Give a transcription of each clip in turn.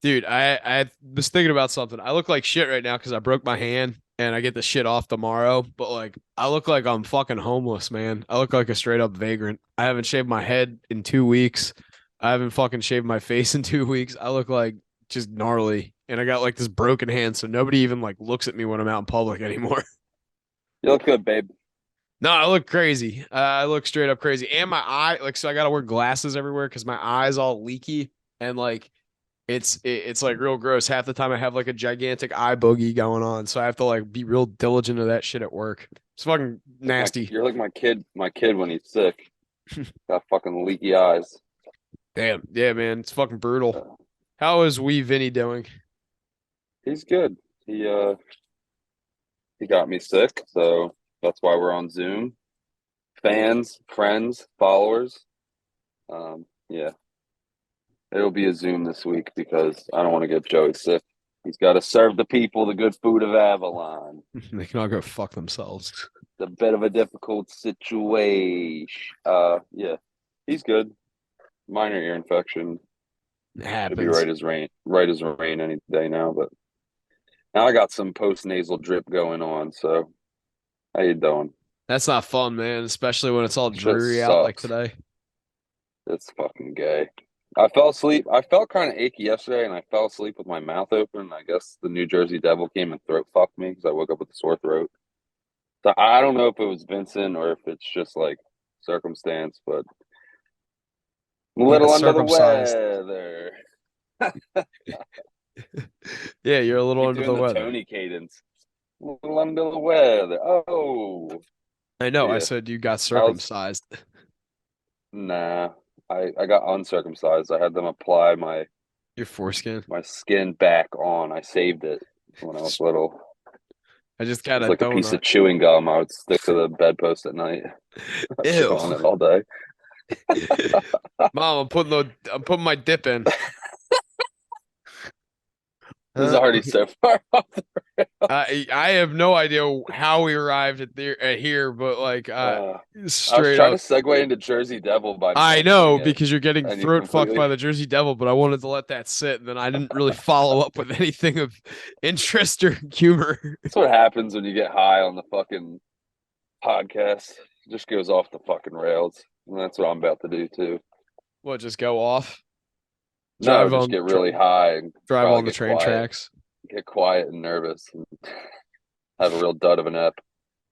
Dude, I was thinking about something. I look like shit right now because I broke my hand and I get the shit off tomorrow. But like, I look like I'm fucking homeless, man. I look like a straight up vagrant. I haven't shaved my head in 2 weeks. I haven't fucking shaved my face in 2 weeks. I look like just gnarly, and I got like this broken hand, so nobody even like looks at me when I'm out in public anymore. You look good, babe. No, I look crazy. I look straight up crazy, and my eye, like, so I gotta wear glasses everywhere because my eye's all leaky, and like it's like real gross. Half the time I have like a gigantic eye boogie going on, so I have to like be real diligent of that shit at work. It's fucking Like my, nasty. you're like my kid when he's sick. Got fucking leaky eyes. Damn, yeah, man, it's fucking brutal. Uh, How is wee Vinny doing? he's good. He got me sick, so that's why we're on Zoom. Fans, friends, followers. Yeah, it'll be a Zoom this week because I don't want to get Joey sick. He's got to serve the people the good food of Avalon. They can all go fuck themselves. It's a bit of a difficult situation. Yeah, he's good. Minor ear infection. It Should be happens. right as rain any day now. But now I got some post nasal drip going on. So how you doing? That's not fun, man, especially when it's all Shit dreary out like sucks. today. It's fucking gay. I fell asleep. I felt kind of achy yesterday, and I fell asleep with my mouth open. I guess the New Jersey Devil came and throat fucked me because I woke up with a sore throat. So I don't know if it was Vincent or if it's just like circumstance, but I'm a You got little under the circumcised. weather. Yeah, you're a little Keep under doing the the weather. Tony cadence. A little under the weather. Oh, I know, I yeah. said you got How's circumcised. nah? I got uncircumcised. I had them apply Your foreskin. my skin back on. I saved it when I was little. I just It got was a like a piece donut. of chewing gum. I would stick to the bedpost at night. I'd chew Ew. on it all day. Mom, I'm putting my dip in. This is Huh? already so far off. I have no idea how we arrived at here, but like Uh, I was straight trying to up. segue into Jersey Devil by I mentioning know it, because you're getting and you throat fucked completely. by the Jersey Devil, but I wanted to let that sit, and then I didn't really follow up with anything of interest or humor. That's what happens when you get high on the fucking podcast. It just goes off the fucking rails, and that's what I'm about to do too. What, just go off? No, Drive just on get really high and drive probably on the train get tracks. quiet and nervous, and have a real dud of an ep.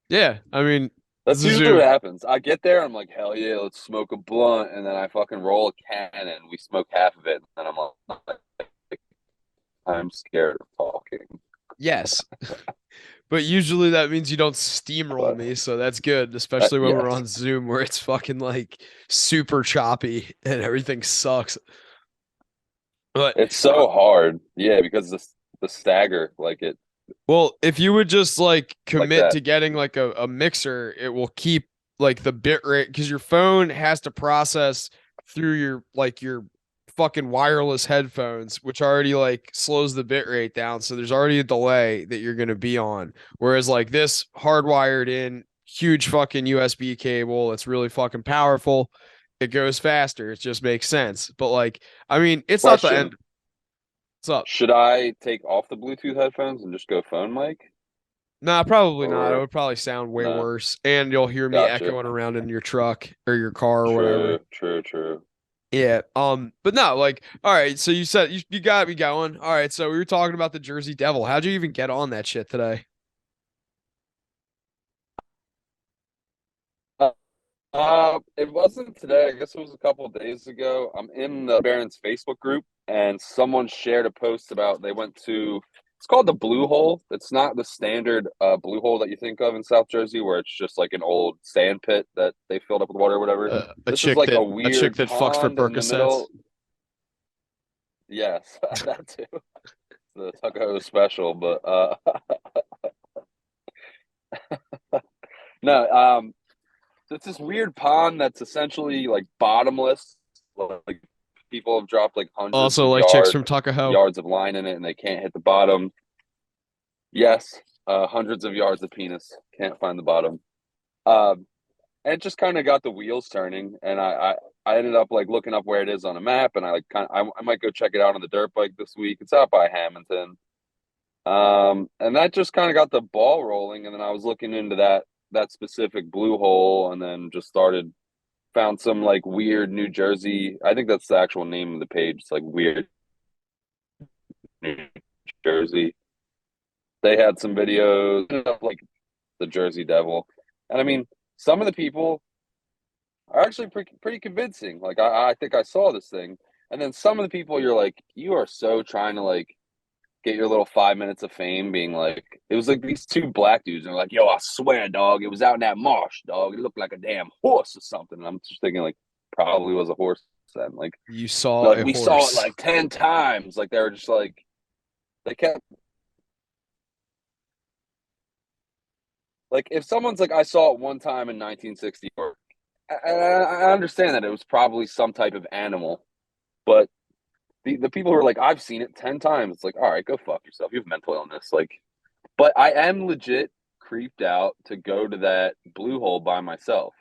Yeah, I mean, That's usually what Zoo. happens. I get there, I'm like, hell yeah, let's smoke a blunt, and then I fucking roll a can, and we smoke half of it, and then I'm like, I'm scared of talking. Yes, but usually that means you don't steamroll But me, so that's good, especially when we're yes, on Zoom where it's fucking like super choppy and everything sucks. But it's so hard. Yeah, because the stagger, well, if you would just like like commit that. to getting like a mixer, it will keep like the bit rate because your phone has to process through your fucking wireless headphones, which already like slows the bit rate down. So there's already a delay that you're gonna be on. Whereas like this hardwired in huge fucking USB cable, it's really fucking powerful. It goes faster. It just makes sense. But like, I mean, it's not the end. Question: What's up? should I take off the Bluetooth headphones and just go phone mic, Nah, probably not. It or would probably sound way no? worse, and you'll hear me Gotcha. echoing around in your truck or your car or whatever. True. True. True. Yeah. But no, like, all right. So you said you got me going. All right. So we were talking about the Jersey Devil. How'd you even get on that shit today? It wasn't today. I guess it was a couple of days ago. I'm in the Barron's Facebook group, and someone shared a post about they went to. It's called the Blue Hole. It's not the standard Blue Hole that you think of in South Jersey, where it's just like an old sand pit that they filled up with water or whatever. This is like a A chick weird that fucks for pond in the Percocets. middle. Yes, that too. The Tuckahoe special, but no. So it's this weird pond that's essentially like bottomless. Like people have dropped like hundreds Also, of like chicks from Tuckahoe. yards of line in it, and they can't hit the bottom. Yes, hundreds of yards of penis can't find the bottom. And it just kind of got the wheels turning, and I ended up like looking up where it is on a map, and I like I might go check it out on the dirt bike this week. It's out by Hamilton. And that just kind of got the ball rolling, and then I was looking into that specific blue hole, and then just found some like weird New Jersey. I think that's the actual name of the page. It's like weird New Jersey. They had some videos of like the Jersey Devil, and I mean, some of the people are actually pretty convincing. Like I think I saw this thing, and then some of the people you're like, you are so trying to like get your little 5 minutes of fame, being like, it was like these two black dudes, and they're like, yo, I swear, dog, it was out in that marsh, dog. It looked like a damn horse or something. And I'm just thinking, like, probably was a horse then. Like, You saw like a we saw it horse. like 10 times. Like, they were just like, they kept, like, if someone's like, I saw it one time in 1964, I understand that it was probably some type of animal, but the people who are like, I've seen it 10 times, it's like, all right, go fuck yourself. You have mental illness. Like, but I am legit creeped out to go to that blue hole by myself.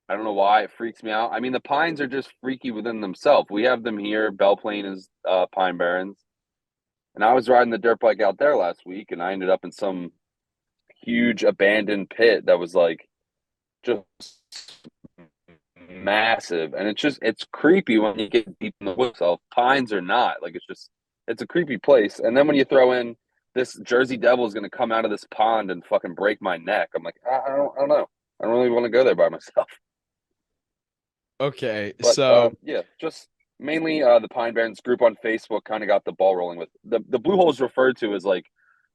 I don't know why it freaks me out. I mean, the pines are just freaky within themselves. We have them here. Belle Plaine is Pine Barrens. And I was riding the dirt bike out there last week, and I ended up in some huge abandoned pit that was like just massive. And it's creepy when you get deep in the woods. So pines are not. Like, it's a creepy place. And then when you throw in this Jersey Devil is going to come out of this pond and fucking break my neck, I'm like, I don't know. I don't really want to go there by myself. Okay, But so yeah, just mainly the Pine Barrens group on Facebook kind of got the ball rolling with the blue hole is referred to as like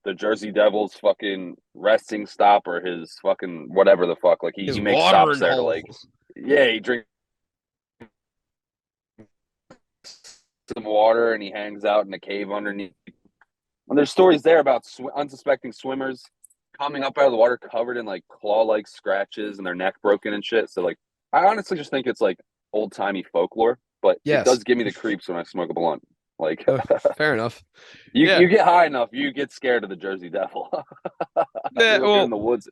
the Jersey Devil's fucking resting stop, or his fucking whatever the fuck. Like his he makes stops watering there to hole. like, yeah, he drinks some water and he hangs out in a cave underneath. And there's stories there about unsuspecting swimmers coming up out of the water covered in like claw-like scratches and their neck broken and shit. So like, I honestly just think it's like old-timey folklore, but it Yes. does give me the creeps when I smoke a blunt. Like, Fair enough. you Yeah. you get high enough, you get scared of the Jersey Devil. Yeah, You're looking in well, the woods.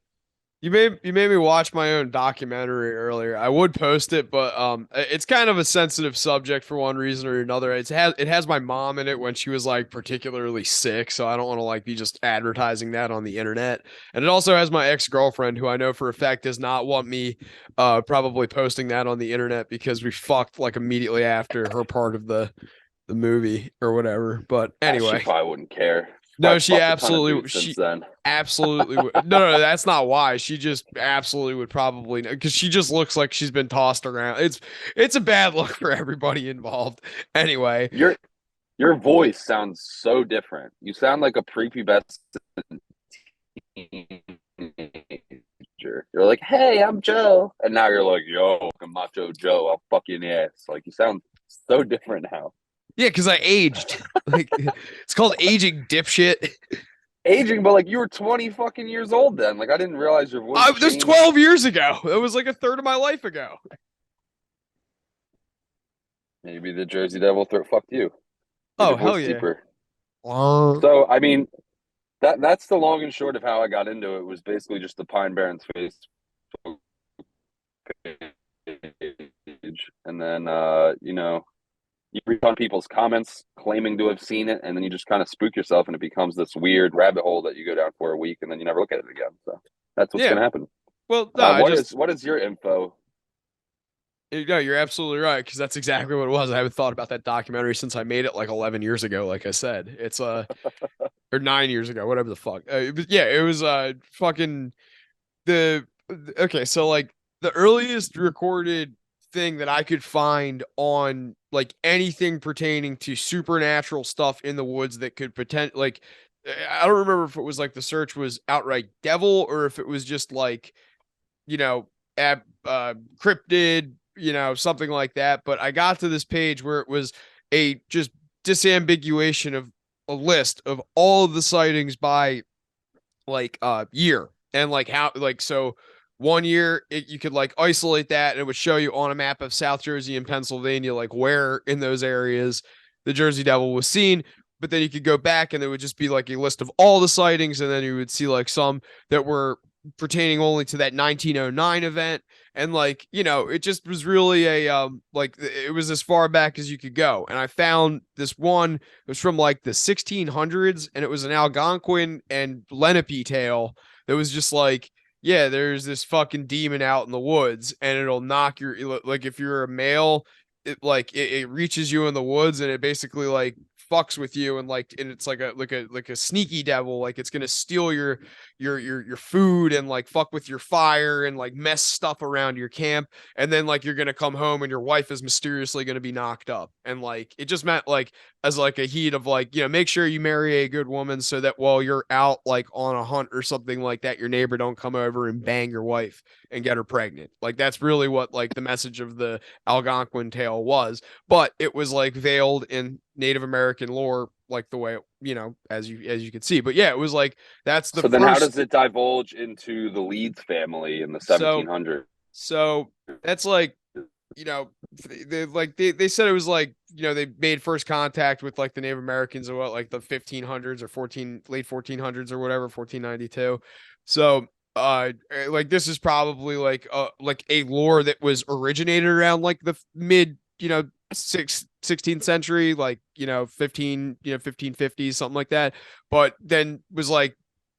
you made me watch my own documentary earlier. I would post it, but it's kind of a sensitive subject for one reason or another. It has my mom in it when she was like particularly sick, so I don't want to like be just advertising that on the internet. And it also has my ex-girlfriend, who I know for a fact does not want me probably posting that on the internet because we fucked like immediately after her part of the movie or whatever. But She anyway. probably wouldn't care. No, Probably fucked a ton of dudes she since then. absolutely would. No, that's not why. She just absolutely would probably know because she just looks like she's been tossed around. It's a bad look for everybody involved. Anyway, Your voice sounds so different. You sound like a prepubescent teenager. You're like, hey, I'm Joe. And now you're like, yo, I'm Macho Joe. I'll fuck you in the ass. Like, you sound so different now. yeah, because I aged. Like it's called aging, dipshit. Aging, but like you were 20 fucking years old then. Like, I didn't realize your voice That was changed. 12 years ago. That was like a third of my life ago. Maybe the Jersey Devil throat fucked you. Made Oh your hell voice yeah. deeper. So, I mean, that's the long and short of how I got into it. Was basically just the Pine Barrens Facebook page. And then, you read on people's comments claiming to have seen it, and then you just kind of spook yourself, and it becomes this weird rabbit hole that you go down for a week, and then you never look at it again. So that's what's Yeah. going to happen. Well, no, I just What is your info? no, you're absolutely right because that's exactly what it was. I haven't thought about that documentary since I made it like 11 years ago. Like I said, it's or 9 years ago, whatever the fuck. It was fucking the okay. So like the earliest recorded thing that I could find on like anything pertaining to supernatural stuff in the woods that could pretend like I don't remember if it was like the search was outright devil or if it was just like you know, cryptid, something like that. But I got to this page where it was a just disambiguation of a list of all of the sightings by like year and like how like so one year you could like isolate that and it would show you on a map of South Jersey and Pennsylvania like where in those areas the Jersey Devil was seen. But then you could go back and there would just be like a list of all the sightings, and then you would see like some that were pertaining only to that 1909 event. And like, it just was really like it was as far back as you could go. And I found this one, it was from like the 1600s, and it was an Algonquin and Lenape tale that was just like, yeah, there's this fucking demon out in the woods, and it'll knock your, like, if you're a male, it reaches you in the woods, and it basically like fucks with you, and like, and it's like a sneaky devil, like it's gonna steal your food, and like fuck with your fire, and like mess stuff around your camp, and then like you're gonna come home and your wife is mysteriously gonna be knocked up. And like it just meant like, as like a heat of like, make sure you marry a good woman, so that while you're out like on a hunt or something like that, your neighbor don't come over and bang your wife and get her pregnant. Like that's really what like the message of the Algonquin tale was. But it was like veiled in Native American lore, like the way, as you could see. But yeah, it was like, that's the So then, how first. does it divulge into the Leeds family in the So 1700s? so that's like, they said it was like, they made first contact with like the Native Americans, or what, like the 1500s, or late 1400s, or whatever, 1492. So like this is probably like a lore that was originated around like the mid, 16th century, like, 1550s, something like that, but then was like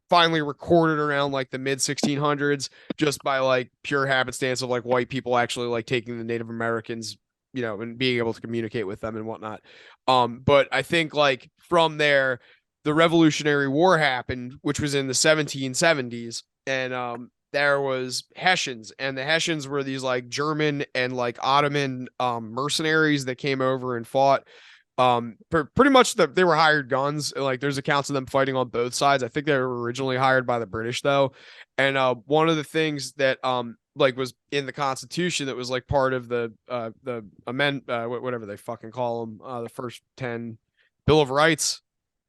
finally recorded around like the mid 1600s, just by like pure happenstance of like white people actually like taking the Native Americans, and being able to communicate with them and whatnot. But I think like from there, the Revolutionary War happened, which was in the 1770s, and there was Hessians, and the Hessians were these like German and like Ottoman mercenaries that came over and fought. Pretty much they were hired guns. Like there's accounts of them fighting on both sides. I think they were originally hired by the British though. And one of the things that like was in the Constitution, that was like part of the whatever they fucking call them, the first 10 Bill of Rights,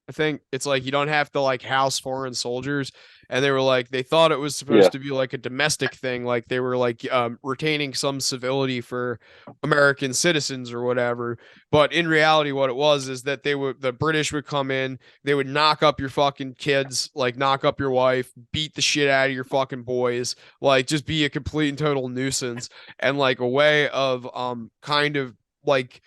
I think. It's like you don't have to like house foreign soldiers. And they were like, they thought it was Yeah. supposed to be like a domestic thing, like they were like retaining some civility for American citizens or whatever. But in reality, what it was is that the British would come in, they would knock up your fucking kids, like knock up your wife, beat the shit out of your fucking boys, like just be a complete and total nuisance. And like a way of kind of like,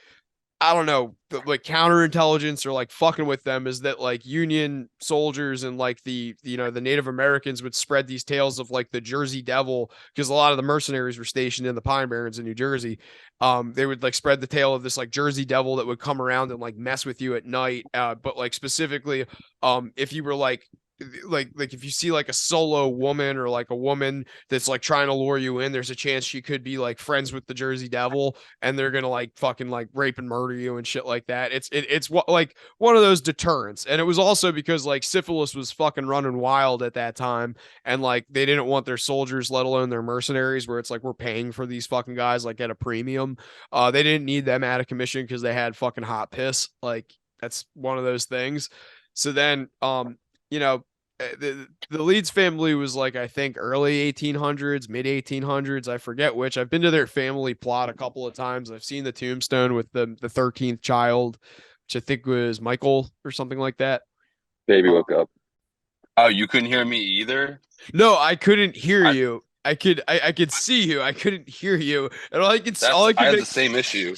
I don't know, like counterintelligence, or like fucking with them, is that like Union soldiers and like the Native Americans would spread these tales of like the Jersey Devil, because a lot of the mercenaries were stationed in the Pine Barrens in New Jersey. They would like spread the tale of this like Jersey Devil that would come around and like mess with you at night. But like specifically, if you were like if you see like a solo woman, or like a woman that's like trying to lure you in, there's a chance she could be like friends with the Jersey Devil, and they're gonna like fucking like rape and murder you and shit like that. It's what, like one of those deterrents. And it was also because like syphilis was fucking running wild at that time, and like they didn't want their soldiers, let alone their mercenaries, where it's like we're paying for these fucking guys like at a premium. They didn't need them out of commission because they had fucking hot piss. Like that's one of those things. So then you know the Leeds family was like, I think early 1800s, mid 1800s, I forget which. I've been to their family plot a couple of times. I've seen the tombstone with the 13th child, which I think was Michael or something like that. Baby woke up. Oh, you couldn't hear me either? No, I couldn't hear I you. I could see you. I couldn't hear you. And all that's I I could had make, the same issue.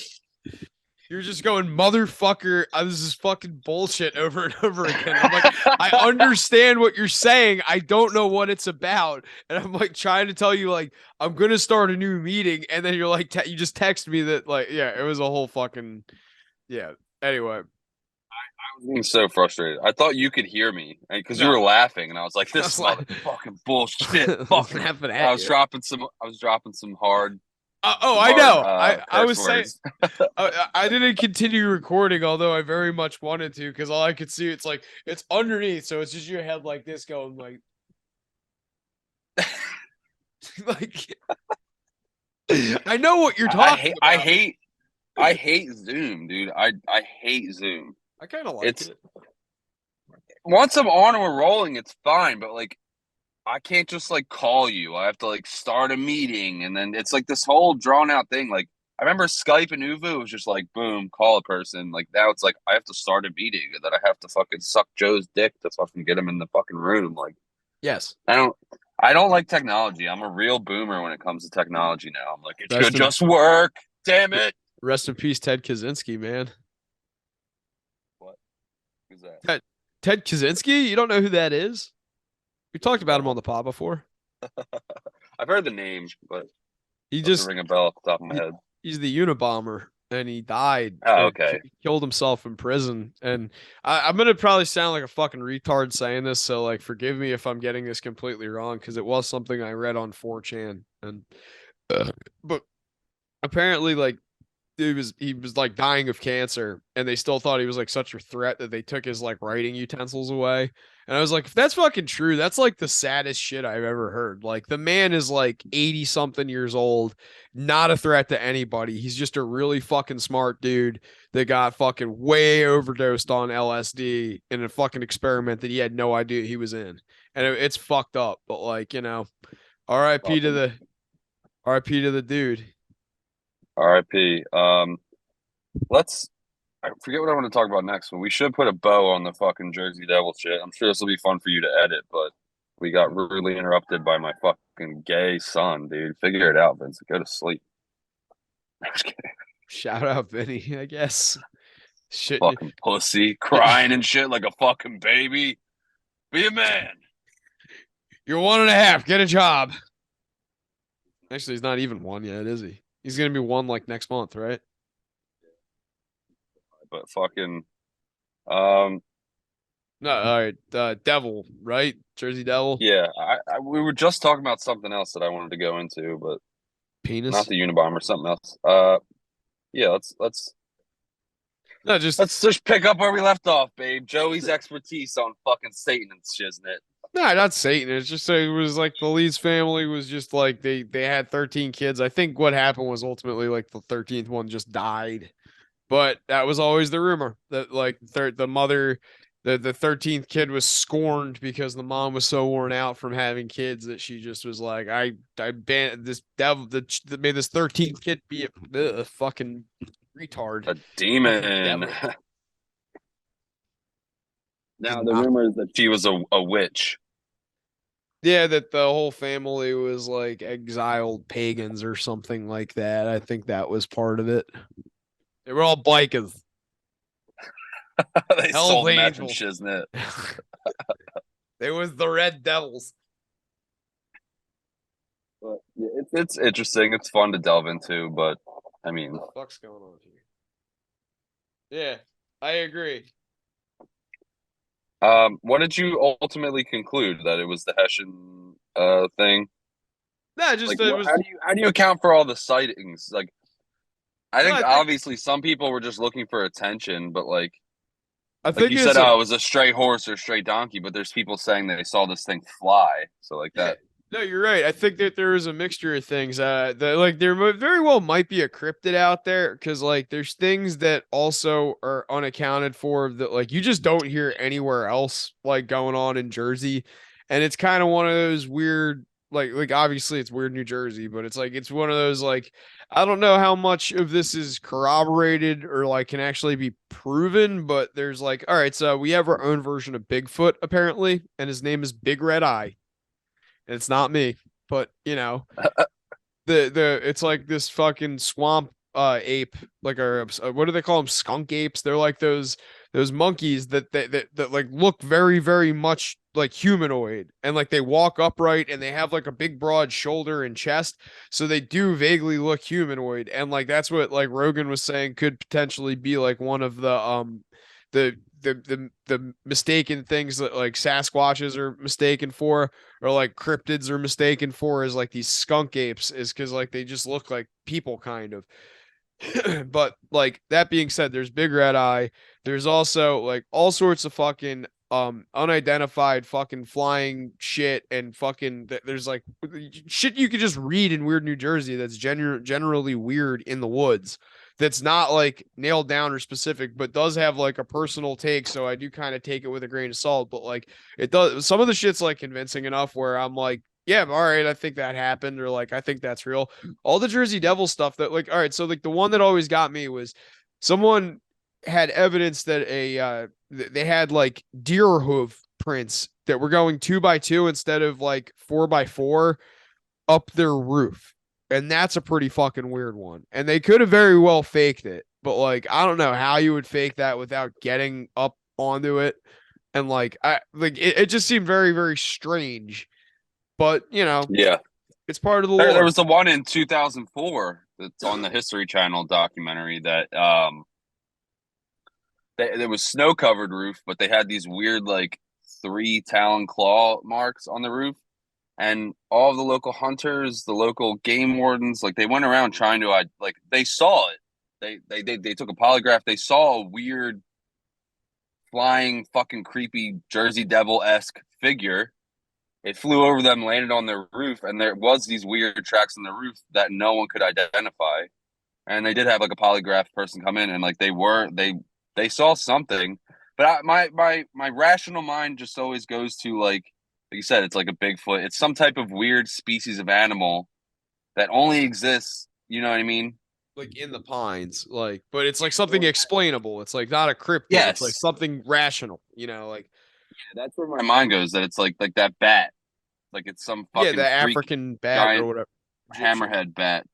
you're just going, motherfucker. This is fucking bullshit over and over again. I'm like, I understand what you're saying. I don't know what it's about. And I'm like trying to tell you, like, I'm going to start a new meeting. And then you're like, you just text me that, like, yeah, it was a whole fucking, yeah. Anyway, I was getting so frustrated. I thought you could hear me because you no, were laughing, and I was like, I "This was like, motherfucking bullshit." I was Fucking. laughing I at was you. dropping some. I was dropping some hard, Oh, some I hard know. I curse was saying, words. I didn't continue recording, although I very much wanted to, because all I could see, it's like it's underneath, so it's just your head like this going like like I know what you're I talking hate. I about. hate. I hate Zoom, dude. I hate Zoom. I kind of like It's it. once I'm on and we're rolling, it's fine. But like, I can't just like call you. I have to like start a meeting, and then it's like this whole drawn out thing. Like I remember Skype and Uvu was just like boom, call a person. Like now it's like I have to start a meeting, and then I have to fucking suck Joe's dick to fucking get him in the fucking room. Like Yes. I don't. I don't like technology. I'm a real boomer when it comes to technology now. I'm like, it Rest should in just work. Damn it. rest in peace, Ted Kaczynski, man. What? Who's that? Ted Kaczynski? You don't know who that is? We Rings talked a about him on bell. the pod before. I've heard the name, but He doesn't just ring a bell off the top of my he, head. he's the Unabomber, and he died Oh, and okay. killed himself in prison. And I'm gonna probably sound like a fucking retard saying this, so like forgive me if I'm getting this completely wrong because it was something I read on 4chan. And but apparently, like he was like dying of cancer, and they still thought he was like such a threat that they took his like writing utensils away. And I was like, if that's fucking true, that's like the saddest shit I've ever heard. Like the man is like 80 something years old, not a threat to anybody. He's just a really fucking smart dude that got fucking way overdosed on LSD in a fucking experiment that he had no idea he was in. And it's fucked up, but like, RIP to Fucking the RIP to the dude. R.I.P. Let's. I forget what I want to talk about next, but we should put a bow on the fucking Jersey Devil shit. I'm sure this will be fun for you to edit, but we got rudely interrupted by my fucking gay son, dude. Figure it out, Vince. Go to sleep. I'm just kidding. Shout out Vinny, I guess. Shit. Fucking pussy, crying and shit like a fucking baby. Be a man. You're 1.5. Get a job. Actually, he's not even one yet, is he? He's gonna be one like next month, right? But fucking, um, No, all right. Devil, right? Jersey Devil. yeah. We were just talking about something else that I wanted to go into, but not Penis. the Unabomber, something else. Yeah. No, just Let's just pick up where we left off, babe. Joey's expertise on fucking Satan and shiznit. no, not Satan. It's just it was like the Lee's family was just like they had 13 kids. I think what happened was ultimately like the 13th one just died. But that was always the rumor that like the mother, the 13th kid was scorned because the mom was so worn out from having kids that she just was like, I ban this devil that made this 13th kid be a fucking retard. A Fucking demon. devil. He's Now the not. rumor is that she was a witch. Yeah, that the whole family was like exiled pagans or something like that. I think that was part of it. They were all bikers. They Hell's sold meth and angels. shiznit. They was the Red Devils. But yeah, it's interesting. It's fun to delve into, but I mean, What the fuck's going on here? Yeah, I agree. what did you ultimately conclude that it was the Hessian thing? No, just Like, it what? was. How do you account for all the sightings? Like, I No, think obviously some people were just looking for attention, but I like think you it's said, a oh, it was a stray horse or stray donkey, but there's people saying they saw this thing fly. So like yeah. that. No, you're right. I think that there is a mixture of things. Like there very well might be a cryptid out there because like there's things that also are unaccounted for that like you just don't hear anywhere else like going on in Jersey, and it's kind of one of those weird like obviously it's weird New Jersey, but it's like it's one of those like I don't know how much of this is corroborated or like can actually be proven, but there's like all right, so we have our own version of Bigfoot apparently, and his name is Big Red Eye. It's not me, but the it's like this fucking swamp ape, like what do they call them? Skunk apes. They're like those monkeys that like look very very much like humanoid and like they walk upright and they have like a big broad shoulder and chest, so they do vaguely look humanoid. And like that's what like Rogan was saying could potentially be like one of the mistaken things that like Sasquatches are mistaken for or like cryptids are mistaken for is like these skunk apes is because like they just look like people kind of. But like that being said, there's Big Red Eye. There's also like all sorts of fucking unidentified fucking flying shit and fucking there's like shit you could just read in weird New Jersey that's generally weird in the woods that's not like nailed down or specific but does have like a personal take, so I do kind of take it with a grain of salt, but like it does some of the shit's like convincing enough where I'm like yeah, all right, I think that happened or like I think that's real. All the Jersey Devil stuff that like all right, so like the one that always got me was someone had evidence that they had like deer hoof footprints that were going 2x2 instead of like 4x4 up their roof. And that's a pretty fucking weird one. And they could have very well faked it, but like I don't know how you would fake that without getting up onto it. And like it just seemed very, very strange. But Yeah. it's part of the There lore. was the one in 2004 that's on the History Channel documentary that there was snow covered roof, but they had these weird like 3 talon claw marks on the roof, and all of the local hunters, the local game wardens, like they went around trying to like they saw it. They took a polygraph. They saw a weird flying fucking creepy Jersey Devil esque figure. It flew over them, landed on their roof, and there was these weird tracks on the roof that no one could identify. And they did have like a polygraph person come in, and like they saw something. But my rational mind just always goes to like you said, it's like a Bigfoot. It's some type of weird species of animal that only exists. You know what I mean? Like in the pines, like, but it's like something explainable. It's like not a cryptid. It's like Yes, something rational, like that's where my mind goes. That it's like that bat, like it's some yeah, the fucking freak African bat or giant whatever. Egyptian. hammerhead bat.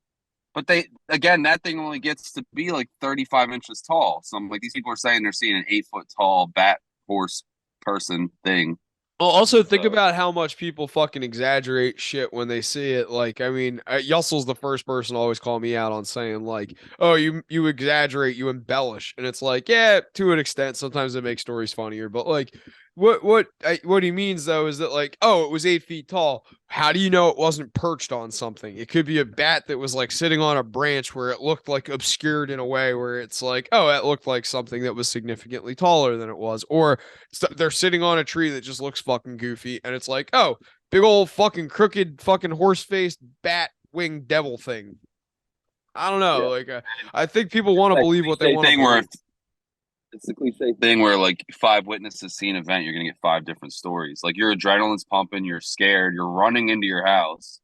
But they again, that thing only gets to be like 35 inches tall. So I'm like, these people are saying they're seeing an 8 foot tall bat horse person thing. Well, also think So about how much people fucking exaggerate shit when they see it. Like, I mean, Yussel's the first person to always call me out on saying like, "Oh, you exaggerate, you embellish," and it's like, yeah, to an extent. Sometimes it makes stories funnier, but like, what he means though is that like, oh, it was 8 feet tall. How do you know it wasn't perched on something? It could be a bat that was like sitting on a branch where it looked like obscured in a way where it's like, oh, it looked like something that was significantly taller than it was, or they're sitting on a tree that just looks fucking goofy, and it's like, oh, big old fucking crooked fucking horse faced bat winged devil thing. I don't know. yeah, Like, I think people want to that believe what they cliche want to thing where believe. if it's the cliche thing where like 5 witnesses see an event, you're gonna get 5 different stories. Like your adrenaline's pumping, you're scared, you're running into your house.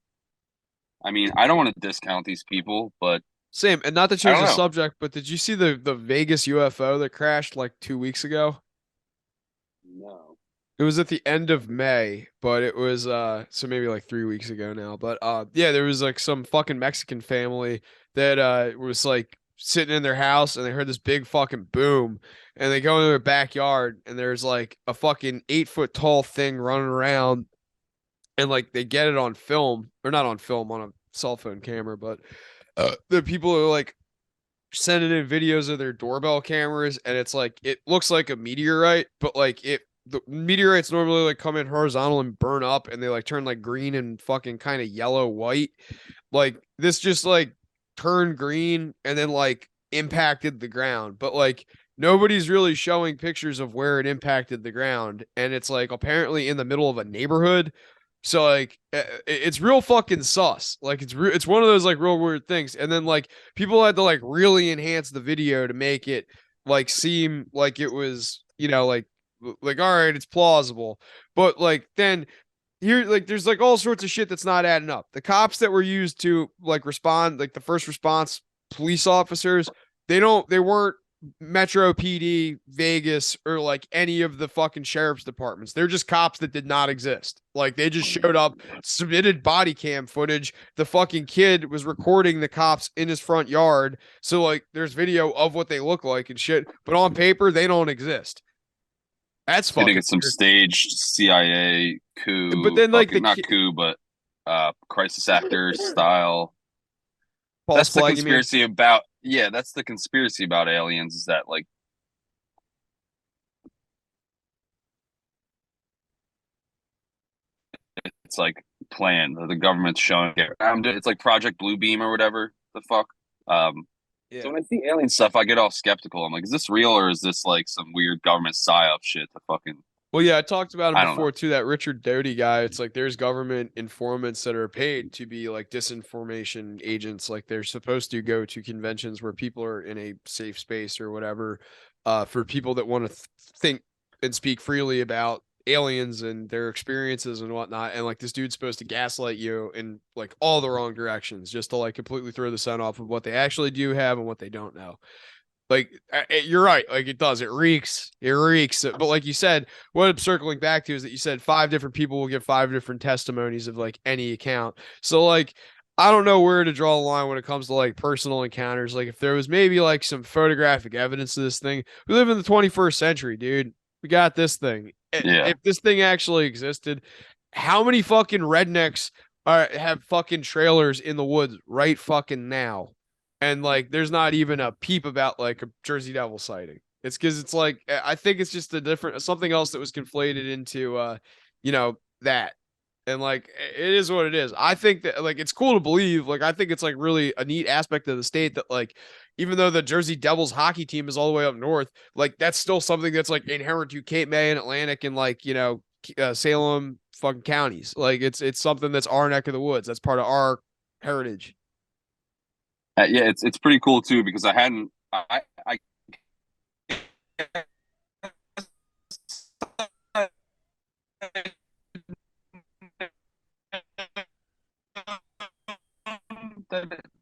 I mean, I don't want to discount these people, but Same, and not to I change don't the know. subject, but did you see the Vegas UFO that crashed like 2 weeks ago? No. It was at the end of May, but it was so maybe like 3 weeks ago now. But yeah, there was like some fucking Mexican family that was like sitting in their house and they heard this big fucking boom and they go into their backyard and there's like a fucking 8 foot tall thing running around and like they get it on film or not on film on a cell phone camera, but the people are like sending in videos of their doorbell cameras and it's like it looks like a meteorite, but like the meteorites normally like come in horizontal and burn up and they like turn like green and fucking kind of yellow white. Like this just like turned green and then like impacted the ground. But like nobody's really showing pictures of where it impacted the ground. And it's like apparently in the middle of a neighborhood. So like it's real fucking sus. Like it's one of those like real weird things. And then like people had to like really enhance the video to make it like seem like it was, like all right, it's plausible. But like then here like there's like all sorts of shit that's not adding up. The cops that were used to like respond, like the first response police officers, they weren't Metro PD, Vegas, or like any of the fucking sheriff's departments. They're just cops that did not exist. Like they just showed up, submitted body cam footage. The fucking kid was recording the cops in his front yard. So like there's video of what they look like and shit, but on paper they don't exist. That's You think fucking it's some weird. staged CIA But coup, then like the fucking not coup, but crisis actor style. false That's the flag, you mean? conspiracy about yeah, that's the conspiracy about aliens is that like it's like planned. The government's showing it. It's like Project Bluebeam or whatever the fuck. Um, so Yeah. when I see alien stuff, I get all skeptical. I'm like, is this real or is this like some weird government psyop shit to fucking Well, yeah, I talked about him I don't know. before too. That Richard Doty guy. It's like there's government informants that are paid to be like disinformation agents. Like they're supposed to go to conventions where people are in a safe space or whatever, for people that want to think and speak freely about aliens and their experiences and whatnot. And like this dude's supposed to gaslight you in like all the wrong directions, just to like completely throw the sun off of what they actually do have and what they don't know. Like you're right. Like it does. It reeks. It reeks. But like you said, what I'm circling back to is that you said 5 different people will give 5 different testimonies of like any account. So like I don't know where to draw the line when it comes to like personal encounters. Like if there was maybe like some photographic evidence of this thing. We live in the 21st century, dude. We got this thing. Yeah. If this thing actually existed, how many fucking rednecks have fucking trailers in the woods right fucking now? And like there's not even a peep about like a Jersey Devil sighting. It's because it's like I think it's just a different something else that was conflated into that. And like it is what it is. I think that like it's cool to believe. Like I think it's like really a neat aspect of the state that like even though the Jersey Devils hockey team is all the way up north, like that's still something that's like inherent to Cape May and Atlantic and like Salem fucking counties. Like it's something that's our neck of the woods. That's part of our heritage. Yeah, it's pretty cool too because I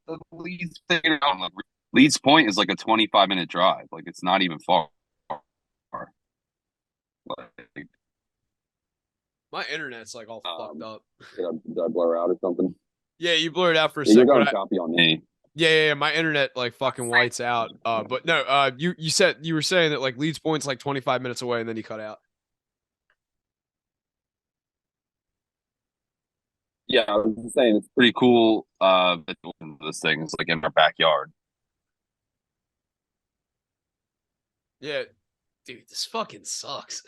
the Leeds Point is like a 25-minute drive. Like it's not even far. Like, My internet's like all fucked up. did I blur out or something? Yeah, you blurred out for a Yeah, you're second. going copy on me. Yeah. My internet like fucking whites out. But no, you said you were saying that like Leeds Point's like 25 minutes away, and then you cut out. Yeah, I was just saying it's pretty cool. This thing is like in our backyard. Yeah, dude, this fucking sucks.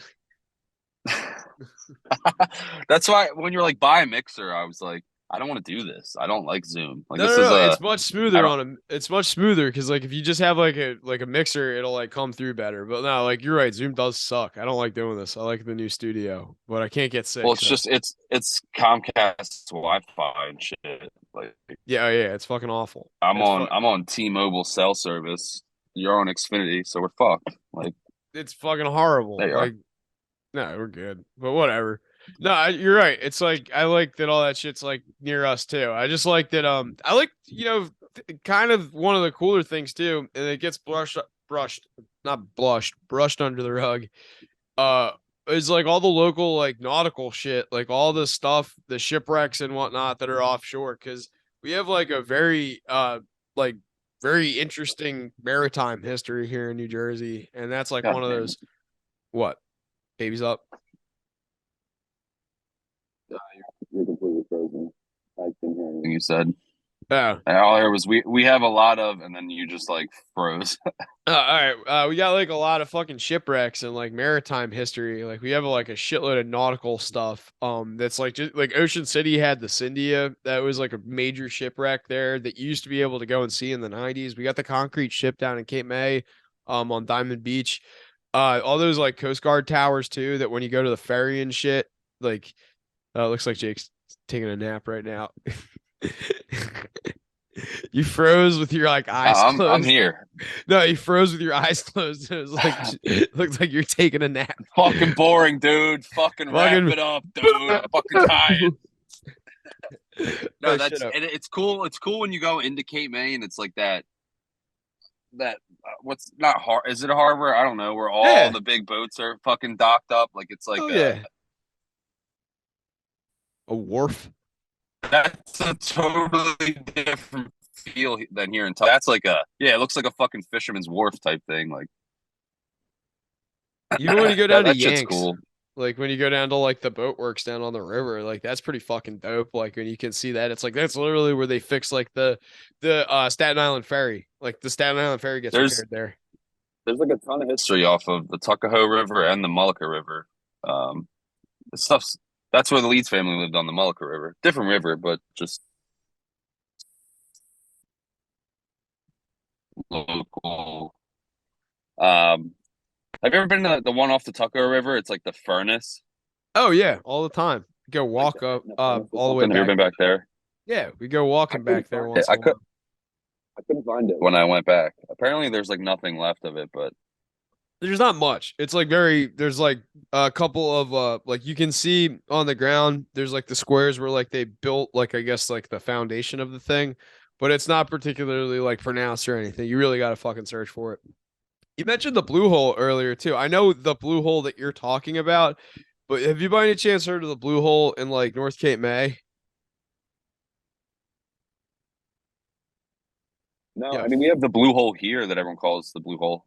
That's why when you're like buy a mixer, I was like, I don't want to do this. I don't like Zoom. Like No, this no, is no. a It's much I smoother don't on a. It's much smoother because like if you just have like a mixer, it'll like come through better. But no, like you're right. Zoom does suck. I don't like doing this. I like the new studio, but I can't get well, sick. it's So just it's Comcast Wi-Fi and shit. Like yeah, it's fucking awful. It's I'm on T-Mobile cell service. You're on Xfinity, so we're fucked. Like it's fucking horrible. there you are. Like no, we're good. But whatever. No, you're right. It's like I like that all that shit's like near us too. I just like that I like kind of one of the cooler things too, and it gets brushed under the rug. Uh is like all the local like nautical shit, like all the stuff, the shipwrecks and whatnot that are offshore cuz we have like a very like very interesting maritime history here in New Jersey, and that's like God one of damn it. those what babies up. You're completely frozen. I didn't hear anything you said. Yeah. All I heard was we have a lot of, and then you just like froze. All right. We got like a lot of fucking shipwrecks and like maritime history. Like we have like a shitload of nautical stuff. That's like just like Ocean City had the Cyndia. That was like a major shipwreck there that you used to be able to go and see in the 90s. We got the concrete ship down in Cape May, on Diamond Beach. All those like Coast Guard towers too, that when you go to the ferry and shit, like looks like Jake's taking a nap right now. You froze with your like eyes I'm closed. here. No, you froze with your eyes closed. It was like it looks like you're taking a nap. Fucking boring, dude. Fucking wrap Fucking it up, dude. I'm fucking tired. No, oh, shut up. it's cool. It's cool when you go into Cape May and it's like that what's not hard is it a harbor? I don't know, where all Yeah. the big boats are fucking docked up. Like it's like Oh yeah. A wharf. that's a totally different feel than here in That's like it looks like a fucking fisherman's wharf type thing. Like Even when you go that down to that shit's Yanks, cool. like when you go down to like the boat works down on the river, like that's pretty fucking dope. Like when you can see that, it's like that's literally where they fix like the Staten Island ferry. Like the Staten Island ferry gets There's repaired there. there's like a ton of history off of the Tuckahoe River and the Mullica River. Um, the stuff's that's where the Leeds family lived on the Mullica River. Different river, but just local. Have you ever been to the one off the Tuckahoe River? It's like the furnace. Oh yeah, all the time. Go Like walk up in a furnace or all the way something. Have you ever back. been back there? Yeah, we go I walking couldn't back there find it. once in a while. I couldn't find it when I went back. Apparently, there's like nothing left of it, but There's not much. It's like there's like a couple of like you can see on the ground there's like the squares where like they built like I guess like the foundation of the thing, but it's not particularly like pronounced or anything. You really got to fucking search for it. You mentioned the blue hole earlier too. I know the blue hole that you're talking about, but have you by any chance heard of the blue hole in like North Cape May? No, Yeah, I mean we have the blue hole here that everyone calls the blue hole.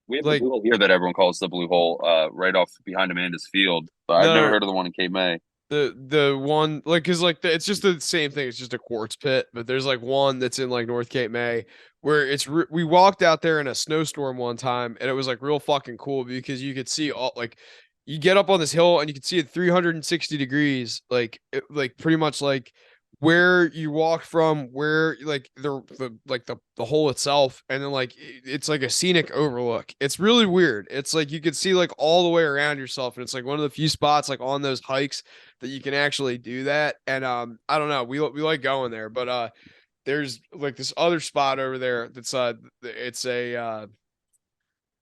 We have the like blue hole here that everyone calls the blue hole, right off behind Amanda's field. But I've never no, heard of the one in Cape May. the one like because like it's just the same thing. It's just a quartz pit, but there's like one that's in like North Cape May where we walked out there in a snowstorm one time and it was like real fucking cool because you could see all like you get up on this hill and you can see it 360 degrees like pretty much like where you walk from where like the hole itself and then like it's like a scenic overlook. It's really weird. It's like you could see like all the way around yourself and it's like one of the few spots like on those hikes that you can actually do that. And I don't know, we like going there, but there's like this other spot over there that's it's a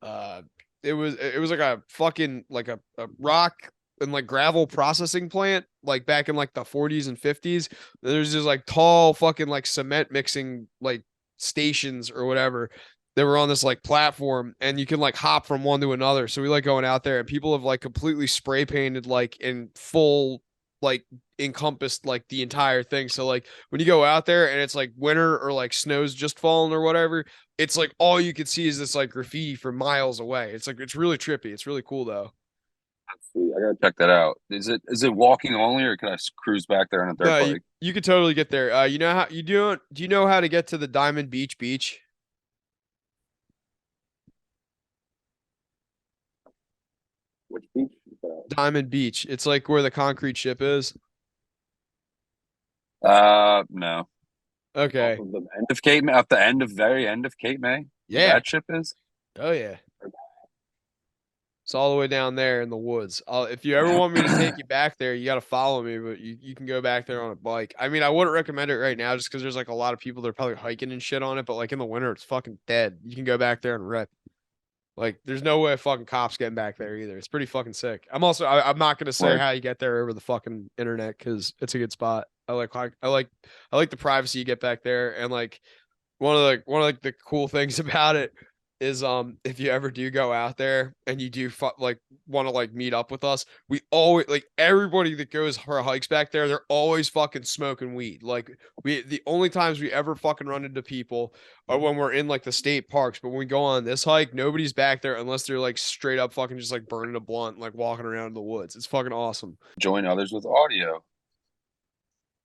uh it was like a fucking like a rock and like gravel processing plant like back in like the 40s and 50s. There's just like tall fucking like cement mixing like stations or whatever that were on this like platform and you can like hop from one to another. So we like going out there and people have like completely spray painted like in full like encompassed like the entire thing. So like when you go out there and it's like winter or like snow's just fallen or whatever, it's like all you can see is this like graffiti for miles away. It's like it's really trippy. It's really cool though. Sweet. I gotta check that out. Is it walking only, or can I cruise back there on a dirt No, you bike? you could totally get there. You know how you do you know how to get to the Diamond Beach beach? Which beach is that? Diamond Beach. It's like where the concrete ship is. No. Off Okay. of the end of Cape May, at the end of very end of Cape May, where Yeah. that ship is. Oh yeah. It's all the way down there in the woods. If you ever want me to take you back there, you got to follow me, but you can go back there on a bike. I mean, I wouldn't recommend it right now just because there's like a lot of people that are probably hiking and shit on it, but like in the winter, it's fucking dead. You can go back there and rip. Like, there's no way fucking cops getting back there either. It's pretty fucking sick. I'm not gonna say Word. how you get there over the fucking internet because it's a good spot. I like the privacy you get back there, and like one of like the cool things about it is if you ever do go out there and you do like want to like meet up with us, we always like everybody that goes for hikes back there, they're always fucking smoking weed. Like the only times we ever fucking run into people are when we're in like the state parks, but when we go on this hike, nobody's back there unless they're like straight up fucking just like burning a blunt, like walking around in the woods. It's fucking awesome. Join others with audio.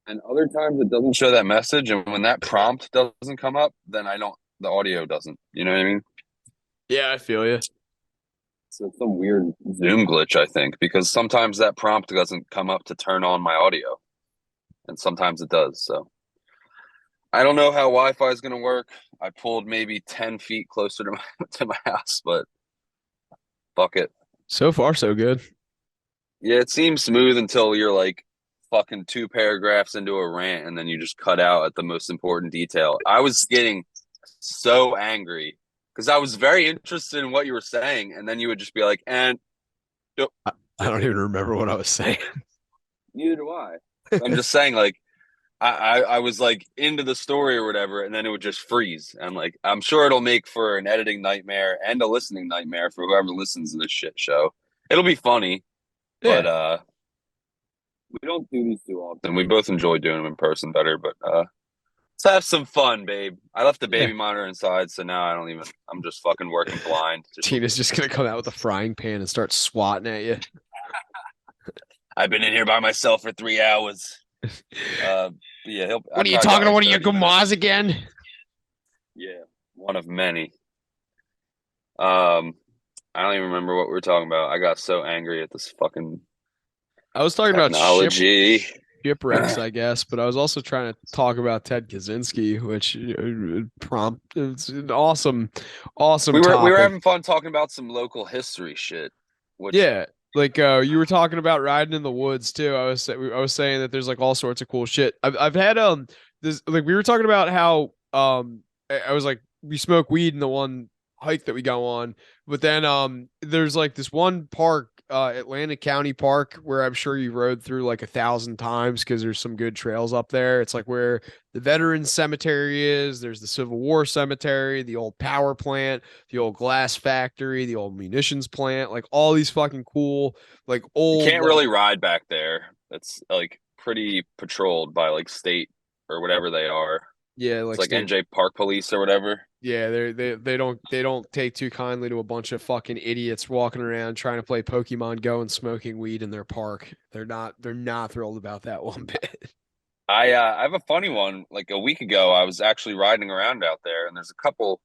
And other times it doesn't show that message, and when that prompt doesn't come up, then I don't. The audio doesn't. You know what I mean? Yeah, I feel you. So it's some weird Zoom glitch, I think, because sometimes that prompt doesn't come up to turn on my audio, and sometimes it does. So I don't know how Wi-Fi is going to work. I pulled maybe 10 feet closer to my to my house, but fuck it. So far, so good. Yeah, it seems smooth until you're like fucking two paragraphs into a rant, and then you just cut out at the most important detail. I was getting so angry because I was very interested in what you were saying, and then you would just be like, "And nope, I don't even remember what I was saying. neither do I." I'm just saying, like, I was like into the story or whatever, and then it would just freeze. And like, I'm sure it'll make for an editing nightmare and a listening nightmare for whoever listens to this shit show. It'll be funny, but Yeah. we don't do these too often. We both enjoy doing them in person better, but let's have some fun, babe. I left the Yeah. baby monitor inside, so now I don't even. I'm just fucking working blind. Tina's just gonna come out with a frying pan and start swatting at you. I've been in here by myself for 3 hours. Yeah, he'll. What are you talking to? One of your gumas again? Yeah, one of many. I don't even remember what we were talking about. I got so angry at this fucking I was talking about technology. shipwrecks, I guess, but I was also trying to talk about Ted Kaczynski, which it's an awesome We were topic. having fun talking about some local history shit. Which Yeah, like you were talking about riding in the woods too. I was saying that there's like all sorts of cool shit. I've had this like we were talking about how I was like we smoke weed in the one hike that we go on, but then there's like this one park Atlantic County Park, where I'm sure you rode through like 1,000 times because there's some good trails up there. It's like where the Veterans Cemetery is. There's the Civil War Cemetery, the old power plant, the old glass factory, the old munitions plant, like all these fucking cool, like You old, can't like, really ride back there. It's like pretty patrolled by like state or whatever they are. yeah, It's like like state. NJ Park Police or whatever. Yeah, they don't take too kindly to a bunch of fucking idiots walking around trying to play Pokemon Go and smoking weed in their park. They're not thrilled about that one bit. I have a funny one. Like a week ago, I was actually riding around out there, and there's a couple.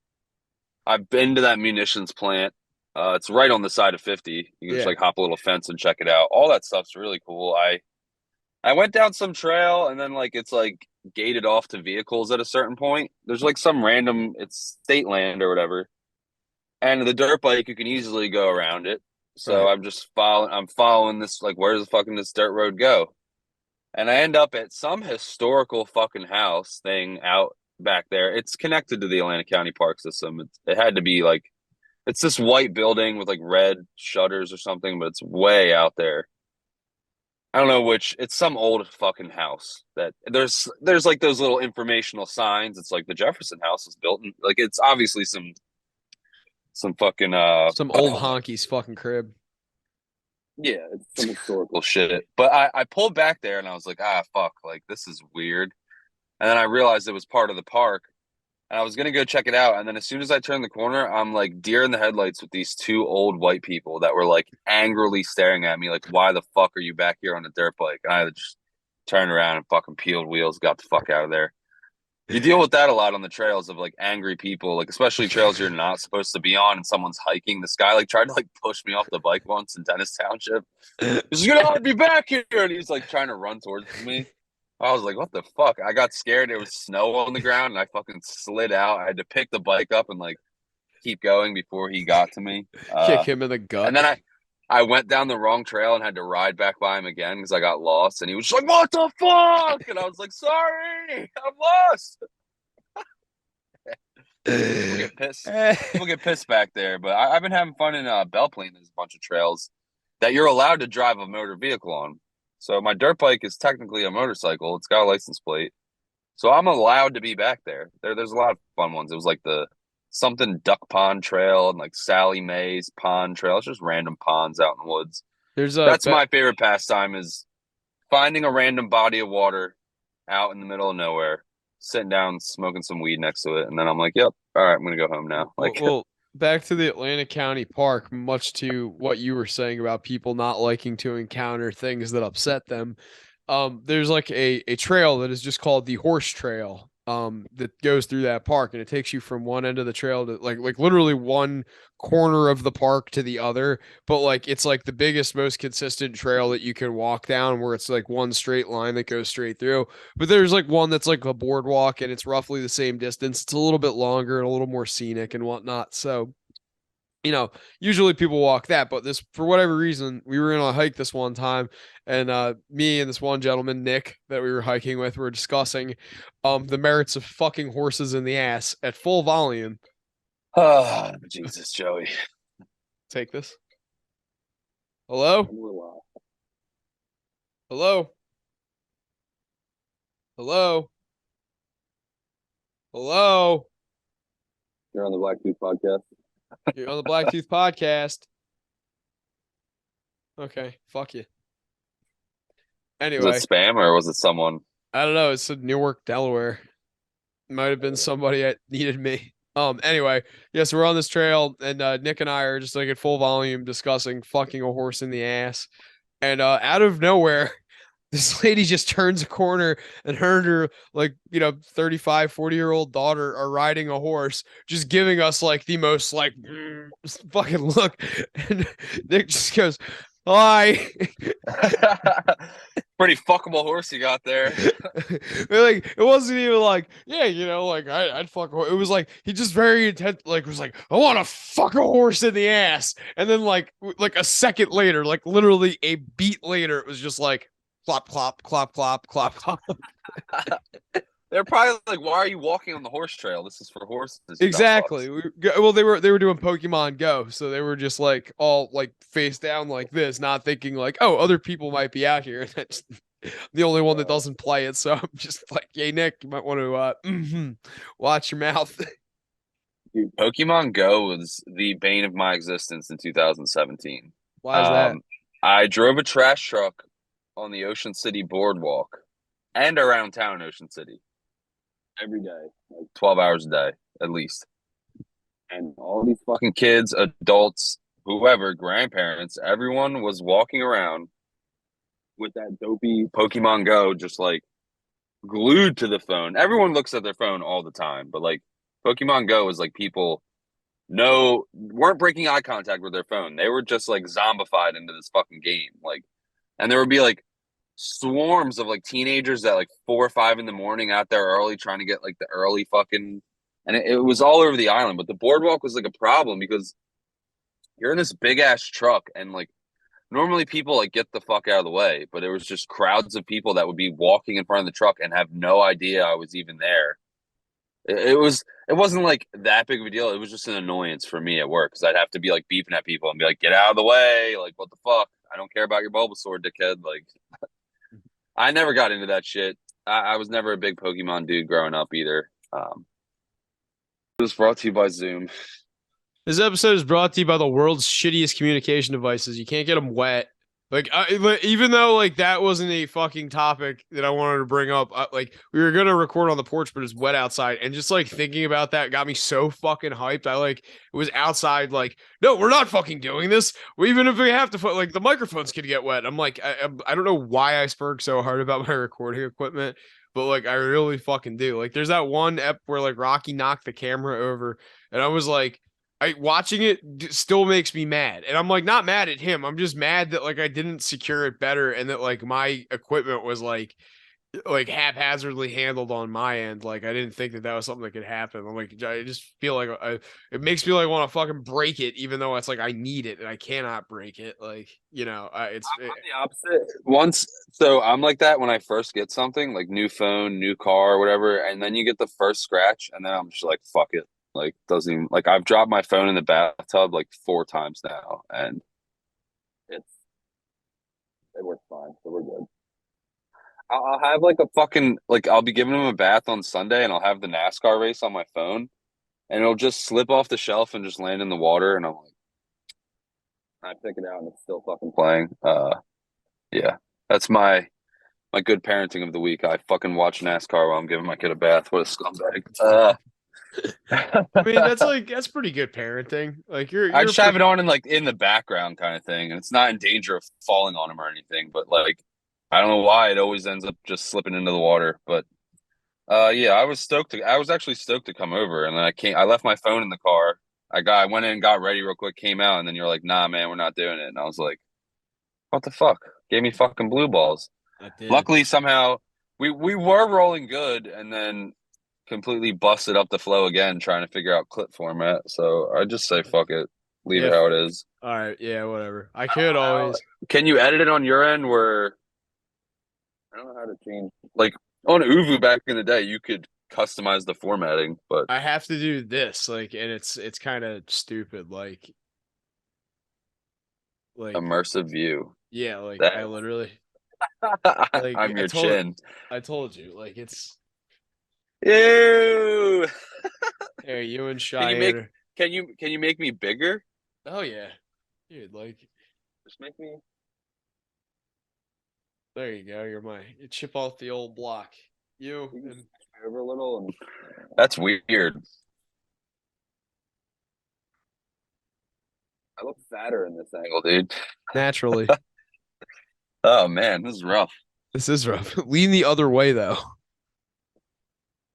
I've been to that munitions plant. It's right on the side of 50. You can just Yeah, like hop a little fence and check it out. All that stuff's really cool. I went down some trail, and then like it's like gated off to vehicles at a certain point. There's like some random, it's state land or whatever, and the dirt bike you can easily go around it. So right. I'm following this, like, where's the fucking this dirt road go? And I end up at some historical fucking house thing out back there. It's connected to the Atlantic County Park System. It had to be like, it's this white building with like red shutters or something, but it's way out there. I don't know which. It's some old fucking house that there's like those little informational signs. It's like the Jefferson House was built in, like, it's obviously some fucking Some old honky's fucking crib. yeah, it's some historical shit. But I pulled back there and I was like, ah, fuck, like this is weird. And then I realized it was part of the park, and I was gonna go check it out. And then as soon as I turned the corner, I'm like deer in the headlights with these two old white people that were like angrily staring at me, like, "Why the fuck are you back here on a dirt bike?" And I just turned around and fucking peeled wheels, got the fuck out of there. You deal with that a lot on the trails of like angry people, like especially trails you're not supposed to be on, and someone's hiking. This guy like tried to like push me off the bike once in Dennis Township. He's like, "I'll be back here," and he's like trying to run towards me. I was like, what the fuck? I got scared. There was snow on the ground and I fucking slid out. I had to pick the bike up and like keep going before he got to me. Kick him in the gut. And then I went down the wrong trail and had to ride back by him again because I got lost. And he was just like, what the fuck? And I was like, sorry, I'm lost. People get pissed. People get pissed back there. But I've been having fun in Belle Plaine. There's a bunch of trails that you're allowed to drive a motor vehicle on. So my dirt bike is technically a motorcycle. It's got a license plate. So I'm allowed to be back there. There's a lot of fun ones. It was like the something Duck Pond Trail and like Sally Mae's Pond Trail. It's just random ponds out in the woods. There's That's my favorite pastime, is finding a random body of water out in the middle of nowhere, sitting down, smoking some weed next to it, and then I'm like, "Yep, all right, I'm gonna go home now." Like, well, back to the Atlantic County Park, much to what you were saying about people not liking to encounter things that upset them. There's like a trail that is just called the Horse Trail. That goes through that park, and it takes you from one end of the trail to like literally one corner of the park to the other. But like it's like the biggest, most consistent trail that you can walk down, where it's like one straight line that goes straight through. But there's like one that's like a boardwalk, and it's roughly the same distance. It's a little bit longer and a little more scenic and whatnot. So usually people walk that, but this, for whatever reason, we were in a hike this one time, and me and this one gentleman, Nick, that we were hiking with, were discussing the merits of fucking horses in the ass at full volume. oh, Jesus, Joey. Take this. Hello? Hello? Hello? Hello? You're on the BLACKTOOth podcast. You're on the BLACKTOOth podcast. Okay, fuck you. Anyway. Was it spam or was it someone? I don't know. It's in Newark, Delaware. Might have been somebody that needed me. Anyway, yes, we're on this trail, and Nick and I are just like at full volume discussing fucking a horse in the ass. And out of nowhere, this lady just turns a corner, and her and her, like, 35, 40-year-old daughter are riding a horse, just giving us like the most like fucking look. And Nick just goes, hi. Pretty fuckable horse you got there. Like, it wasn't even like, yeah, like I'd fuck a horse. It was like he just very intent, like was like, I want to fuck a horse in the ass. And then like a second later, like literally a beat later, it was just like clop clop clop clop clop clop. They're probably like, why are you walking on the horse trail? This is for horses, you dumb Exactly. fucks. Well, they were doing Pokemon Go, so they were just like all like face down like this, not thinking like, oh, other people might be out here. That's the only one that doesn't play it. So I'm just like, hey Nick, you might want to watch your mouth. Dude, Pokemon Go was the bane of my existence in 2017. Why is that? I drove a trash truck on the Ocean City boardwalk and around town Ocean City every day, like 12 hours a day at least. And all these fucking kids, adults, whoever, grandparents, everyone was walking around with that dopey Pokemon Go just like glued to the phone. Everyone looks at their phone all the time, but like Pokemon Go is like people weren't breaking eye contact with their phone. They were just like zombified into this fucking game. Like, and there would be like swarms of like teenagers at like 4 or 5 in the morning out there early trying to get like the early fucking, and it was all over the island. But the boardwalk was like a problem because you're in this big ass truck and like normally people like get the fuck out of the way, but it was just crowds of people that would be walking in front of the truck and have no idea I was even there. It wasn't like that big of a deal. It was just an annoyance for me at work because I'd have to be like beeping at people and be like, "Get out of the way!" Like, what the fuck? I don't care about your Bulbasaur, dickhead. Like, I never got into that shit. I was never a big Pokemon dude growing up either. It was brought to you by Zoom. This episode is brought to you by the world's shittiest communication devices. You can't get them wet. Like, even though like that wasn't a fucking topic that I wanted to bring up, like we were gonna record on the porch, but it's wet outside, and just like thinking about that got me so fucking hyped. I like it was outside, like, no, we're not fucking doing this. Even if we have to, like the microphones could get wet. I'm like, I don't know why I spurred so hard about my recording equipment, but like I really fucking do. Like, there's that one ep where like Rocky knocked the camera over, and I was like. Watching it still makes me mad, and I'm like not mad at him. I'm just mad that like I didn't secure it better, and that like my equipment was like haphazardly handled on my end. Like I didn't think that that was something that could happen. I'm like I just feel like it makes me like want to fucking break it, even though it's like I need it and I cannot break it. Like I'm the opposite. So I'm like that when I first get something like new phone, new car, whatever, and then you get the first scratch, and then I'm just like, fuck it. Like doesn't even like I've dropped my phone in the bathtub like 4 times now, and it's it works fine, so we're good. I'll have like a fucking like I'll be giving him a bath on Sunday, and I'll have the NASCAR race on my phone, and it'll just slip off the shelf and just land in the water, and I'm like, I pick it out, and it's still fucking playing. Yeah, that's my good parenting of the week. I fucking watch NASCAR while I'm giving my kid a bath. What a scumbag. I mean, that's pretty good parenting. Like I you're just have it on in like in the background kind of thing, and it's not in danger of falling on him or anything. But like, I don't know why it always ends up just slipping into the water. But yeah, I was actually stoked to come over, and then I left my phone in the car. I went in and got ready real quick, came out, and then you're like, nah, man, we're not doing it. And I was like, what the fuck? Gave me fucking blue balls. I did. Luckily, somehow we were rolling good, and then completely busted up the flow again, trying to figure out clip format. So I just say fuck it, leave it Yeah. how it is. All right. Yeah. Whatever. I could always. Can you edit it on your end? Where I don't know how to change. Like on Uvu back in the day, you could customize the formatting, but I have to do this, like, and it's kind of stupid, like immersive view. yeah, like That I literally, like I'm your chin. I told you, like it's Ew. hey, you and Can you make Cheyenne. can you make me bigger? Oh yeah, dude, like Just make me. there you go. You chip off the old block. You and Over a little, and that's weird. I look fatter in this angle, dude. naturally. Oh man, this is rough. This is rough. Lean the other way though.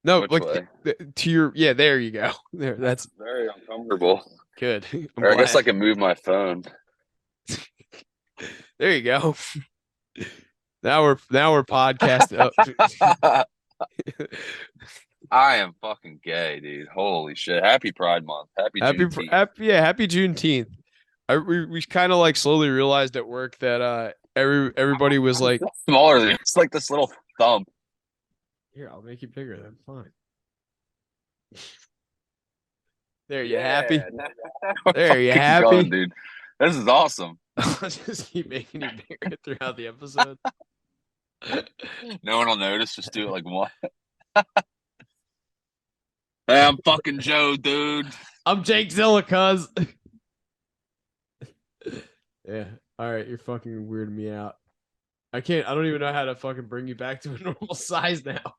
No, Which like way? to your yeah. There you go. There, that's Very uncomfortable. good. I'm Or I guess I glad. can move my phone. There you go. Now we're podcasting. I am fucking gay, dude. Holy shit. Happy Pride Month. Happy Juneteenth. Happy Juneteenth. We kind of like slowly realized at work that everybody was like Smaller than it's like this little thumb. Here, I'll make you bigger then. Fine. There, you happy? There, you Keep happy? going, dude. This is awesome. I'll just keep making you bigger throughout the episode. No one will notice. Just do it like one. Hey, I'm fucking Joe, dude. I'm Jake Zilla, cuz. Yeah. All right, you're fucking weirding me out. I don't even know how to fucking bring you back to a normal size now.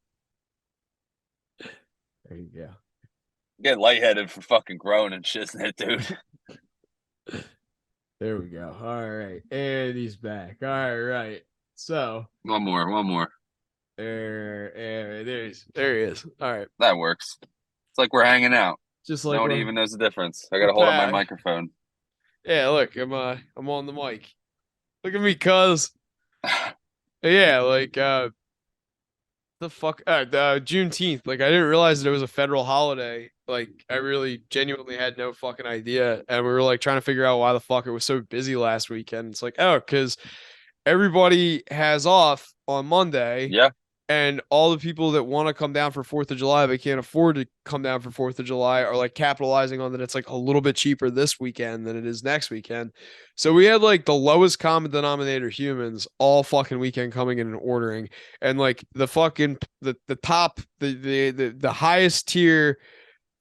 There you go. Get lightheaded for fucking growing and shit, isn't it, dude? There we go. All right. And he's back. All right. So One more. there he is. All right. That works. It's like we're hanging out. Just like No one even knows the difference. I gotta hold up my microphone. Yeah, look, I'm on the mic. Look at me, cuz. Yeah, like the fuck Juneteenth. Like I didn't realize that it was a federal holiday. Like I really genuinely had no fucking idea. And we were like trying to figure out why the fuck it was so busy last weekend. It's like, oh, because everybody has off on Monday. Yeah. And all the people that want to come down for 4th of July, but can't afford to come down for 4th of July are like capitalizing on that it's like a little bit cheaper this weekend than it is next weekend. So we had like the lowest common denominator humans all fucking weekend coming in and ordering. And like the fucking the top the highest tier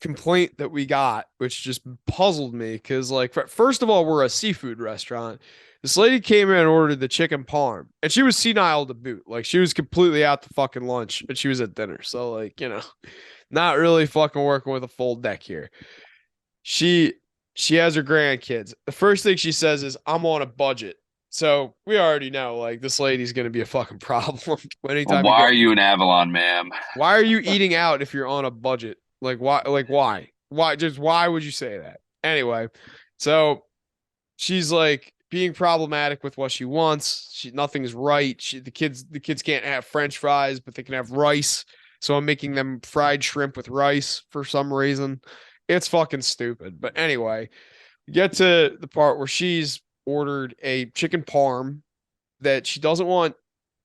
complaint that we got, which just puzzled me because like first of all, we're a seafood restaurant. This lady came in and ordered the chicken parm, and she was senile to boot. Like she was completely out to fucking lunch, and she was at dinner. So like, not really fucking working with a full deck here. She has her grandkids. The first thing she says is, "I'm on a budget." So we already know like this lady's gonna be a fucking problem. Anytime Why are you in Avalon, ma'am? why are you eating out if you're on a budget? Like why? Like why? Why? Just why would you say that? Anyway, so she's like being problematic with what she wants. Nothing's right. The kids can't have French fries, but they can have rice. So I'm making them fried shrimp with rice for some reason. It's fucking stupid. But anyway, we get to the part where she's ordered a chicken parm that she doesn't want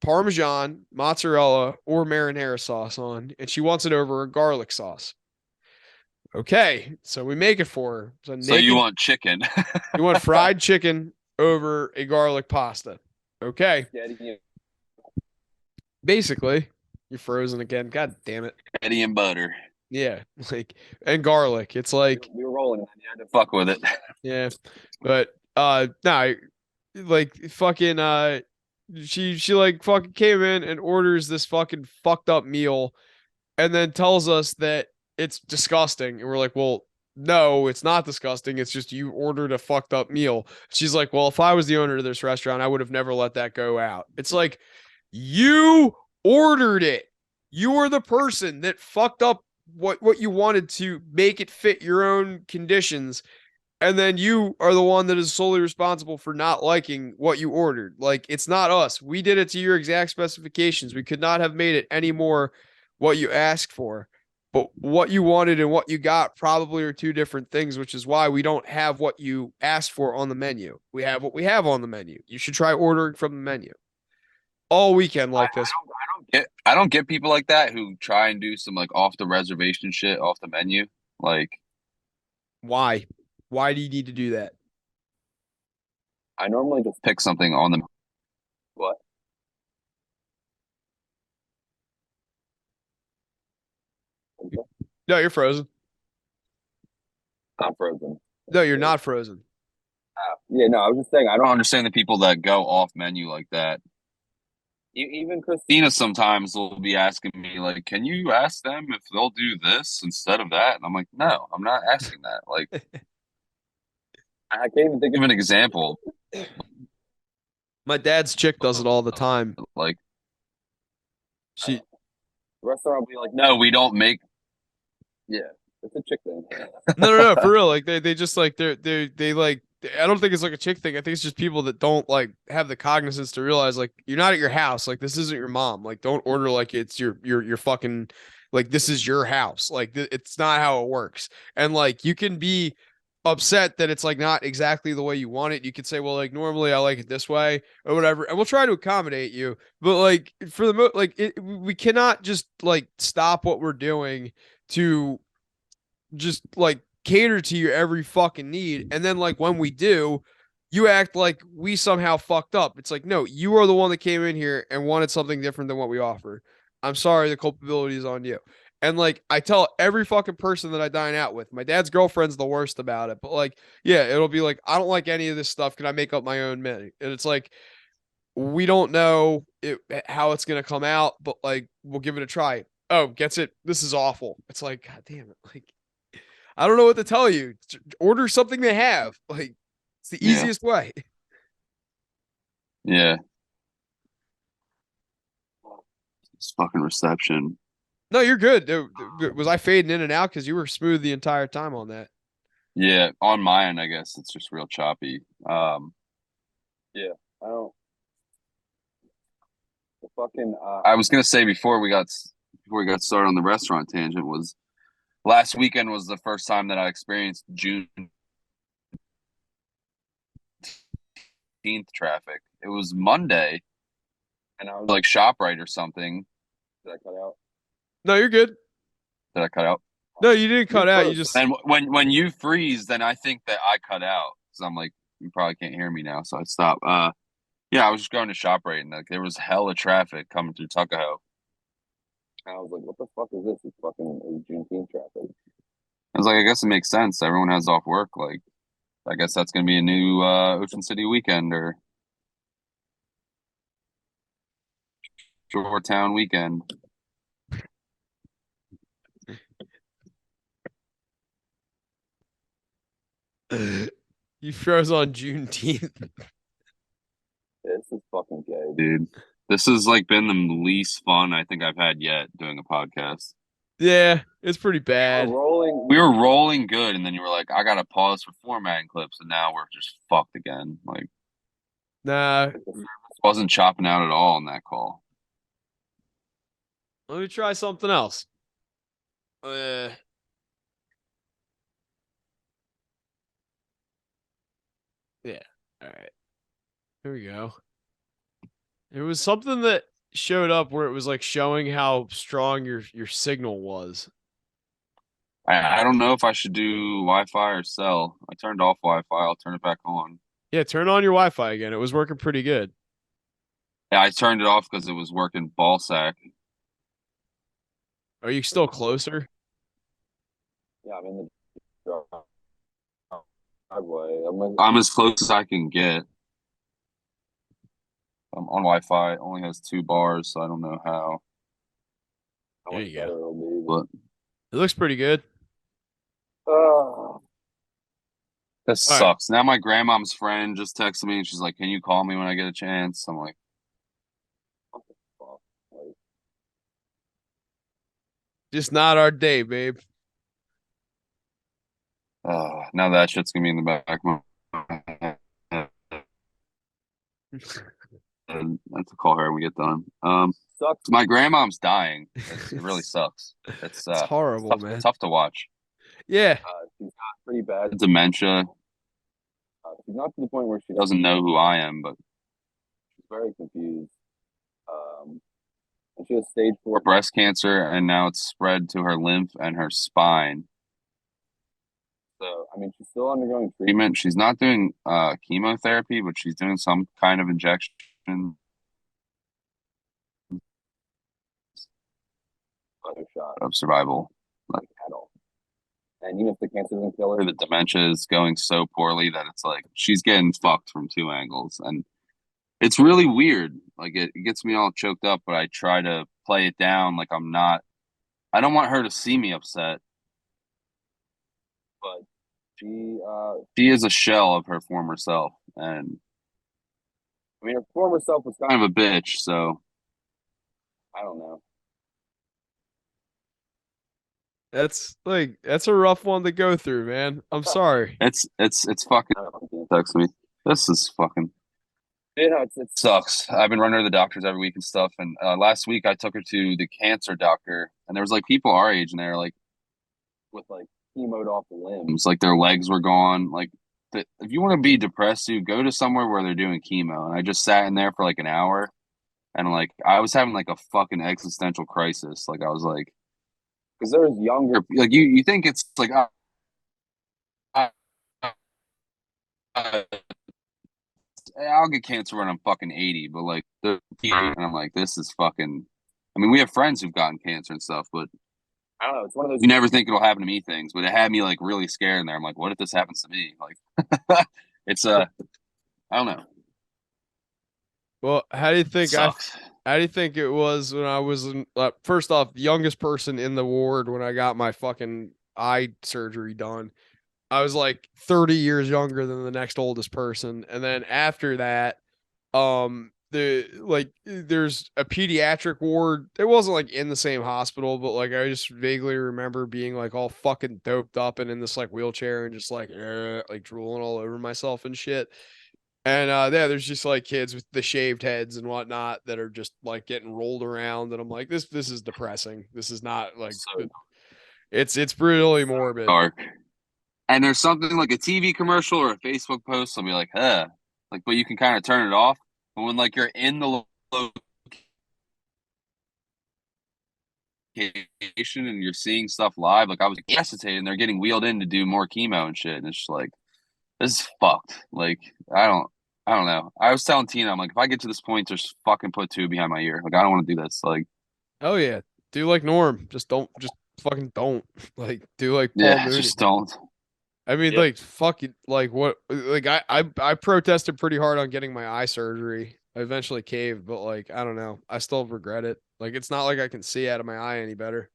Parmesan, mozzarella, or marinara sauce on, and she wants it over a garlic sauce. Okay, so we make it for her. So you want chicken? You want fried chicken over a garlic pasta. Okay. Basically, you're frozen again. God damn it. Eddie and butter. Yeah, and garlic. It's like we were rolling. You had to fuck with it. Yeah, but no, like fucking she like fucking came in and orders this fucking fucked up meal, and then tells us that it's disgusting, and we're like, well, no, it's not disgusting. It's just you ordered a fucked up meal. She's like, well, if I was the owner of this restaurant, I would have never let that go out. It's like, you ordered it. You were the person that fucked up what you wanted to make it fit your own conditions. And then you are the one that is solely responsible for not liking what you ordered. Like, it's not us. We did it to your exact specifications. We could not have made it any more what you asked for. But what you wanted and what you got probably are two different things, which is why we don't have what you asked for on the menu. We have what we have on the menu. You should try ordering from the menu all weekend like this. I don't get people like that who try and do some like off the reservation shit off the menu. Like, why? Why do you need to do that? I normally just pick something on the what? No, you're frozen. I'm frozen. No, you're not frozen. Yeah, no, I was just saying I don't understand the people that go off menu like that. Even Christina sometimes will be asking me like, "Can you ask them if they'll do this instead of that?" And I'm like, "No, I'm not asking that." Like, I can't even think of an example. My dad's chick does it all the time. Like, the restaurant will be like, "No, we don't make." Yeah, it's a chick thing. No, for real. Like they just like they like. I don't think it's like a chick thing. I think it's just people that don't like have the cognizance to realize like you're not at your house. Like this isn't your mom. Like don't order like it's your fucking like this is your house. Like it's not how it works. And like you can be upset that it's like not exactly the way you want it, you could say, well, like normally I like it this way or whatever, and we'll try to accommodate you. But like for the like we cannot just like stop what we're doing to just like cater to your every fucking need. And then like when we do, you act like we somehow fucked up. It's like, no, you are the one that came in here and wanted something different than what we offer. I'm sorry, the culpability is on you. And like I tell every fucking person that I dine out with, my dad's girlfriend's the worst about it. But like, yeah, it'll be like, I don't like any of this stuff. Can I make up my own menu? And it's like, we don't know how it's gonna come out, but like we'll give it a try. Oh, gets it. This is awful. It's like, God damn it. Like I don't know what to tell you. Order something they have. Like it's the Yeah. easiest way. Yeah. It's fucking reception. No, you're good. Was I fading in and out because you were smooth the entire time on that? Yeah, on my end, I guess it's just real choppy. Yeah, I don't. The fucking. I was gonna say before we got started on the restaurant tangent was last weekend was the first time that I experienced Juneteenth traffic. It was Monday, and I was like ShopRite or something. Did I cut out? No, you're good. Did I cut out? No, you didn't cut out. You just Then when you freeze, then I think that I cut out because I'm like, you probably can't hear me now, so I stop. Yeah, I was just going to ShopRite and like there was hella traffic coming through Tuckahoe. And I was like, what the fuck is this? It's fucking Juneteenth traffic. I was like, I guess it makes sense. Everyone has off work. Like, I guess that's gonna be a new Ocean City weekend or Shore Town weekend. you froze on Juneteenth. This is fucking gay, dude. This has like been the least fun I think I've had yet doing a podcast. Yeah, it's pretty bad. We were rolling good, and then you were like, I gotta pause for formatting clips, and now we're just fucked again. Like, Nah, wasn't chopping out at all on that call. let me try something else. Yeah. All right. Here we go. It was something that showed up where it was like showing how strong your signal was. I don't know if I should do Wi-Fi or cell. I turned off Wi-Fi. I'll turn it back on. Yeah, turn on your Wi-Fi again. It was working pretty good. Yeah, I turned it off because it was working ball sack. Are you still closer? Yeah, I'm in the driveway. I'm as close as I can get. I'm on Wi-Fi. It only has 2 bars, so I don't know how There much you better go. it'll be. It looks pretty good. But this All right. sucks. Now my grandmom's friend just texted me and she's like, "Can you call me when I get a chance?" I'm like, "What the fuck?" Like, Just not our day, babe. now that shit's gonna be in the back of my head. And I have to call her when we get done. Sucks. My grandmom's dying. It really sucks. It's horrible, man. Tough to watch. Yeah. She's got pretty bad dementia. She's not to the point where she doesn't know who I am, but she's very confused. And she has stage 4 breast cancer, and now it's spread to her lymph and her spine. So, I mean, she's still undergoing treatment. She's not doing chemotherapy, but she's doing some kind of injection shot of survival, like at all. And even if the cancer doesn't kill her, the dementia is going so poorly that it's like she's getting fucked from 2 angles. And it's really weird. Like it gets me all choked up, but I try to play it down like I don't want her to see me upset. But she is a shell of her former self. And I mean her former self was kind of a bitch, so I don't know. That's a rough one to go through, man. I'm sorry. It's fucking text me. This is fucking it sucks. I've been running her to the doctors every week and stuff. And last week I took her to the cancer doctor, and there was like people our age, and they're like with like chemoed off limbs, like their legs were gone. Like, if you want to be depressed, you go to somewhere where they're doing chemo. And I just sat in there for like an hour, and like I was having like a fucking existential crisis. Like I was like, because there's younger, like you think it's like I'll get cancer when I'm fucking 80, but like and I'm like, this is fucking. I mean, we have friends who've gotten cancer and stuff, but I don't know. It's one of those you never think it'll happen to me things, but it had me like really scared in there. I'm like, what if this happens to me? Like, it's I don't know. Well, how do you It think sucks. how do you think it was when I was first off, youngest person in the ward when I got my fucking eye surgery done? I was like 30 years younger than the next oldest person. And then after that, there's a pediatric ward. It wasn't like in the same hospital, but like I just vaguely remember being like all fucking doped up and in this like wheelchair and just like drooling all over myself and shit. And yeah, there's just like kids with the shaved heads and whatnot that are just like getting rolled around, and I'm like, this is depressing. This is not like So it's really morbid. dark. And there's something like a TV commercial or a Facebook post. I'll be like, huh. Like, but you can kind of turn it off. But when like you're in the location and you're seeing stuff live, like I was incapacitated and they're getting wheeled in to do more chemo and shit. And it's just like, this is fucked. Like, I don't know. I was telling Tina, I'm like, if I get to this point, just fucking put two behind my ear. Like, I don't want to do this. Like, Oh yeah, do like Norm. Just fucking don't like do like Paul yeah, Mooney. just don't. I mean, Yeah. like fucking like what? Like I protested pretty hard on getting my eye surgery. I eventually caved, but like I don't know. I still regret it. Like it's not like I can see out of my eye any better.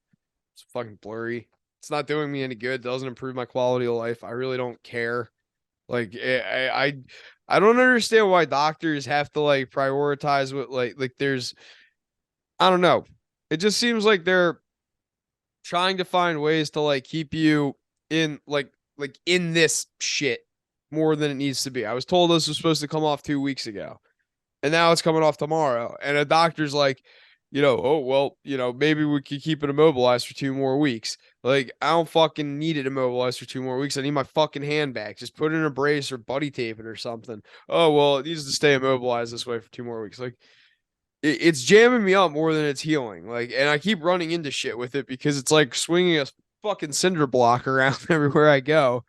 It's fucking blurry. It's not doing me any good. Doesn't improve my quality of life. I really don't care. Like I don't understand why doctors have to like prioritize what like there's I don't know. It just seems like they're trying to find ways to like keep you in like in this shit more than it needs to be. I was told this was supposed to come off 2 weeks ago, and now it's coming off tomorrow. And a doctor's like, oh well, maybe we could keep it immobilized for 2 more weeks. Like, I don't fucking need it immobilized for 2 more weeks. I need my fucking hand back. Just put it in a brace or buddy tape it or something. Oh well, it needs to stay immobilized this way for 2 more weeks. Like, it's jamming me up more than it's healing. Like, and I keep running into shit with it because it's like swinging a fucking cinder block around everywhere I go.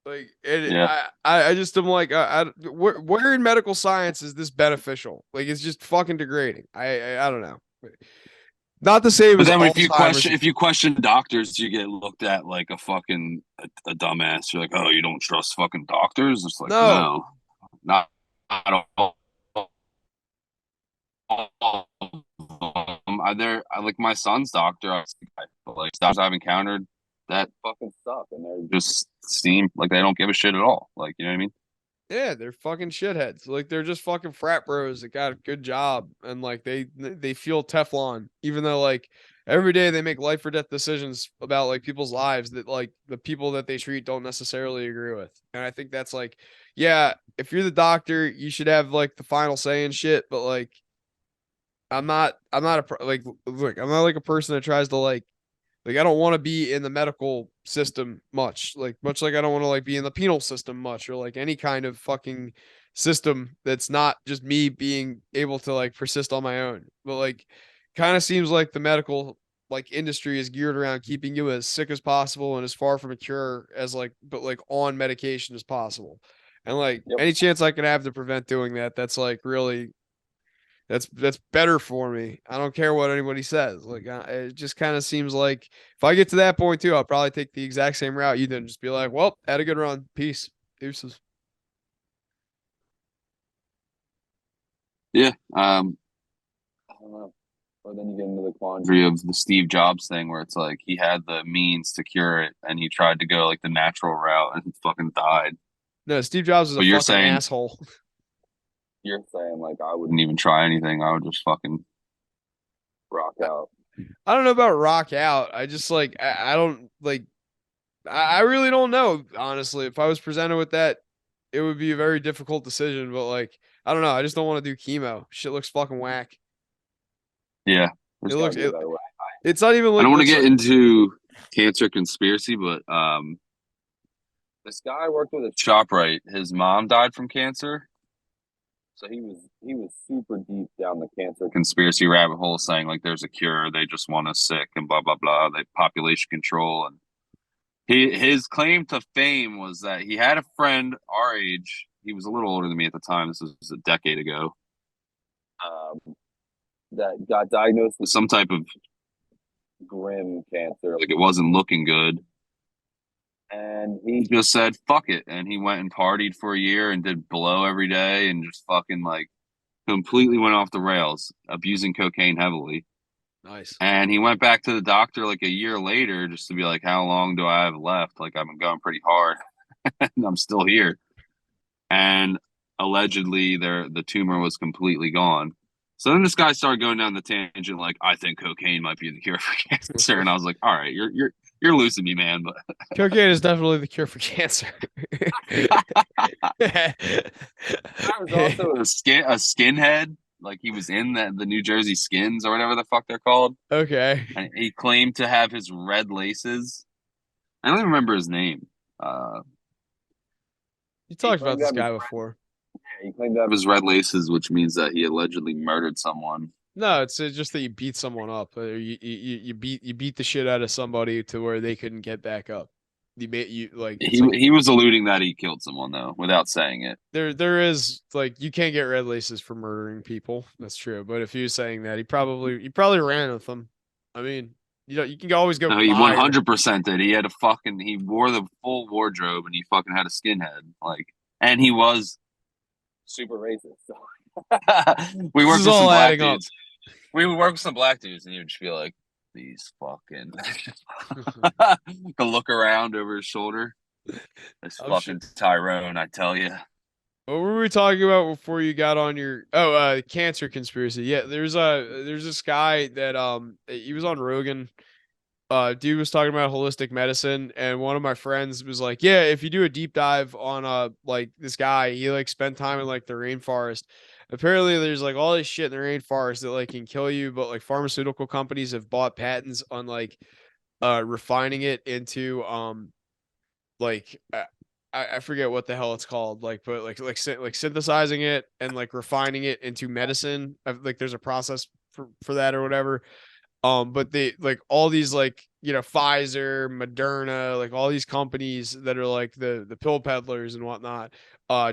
Like, and Yeah. I just am like, where in medical science is this beneficial? Like, it's just fucking degrading. I don't know. Not the same But as then Alzheimer's. if you question doctors, you get looked at like a fucking a dumbass. You're like, oh, you don't trust fucking doctors? It's like, No, no, not all. I like my son's doctor. Like doctors I've encountered that fucking suck, and they're just seem like they don't give a shit at all. Like, you know what I mean? yeah, they're fucking shitheads. Like they're just fucking frat bros that got a good job and like they feel Teflon, even though like every day they make life or death decisions about like people's lives that like the people that they treat don't necessarily agree with. And I think that's like, yeah, if you're the doctor, you should have like the final say in shit. But like, I'm not like look, I'm not like a person that tries to like I don't want to be in the medical system much. Like much like I don't want to like be in the penal system much or like any kind of fucking system that's not just me being able to like persist on my own. But like kind of seems like the medical like industry is geared around keeping you as sick as possible and as far from a cure as like but like on medication as possible. And like Yep. any chance I can have to prevent doing that, that's like really that's better for me. I don't care what anybody says. Like it just kind of seems like if I get to that point too, I'll probably take the exact same route you did and just be like, "Well, had a good run. Peace. Deuces." Yeah. I don't know. Or then you get into the quandary of the Steve Jobs thing, where it's like he had the means to cure it, and he tried to go like the natural route, and he fucking died. No, Steve Jobs is a But fucking asshole. you're saying like I wouldn't even try anything. I would just fucking rock out. I don't know about rock out. I just like I don't like I really don't know, honestly. If I was presented with that, it would be a very difficult decision, but like I don't know. I just don't want to do chemo. Shit looks fucking whack. Yeah, It there's got to looks be a it better way. it's not even I like don't want to looks get like into cancer conspiracy, but this guy worked with a ShopRite. His mom died from cancer. So he was super deep down the cancer conspiracy rabbit hole, saying like there's a cure, they just want us sick and blah blah blah. They population control, and his claim to fame was that he had a friend our age. He was a little older than me at the time. This was a decade ago. That got diagnosed with some type of grim cancer, like it wasn't looking good. And he just said fuck it, and he went and partied for a year and did blow every day and just fucking like completely went off the rails, abusing cocaine heavily. Nice. And he went back to the doctor like a year later just to be like, how long do I have left? Like, I've been going pretty hard and I'm still here. And allegedly, the tumor was completely gone. So then this guy started going down the tangent, like, I think cocaine might be the cure for cancer. And I was like, all right, you're losing me, man. But Cocaine is definitely the cure for cancer. I was also a skinhead. Like he was in the New Jersey Skins or whatever the fuck they're called. Okay. And he claimed to have his red laces. I don't even remember his name. You He talked about claimed this to have guy before. he claimed to have his red laces, which means that he allegedly murdered someone. No, it's just that you beat someone up. Or you beat the shit out of somebody to where they couldn't get back up. You made you like it's like He was alluding that he killed someone though, without saying it. there is like you can't get red laces for murdering people. That's true. But if he was saying that, he probably ran with them. I mean, you can always go No, he buy or 100% did. He had a fucking he wore the full wardrobe and he fucking had a skinhead. Like and he was super racist. So. We this worked is with some all black adding up. dudes. We would work with some black dudes and you'd just be like, these fucking to look around over his shoulder. This I'm sure. fucking Tyrone, I tell you. What were we talking about before you got on your cancer conspiracy? Yeah, there's this guy that he was on Rogan. Dude was talking about holistic medicine, and one of my friends was like, "Yeah, if you do a deep dive on like this guy, he like spent time in like the rainforest. Apparently, there's like all this shit in the rainforest that like can kill you, but like pharmaceutical companies have bought patents on like refining it into like I forget what the hell it's called, like but like synthesizing it and like refining it into medicine. Like there's a process for that or whatever. But they like all these like Pfizer, Moderna, like all these companies that are like the pill peddlers and whatnot.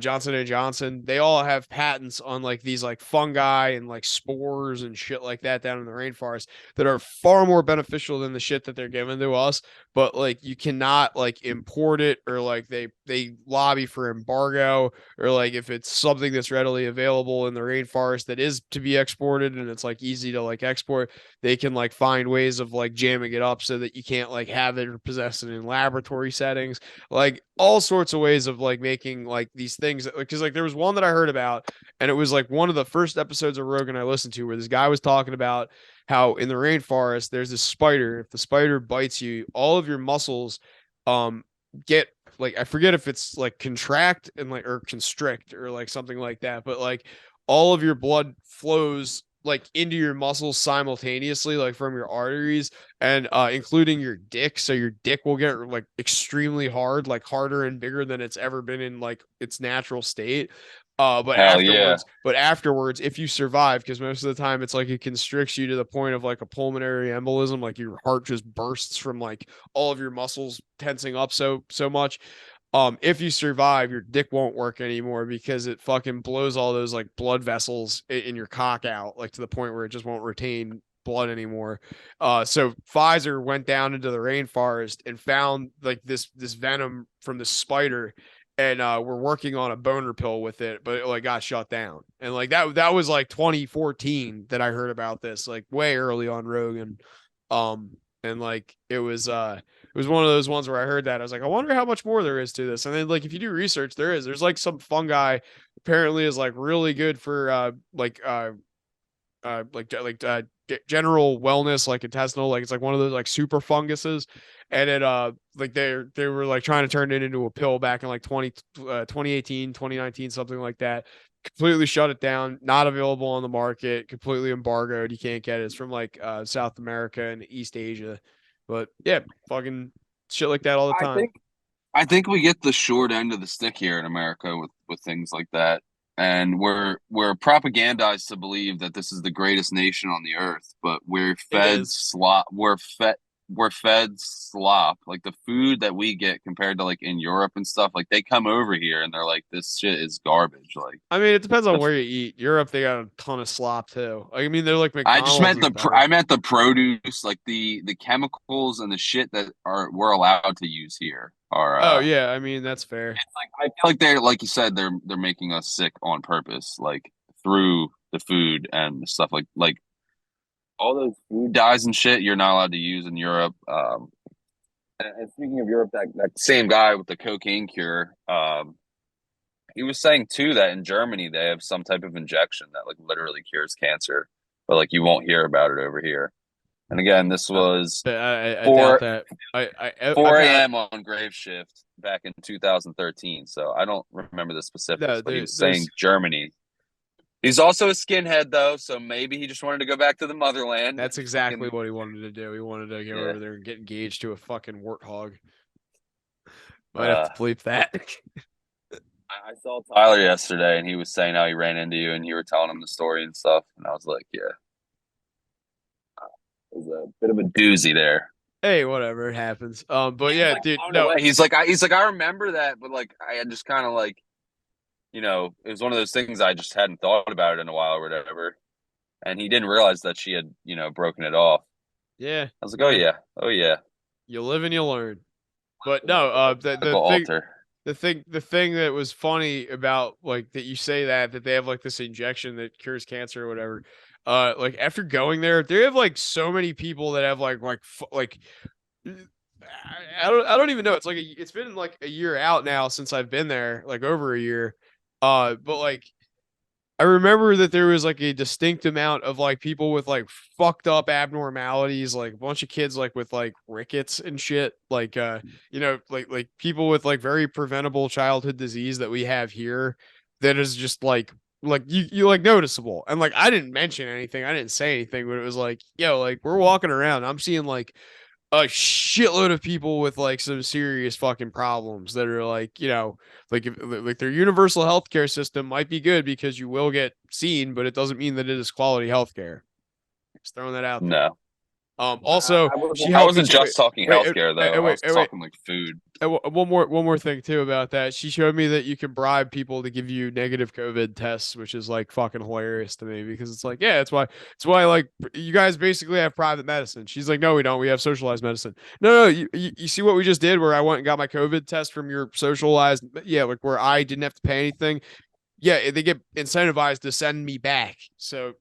Johnson and Johnson, they all have patents on like these like fungi and like spores and shit like that down in the rainforest that are far more beneficial than the shit that they're giving to us. But like you cannot like import it, or like they lobby for embargo, or like if it's something that's readily available in the rainforest that is to be exported and it's like easy to like export, they can like find ways of like jamming it up so that you can't like have it or possess it in laboratory settings, like all sorts of ways of like making like these things. Because like there was one that I heard about, and it was like one of the first episodes of Rogan I listened to, where this guy was talking about how in the rainforest there's this spider. If the spider bites you, all of your muscles um get, like, I forget if it's like contract and like or constrict or like something like that, but like all of your blood flows like into your muscles simultaneously, like from your arteries, and including your dick. So your dick will get like extremely hard, like harder and bigger than it's ever been in like its natural state. But Hell yeah. afterwards, if you survive, because most of the time it's like it constricts you to the point of like a pulmonary embolism, like your heart just bursts from like all of your muscles tensing up so much. If you survive, your dick won't work anymore because it fucking blows all those like blood vessels in your cock out, like to the point where it just won't retain blood anymore. So Pfizer went down into the rainforest and found like this venom from the spider, and we're working on a boner pill with it, but it like got shut down. And like that was like 2014 that I heard about this, like way early on Rogan. And like it was one of those ones where I heard that I was like, I wonder how much more there is to this. And then like if you do research, there's like some fungi apparently is like really good for general wellness, like intestinal, like it's like one of those like super funguses. And it like they were like trying to turn it into a pill back in like 2018, 2019, something like that. Completely shut it down, not available on the market, completely embargoed. You can't get it. It's from like South America and East Asia. But yeah, fucking shit like that all the I time. think I think we get the short end of the stick here in America with things like that. And we're propagandized to believe that this is the greatest nation on the earth, but It is. we're fed slop. Like the food that we get compared to like in Europe and stuff, like they come over here and they're like, this shit is garbage. Like I mean, it depends on the where you eat. Europe, they got a ton of slop too. I mean, they're like McDonald's is better. I meant the produce, like the chemicals and the shit that are we're allowed to use here are Oh yeah, I mean that's fair. like I feel like they're like you said they're making us sick on purpose, like through the food and the stuff like all those food dyes and shit you're not allowed to use in Europe. And speaking of Europe, that same guy with the cocaine cure, he was saying too that in Germany they have some type of injection that like literally cures cancer, but like you won't hear about it over here. And again, this was But I doubt four that. four a.m. on grave shift back in 2013. So I don't remember the no, specifics, but he was saying there's Germany. He's also a skinhead though, so maybe he just wanted to go back to the motherland. that's And exactly fucking what he wanted to do. He wanted to go yeah. over there and get engaged to a fucking warthog. Might have Uh, to bleep that. I saw Tyler yesterday, and he was saying how he ran into you, and you were telling him the story and stuff. And I was like, yeah, it was a bit of a doozy there. Hey, whatever, it happens. But He was yeah, like dude, blown no, away. He's like I remember that, but like I had just kind of like it was one of those things I just hadn't thought about it in a while or whatever. And he didn't realize that she had broken it off. yeah, I was like, no, oh yeah, you live and you learn. But no, medical altar. the thing that was funny about like that you say that they have like this injection that cures cancer or whatever. Like after going there, they have like so many people that have like I don't even know. It's like it's been like a year out now since I've been there, like over a year. But like I remember that there was like a distinct amount of like people with like fucked up abnormalities, like a bunch of kids like with like rickets and shit, like like people with like very preventable childhood disease that we have here that is just like you like noticeable. And like I didn't mention anything, I didn't say anything, but it was like, yo, like we're walking around, I'm seeing like a shitload of people with like some serious fucking problems that are like, like like their universal healthcare system might be good because you will get seen, but it doesn't mean that it is quality healthcare. Just throwing that out there. No, Also, she I helped me wasn't too. Wait, just talking wait, healthcare though. I was wait. talking like food. One more thing too about that. She showed me that you can bribe people to give you negative COVID tests, which is like fucking hilarious to me because it's like, yeah, it's why like you guys basically have private medicine. She's like, no, we don't. We have socialized medicine. No, you see what we just did where I went and got my COVID test from your socialized, yeah, like where I didn't have to pay anything. Yeah, they get incentivized to send me back. So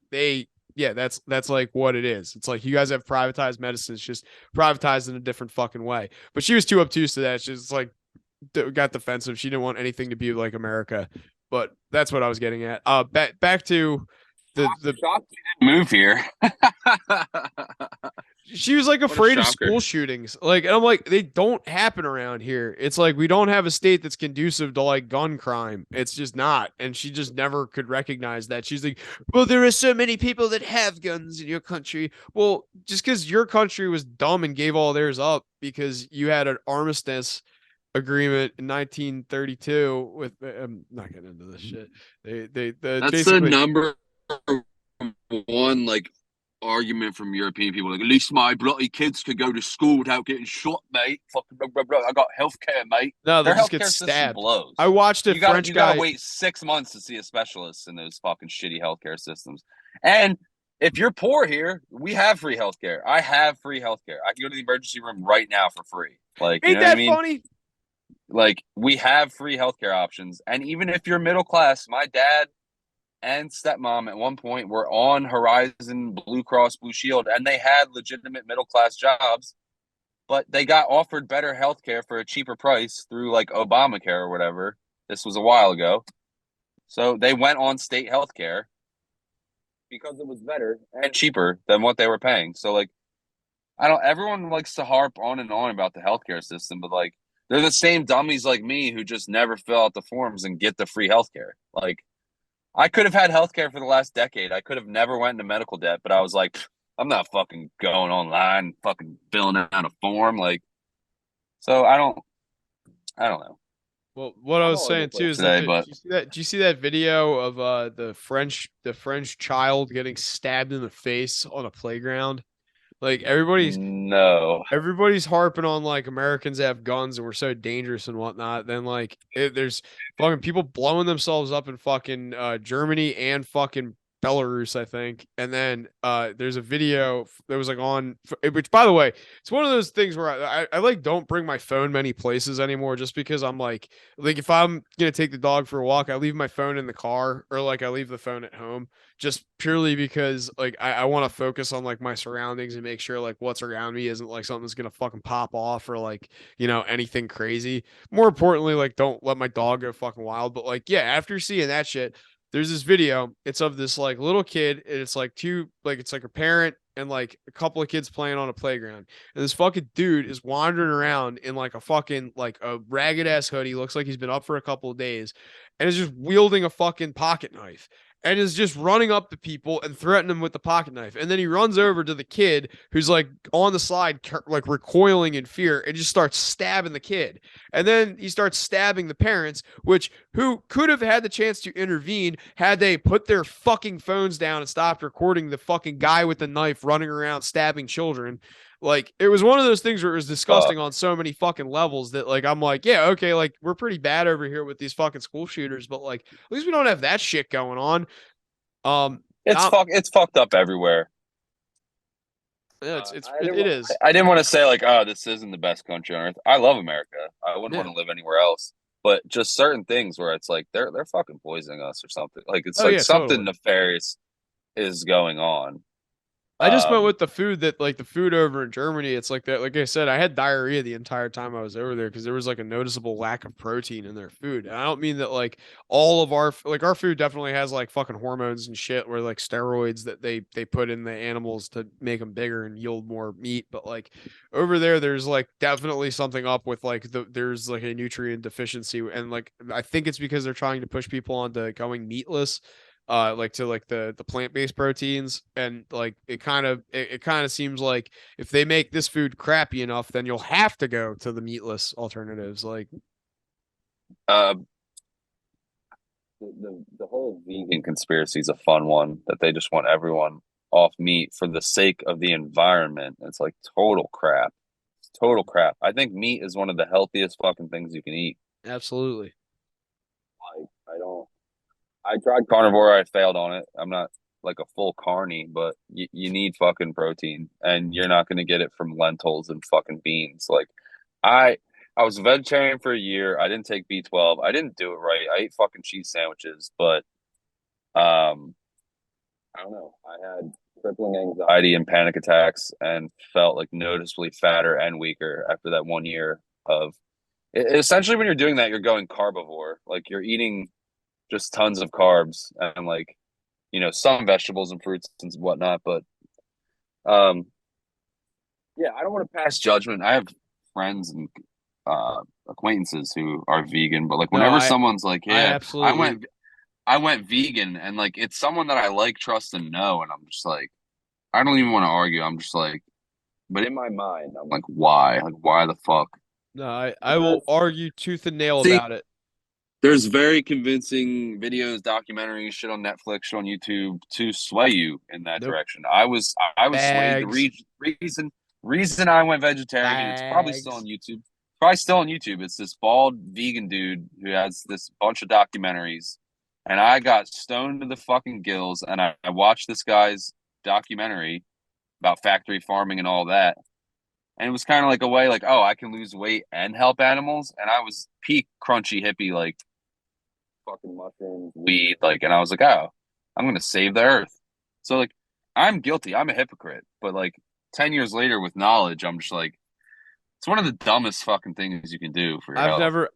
yeah, that's like what it is. It's like you guys have privatized medicine. It's just privatized in a different fucking way. But she was too obtuse to that. She's like got defensive. She didn't want anything to be like America. But that's what I was getting at. Back to the Shocked you didn't move here. she was like What a afraid of shocker. school shootings. Like, and I'm like, they don't happen around here. It's like we don't have a state that's conducive to like gun crime. It's just not. And she just never could recognize that. She's like, well, there are so many people that have guns in your country. Well, just because your country was dumb and gave all theirs up because you had an armistice agreement in 1932 with I'm not getting into this shit. The That's the basically number one like argument from European people. Like, at least my bloody kids could go to school without getting shot, mate. Fucking blah, blah, blah. I got healthcare, mate. no, they'll Their just get healthcare system stabbed. blows. I watched a French You gotta guy. wait 6 months to see a specialist in those fucking shitty healthcare systems. And if you're poor here, we have free healthcare. I have free healthcare. I can go to the emergency room right now for free. Like, you Ain't know what I that mean? funny? Like, we have free healthcare options. And even if you're middle class, my dad and stepmom at one point were on Horizon Blue Cross Blue Shield, and they had legitimate middle class jobs, but they got offered better health care for a cheaper price through like Obamacare or whatever. This was a while ago. So they went on state health care because it was better and cheaper than what they were paying. So like I don't everyone likes to harp on and on about the healthcare system, but like they're the same dummies like me who just never fill out the forms and get the free healthcare. Like I could have had healthcare for the last decade. I could have never went into medical debt, but I was like, I'm not fucking going online, fucking filling out a form. Like, so I don't know. Well, what I I'm was all over the saying too place is like, today, but do you see that video of the French child getting stabbed in the face on a playground? Like no. everybody's harping on like Americans have guns and we're so dangerous and whatnot. Then there's fucking people blowing themselves up in fucking Germany and fucking Belarus, I think. And then there's a video that was like which by the way, it's one of those things where I like don't bring my phone many places anymore just because I'm like if I'm gonna take the dog for a walk, I leave my phone in the car or like I leave the phone at home just purely because like I want to focus on like my surroundings and make sure like what's around me isn't like something that's gonna fucking pop off or like anything crazy. More importantly, like don't let my dog go fucking wild. But like yeah, after seeing that shit, there's this video. It's of this like little kid, and it's like a parent and like a couple of kids playing on a playground. And this fucking dude is wandering around in like a fucking like a ragged ass hoodie, looks like he's been up for a couple of days, and is just wielding a fucking pocket knife and is just running up to people and threatening them with the pocket knife. And then he runs over to the kid who's like on the side, like recoiling in fear, and just starts stabbing the kid. And then he starts stabbing the parents, which who could have had the chance to intervene had they put their fucking phones down and stopped recording the fucking guy with the knife running around stabbing children. Like it was one of those things where it was disgusting Fuck. on so many fucking levels that like I'm like, yeah, okay, like we're pretty bad over here with these fucking school shooters, but like at least we don't have that shit going on. Um, um It's fucked up everywhere. yeah, I didn't it want is. I didn't want to say like, oh, this isn't the best country on earth. I love America. I wouldn't want Yeah. to live anywhere else. But just certain things where it's like they're fucking poisoning us or something. Like it's Oh like yeah, something totally. nefarious is going on. I just meant Um, with the food that like the food over in Germany, it's like that. Like I said, I had diarrhea the entire time I was over there because there was like a noticeable lack of protein in their food. And I don't mean that like all of our food definitely has like fucking hormones and shit where like steroids that they put in the animals to make them bigger and yield more meat. But like over there, there's like definitely something up with like there's like a nutrient deficiency. And like I think it's because they're trying to push people onto going meatless like to like the plant-based proteins and like it kind of seems like if they make this food crappy enough then you'll have to go to the meatless alternatives like uh, the whole vegan conspiracy is a fun one that they just want everyone off meat for the sake of the environment. It's like total crap. It's total crap. I think meat is one of the healthiest fucking things you can eat. absolutely. Like I don't. I tried carnivore. I failed on it. I'm not like a full carny, but you need fucking protein, and you're not going to get it from lentils and fucking beans. Like I I was vegetarian for a year. I didn't take B12. I didn't do it right. I ate fucking cheese sandwiches, but um, I don't know. I had crippling anxiety and panic attacks, and felt like noticeably fatter and weaker after that 1 year of. Essentially, when you're doing that, you're going carbivore. Like you're eating just tons of carbs and like some vegetables and fruits and whatnot. But um, yeah, I don't want to pass judgment. I have friends and acquaintances who are vegan, but like No, whenever someone's like, I "Yeah, absolutely I went vegan," and like it's someone that I like, trust, and know, and I'm just like, I don't even want to argue. I'm just like, but in my mind, I'm like, why? Like, why the fuck? no I will Because argue tooth and nail see, about it. there's very convincing videos, documentaries, shit on Netflix, shit on YouTube to sway you in that Nope. direction. I was swayed. The Bags. reason I went vegetarian, and it's probably still on Bags. YouTube. Probably still on YouTube. It's this bald vegan dude who has this bunch of documentaries, and I got stoned to the fucking gills, and I watched this guy's documentary about factory farming and all that, and it was kind of like a way, like, oh, I can lose weight and help animals, and I was peak crunchy hippie, like fucking mushrooms, weed, like, and I was like, oh, I'm gonna save the earth. So like, I'm guilty. I'm a hypocrite. But like 10 years later, with knowledge, I'm just like, it's one of the dumbest fucking things you can do for your health. Like,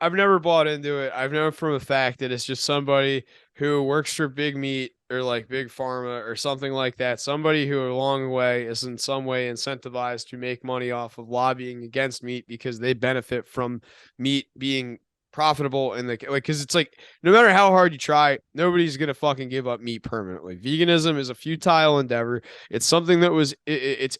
I've never bought into it. I've known from a fact that it's just somebody who works for big meat or like big pharma or something like that. Somebody who along the way is in some way incentivized to make money off of lobbying against meat because they benefit from meat being profitable and like because it's like no matter how hard you try, nobody's gonna fucking give up meat permanently. Veganism is a futile endeavor. It's something that was it's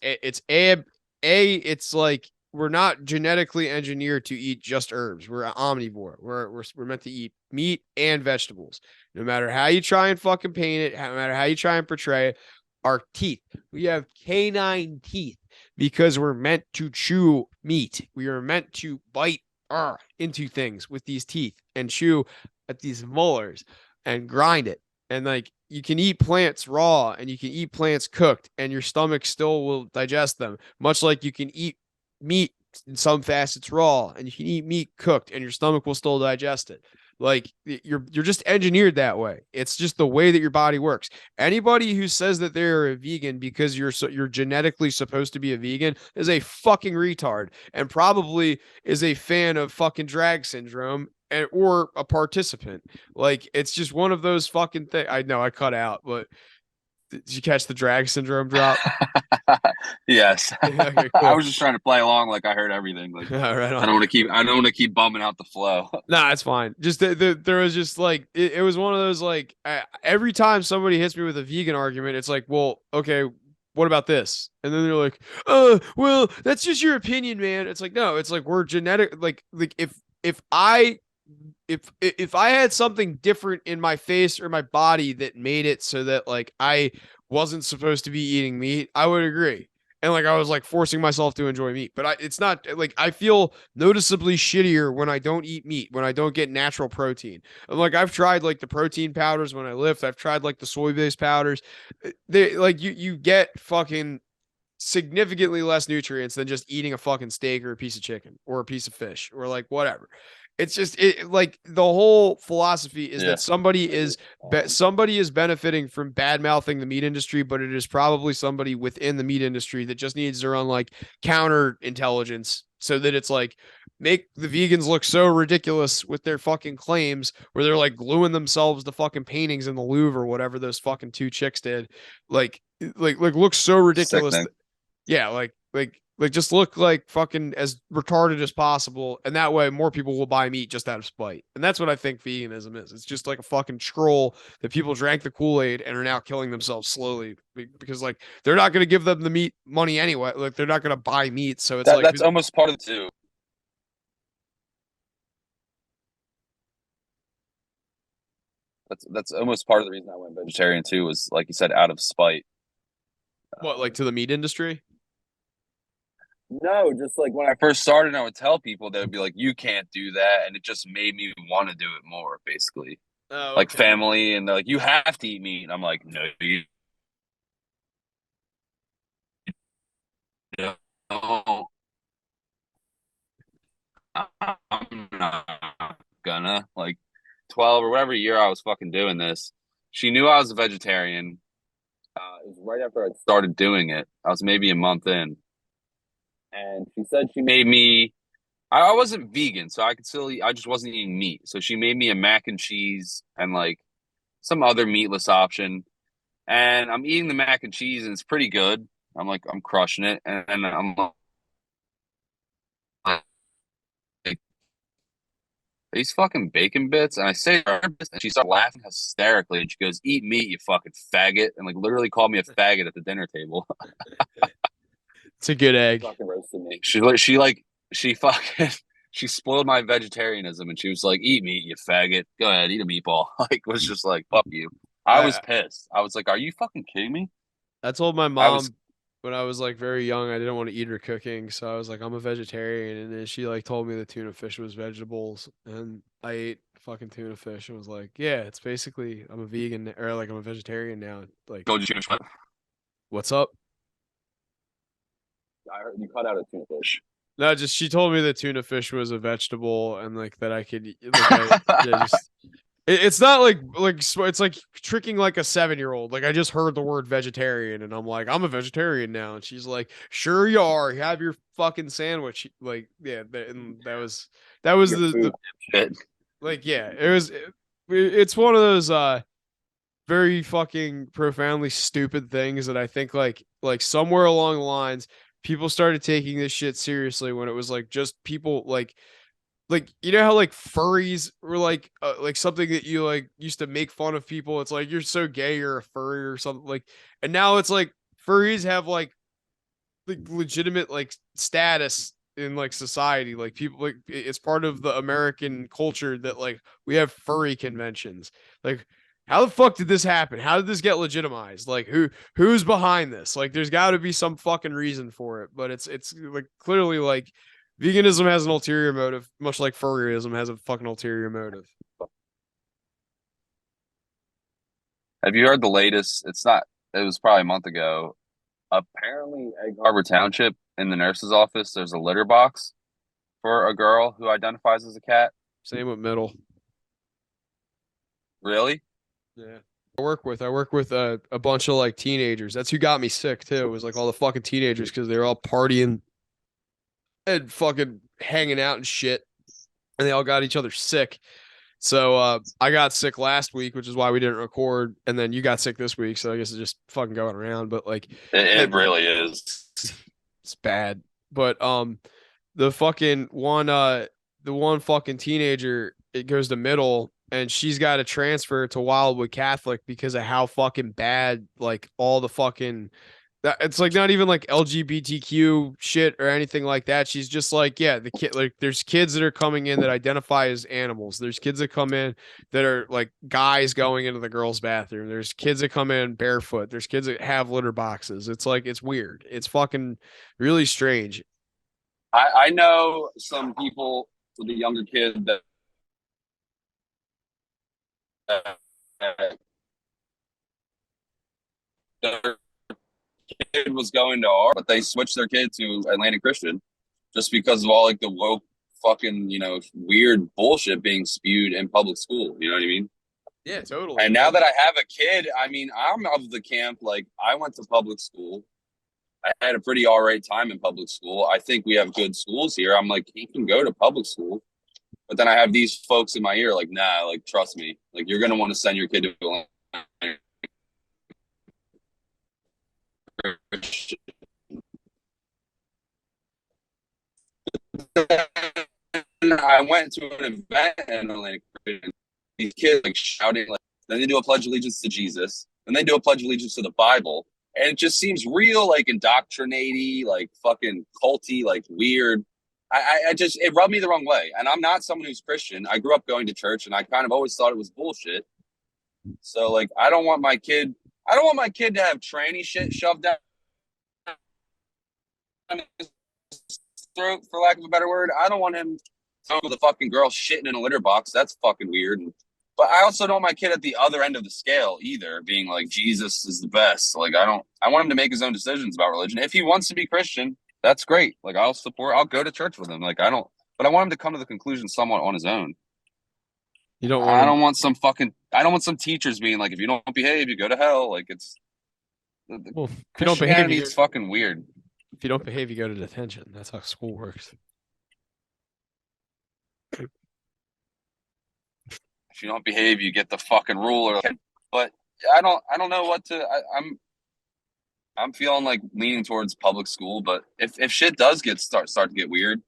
like we're not genetically engineered to eat just herbs. We're omnivore. We're meant to eat meat and vegetables. No matter how you try and fucking paint it, no matter how you try and portray it, our teeth. We have canine teeth because we're meant to chew meat. We are meant to bite into things with these teeth and chew at these molars and grind it. And like you can eat plants raw and you can eat plants cooked and your stomach still will digest them, much like you can eat meat in some facets raw and you can eat meat cooked and your stomach will still digest it. Like you're just engineered that way. It's just the way that your body works. Anybody who says that they're a vegan because you're genetically supposed to be a vegan is a fucking retard and probably is a fan of fucking drag syndrome and or a participant. Like it's just one of those fucking things. I know I cut out, but did you catch the drag syndrome drop? Yes. Okay, I cool. was just trying to play along like I heard everything. Like Right I on. don't want to keep bumming out the flow. Nah, it's fine. Just there was just like it was one of those like every time somebody hits me with a vegan argument, it's like, well, okay, what about this? And then they're like, well, that's just your opinion, man. It's like no, it's like we're genetic. Like if I if I had something different in my face or my body that made it so that like I wasn't supposed to be eating meat, I would agree. And like I was like forcing myself to enjoy meat, but it's not like I feel noticeably shittier when I don't eat meat, when I don't get natural protein. And like I've tried like the protein powders when I lift, I've tried like the soy-based powders. They like you get fucking significantly less nutrients than just eating a fucking steak or a piece of chicken or a piece of fish or like whatever. It's just like the whole philosophy is Yeah. that somebody is benefiting from bad mouthing the meat industry, but it is probably somebody within the meat industry that just needs to run like counter intelligence so that it's like make the vegans look so ridiculous with their fucking claims where they're like gluing themselves to fucking paintings in the Louvre or whatever those fucking two chicks did. Like looks so ridiculous. Sickening. Yeah, like just look like fucking as retarded as possible, and that way more people will buy meat just out of spite. And that's what I think veganism is. It's just like a fucking scroll that people drank the Kool-Aid and are now killing themselves slowly because like they're not going to give them the meat money anyway. Like they're not going to buy meat, so it's like That's almost part of it too. That's almost part of the reason I went vegetarian too, was like you said, out of spite. what like to the meat industry. No, just like when I first started, I would tell people they would be like, "You can't do that," and it just made me want to do it more. Basically, Oh, like okay. family, and they're like, "You have to eat meat." And I'm like, "No, you don't. I'm not gonna." Like 12 or whatever year I was fucking doing this. She knew I was a vegetarian. It was right after I started doing it. I was maybe a month in, and she said she made me. I wasn't vegan, so I could still eat. I just wasn't eating meat. So she made me a mac and cheese and like some other meatless option. And I'm eating the mac and cheese, and it's pretty good. I'm like, I'm crushing it, and I'm like, these fucking bacon bits. And I say, and she started laughing hysterically, and she goes, "Eat meat, you fucking faggot," and like literally called me a faggot at the dinner table. It's a good egg. Fucking roasted me. She fucking she spoiled my vegetarianism, and she was like, "Eat meat, you faggot. Go ahead, eat a meatball." Like was just like, "Fuck you." I was I pissed. I was like, "Are you fucking kidding me?" I told my I was mom when I was like very young, I didn't want to eat her cooking, so I was like, I'm a vegetarian, and then she like told me the tuna fish was vegetables, and I ate fucking tuna fish and was like, yeah, it's basically I'm a vegan or like I'm a vegetarian now. Like, told you what? what's up? I heard you cut out a tuna fish. No, just she told me that tuna fish was a vegetable and like that I could like yeah, just it's not like it's like tricking like a 7-year-old. Like I just heard the word vegetarian and I'm like, I'm a vegetarian now. And she's like, sure you are. Have your fucking sandwich. Like, yeah, and that was Your the food shit. like yeah, it's one of those very fucking profoundly stupid things that I think like somewhere along the lines people started taking this shit seriously when it was like just people like like you know how like furries were like something that you like used to make fun of people. It's like you're so gay, you're a furry or something like, and now it's like furries have like legitimate like status in like society. Like people like it's part of the American culture that like we have furry conventions. Like how the fuck did this happen? How did this get legitimized? Like who's behind this? Like there's got to be some fucking reason for it, but it's like clearly like veganism has an ulterior motive, much like furryism has a fucking ulterior motive. Have you heard the latest? It's not. It was probably a month ago. Apparently, Egg Harbor Township in the nurse's office, there's a litter box for a girl who identifies as a cat. Same with middle. Really? Yeah. I work with a bunch of like teenagers. That's who got me sick too. It was like all the fucking teenagers because they were all partying and fucking hanging out and shit, and they all got each other sick. So I got sick last week, which is why we didn't record, and then you got sick this week. So I guess it's just fucking going around. But like, It it, really is. it's bad. But the fucking one the one fucking teenager, it goes to middle, and she's got to transfer to Wildwood Catholic because of how fucking bad like all the fucking it's like not even like LGBTQ shit or anything like that. She's just like, yeah, the kid, like, there's kids that are coming in that identify as animals. There's kids that come in that are like guys going into the girls' bathroom. There's kids that come in barefoot. There's kids that have litter boxes. It's like, it's weird. It's fucking really strange. I know some people with a younger kid that their kid was going to our, but they switched their kid to Atlantic Christian just because of all like the woke fucking weird bullshit being spewed in public school. You know what I mean? Yeah, totally. And now that I have a kid, I mean, I'm of the camp like I went to public school. I had a pretty all right time in public school. I think we have good schools here. I'm like, he can go to public school. But then I have these folks in my ear like, nah, like, trust me. Like, you're going to want to send your kid to I went to an event in Atlantic. These kids like shouting, like, then they do a pledge of allegiance to Jesus, then they do a pledge of allegiance to the Bible. And it just seems real, like indoctrinating, like fucking culty, like weird. I just, it rubbed me the wrong way. And I'm not someone who's Christian. I grew up going to church and I kind of always thought it was bullshit. So like, I don't want my kid to have tranny shit shoved down his throat, for lack of a better word. I don't want him with a fucking girl shitting in a litter box. That's fucking weird. But I also don't want my kid at the other end of the scale either, being like, Jesus is the best. Like, I want him to make his own decisions about religion. If he wants to be Christian, that's great. Like, I'll go to church with him. Like, but I want him to come to the conclusion somewhat on his own. You don't want to. I don't want some teachers being like, if you don't behave, you go to hell. Like, it's, Well, if you don't behave, Christianity is fucking weird. if you don't behave, you go to detention. That's how school works. If you don't behave, you get the fucking ruler. But I don't know what to. I'm feeling like leaning towards public school. But if shit does start to get weird,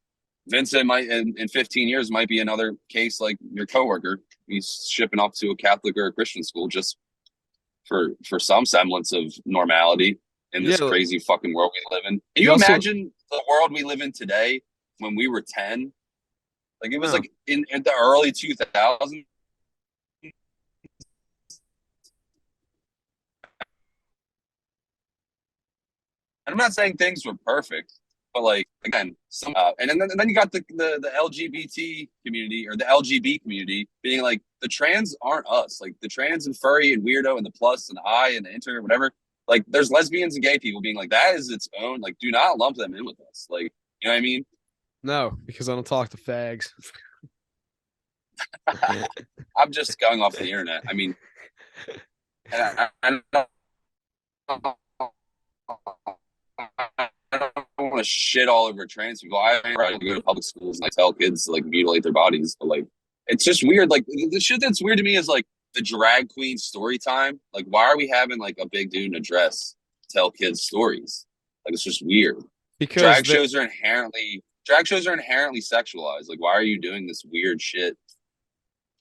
Vincent might in 15 years might be another case like your coworker. He's shipping off to a Catholic or a Christian school just for some semblance of normality in this Yeah, crazy fucking world we live in. Can you you also imagine the world we live in today when we were 10? Like it was no. like in the early 2000s. And I'm not saying things were perfect, but like again, and then you got the LGBT community or the LGB community being like the trans aren't us. Like the trans and furry and weirdo and the plus and I and the inter whatever. Like there's lesbians and gay people being like that is its own. Like do not lump them in with us. Like you know what I mean? No, because I don't talk to fags. I'm just going off the internet. I mean, and I don't want to shit all over trans people. I go to public schools and I tell kids to like mutilate their bodies, but like it's just weird. Like the shit that's weird to me is like the drag queen story time. Like, why are we having like a big dude in a dress tell kids stories? Like, it's just weird. Because Drag that shows are inherently drag shows are inherently sexualized. Like, why are you doing this weird shit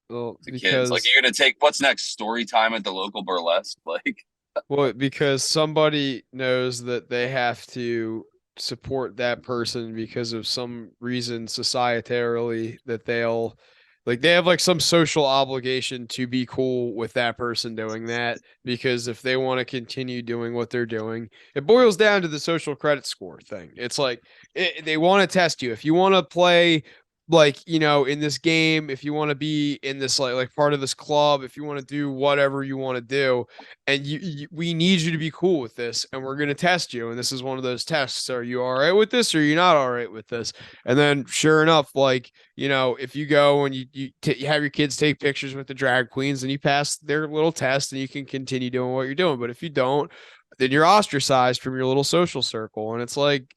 Well, to kids? Like, you're gonna take what's next? Story time at the local burlesque? Like, because somebody knows that they have to support that person because of some reason societarily that they'll like they have like some social obligation to be cool with that person doing that because if they want to continue doing what they're doing, it boils down to the social credit score thing. It's like they want to test you. If you want to play like in this game, if you want to be in this like part of this club, if you want to do whatever you want to do, and we need you to be cool with this, and we're going to test you, and this is one of those tests. Are you all right with this, or are you not all right with this? And then sure enough, like if you go and you have your kids take pictures with the drag queens and you pass their little test, and you can continue doing what you're doing. But if you don't, then you're ostracized from your little social circle, and it's like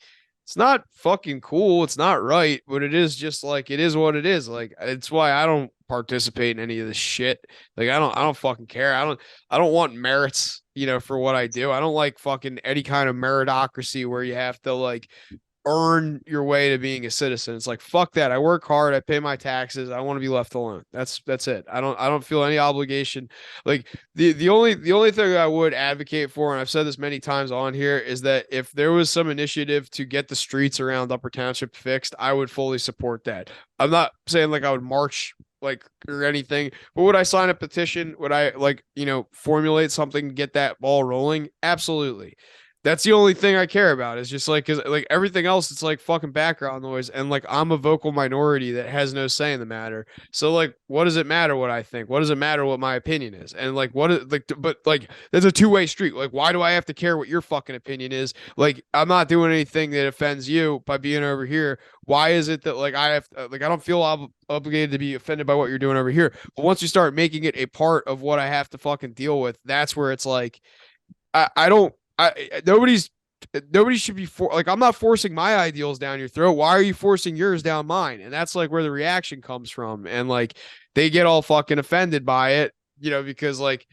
it's not fucking cool. It's not right, but it is just like it is what it is. Like it's why I don't participate in any of this shit. Like I don't fucking care. I don't want merits, for what I do. I don't like fucking any kind of meritocracy where you have to like earn your way to being a citizen. It's like fuck that. I work hard, I pay my taxes. I want to be left alone. That's it. I don't feel any obligation. Like the only thing I would advocate for, and I've said this many times on here, is that if there was some initiative to get the streets around Upper Township fixed, I would fully support that. I'm not saying like I would march like or anything, but would I sign a petition? Would I like, formulate something to get that ball rolling? Absolutely. That's the only thing I care about. Is just like, cause like everything else, it's like fucking background noise. And like, I'm a vocal minority that has no say in the matter. So like, what does it matter what I think? What does it matter what my opinion is? And like, what is like, but like, there's a two-way street. Like, why do I have to care what your fucking opinion is? Like, I'm not doing anything that offends you by being over here. Why is it that like I have like I don't feel obligated to be offended by what you're doing over here? But once you start making it a part of what I have to fucking deal with, that's where it's like I don't nobody should be like I'm not forcing my ideals down your throat. Why are you forcing yours down mine? And that's like where the reaction comes from. And like they get all fucking offended by it, because like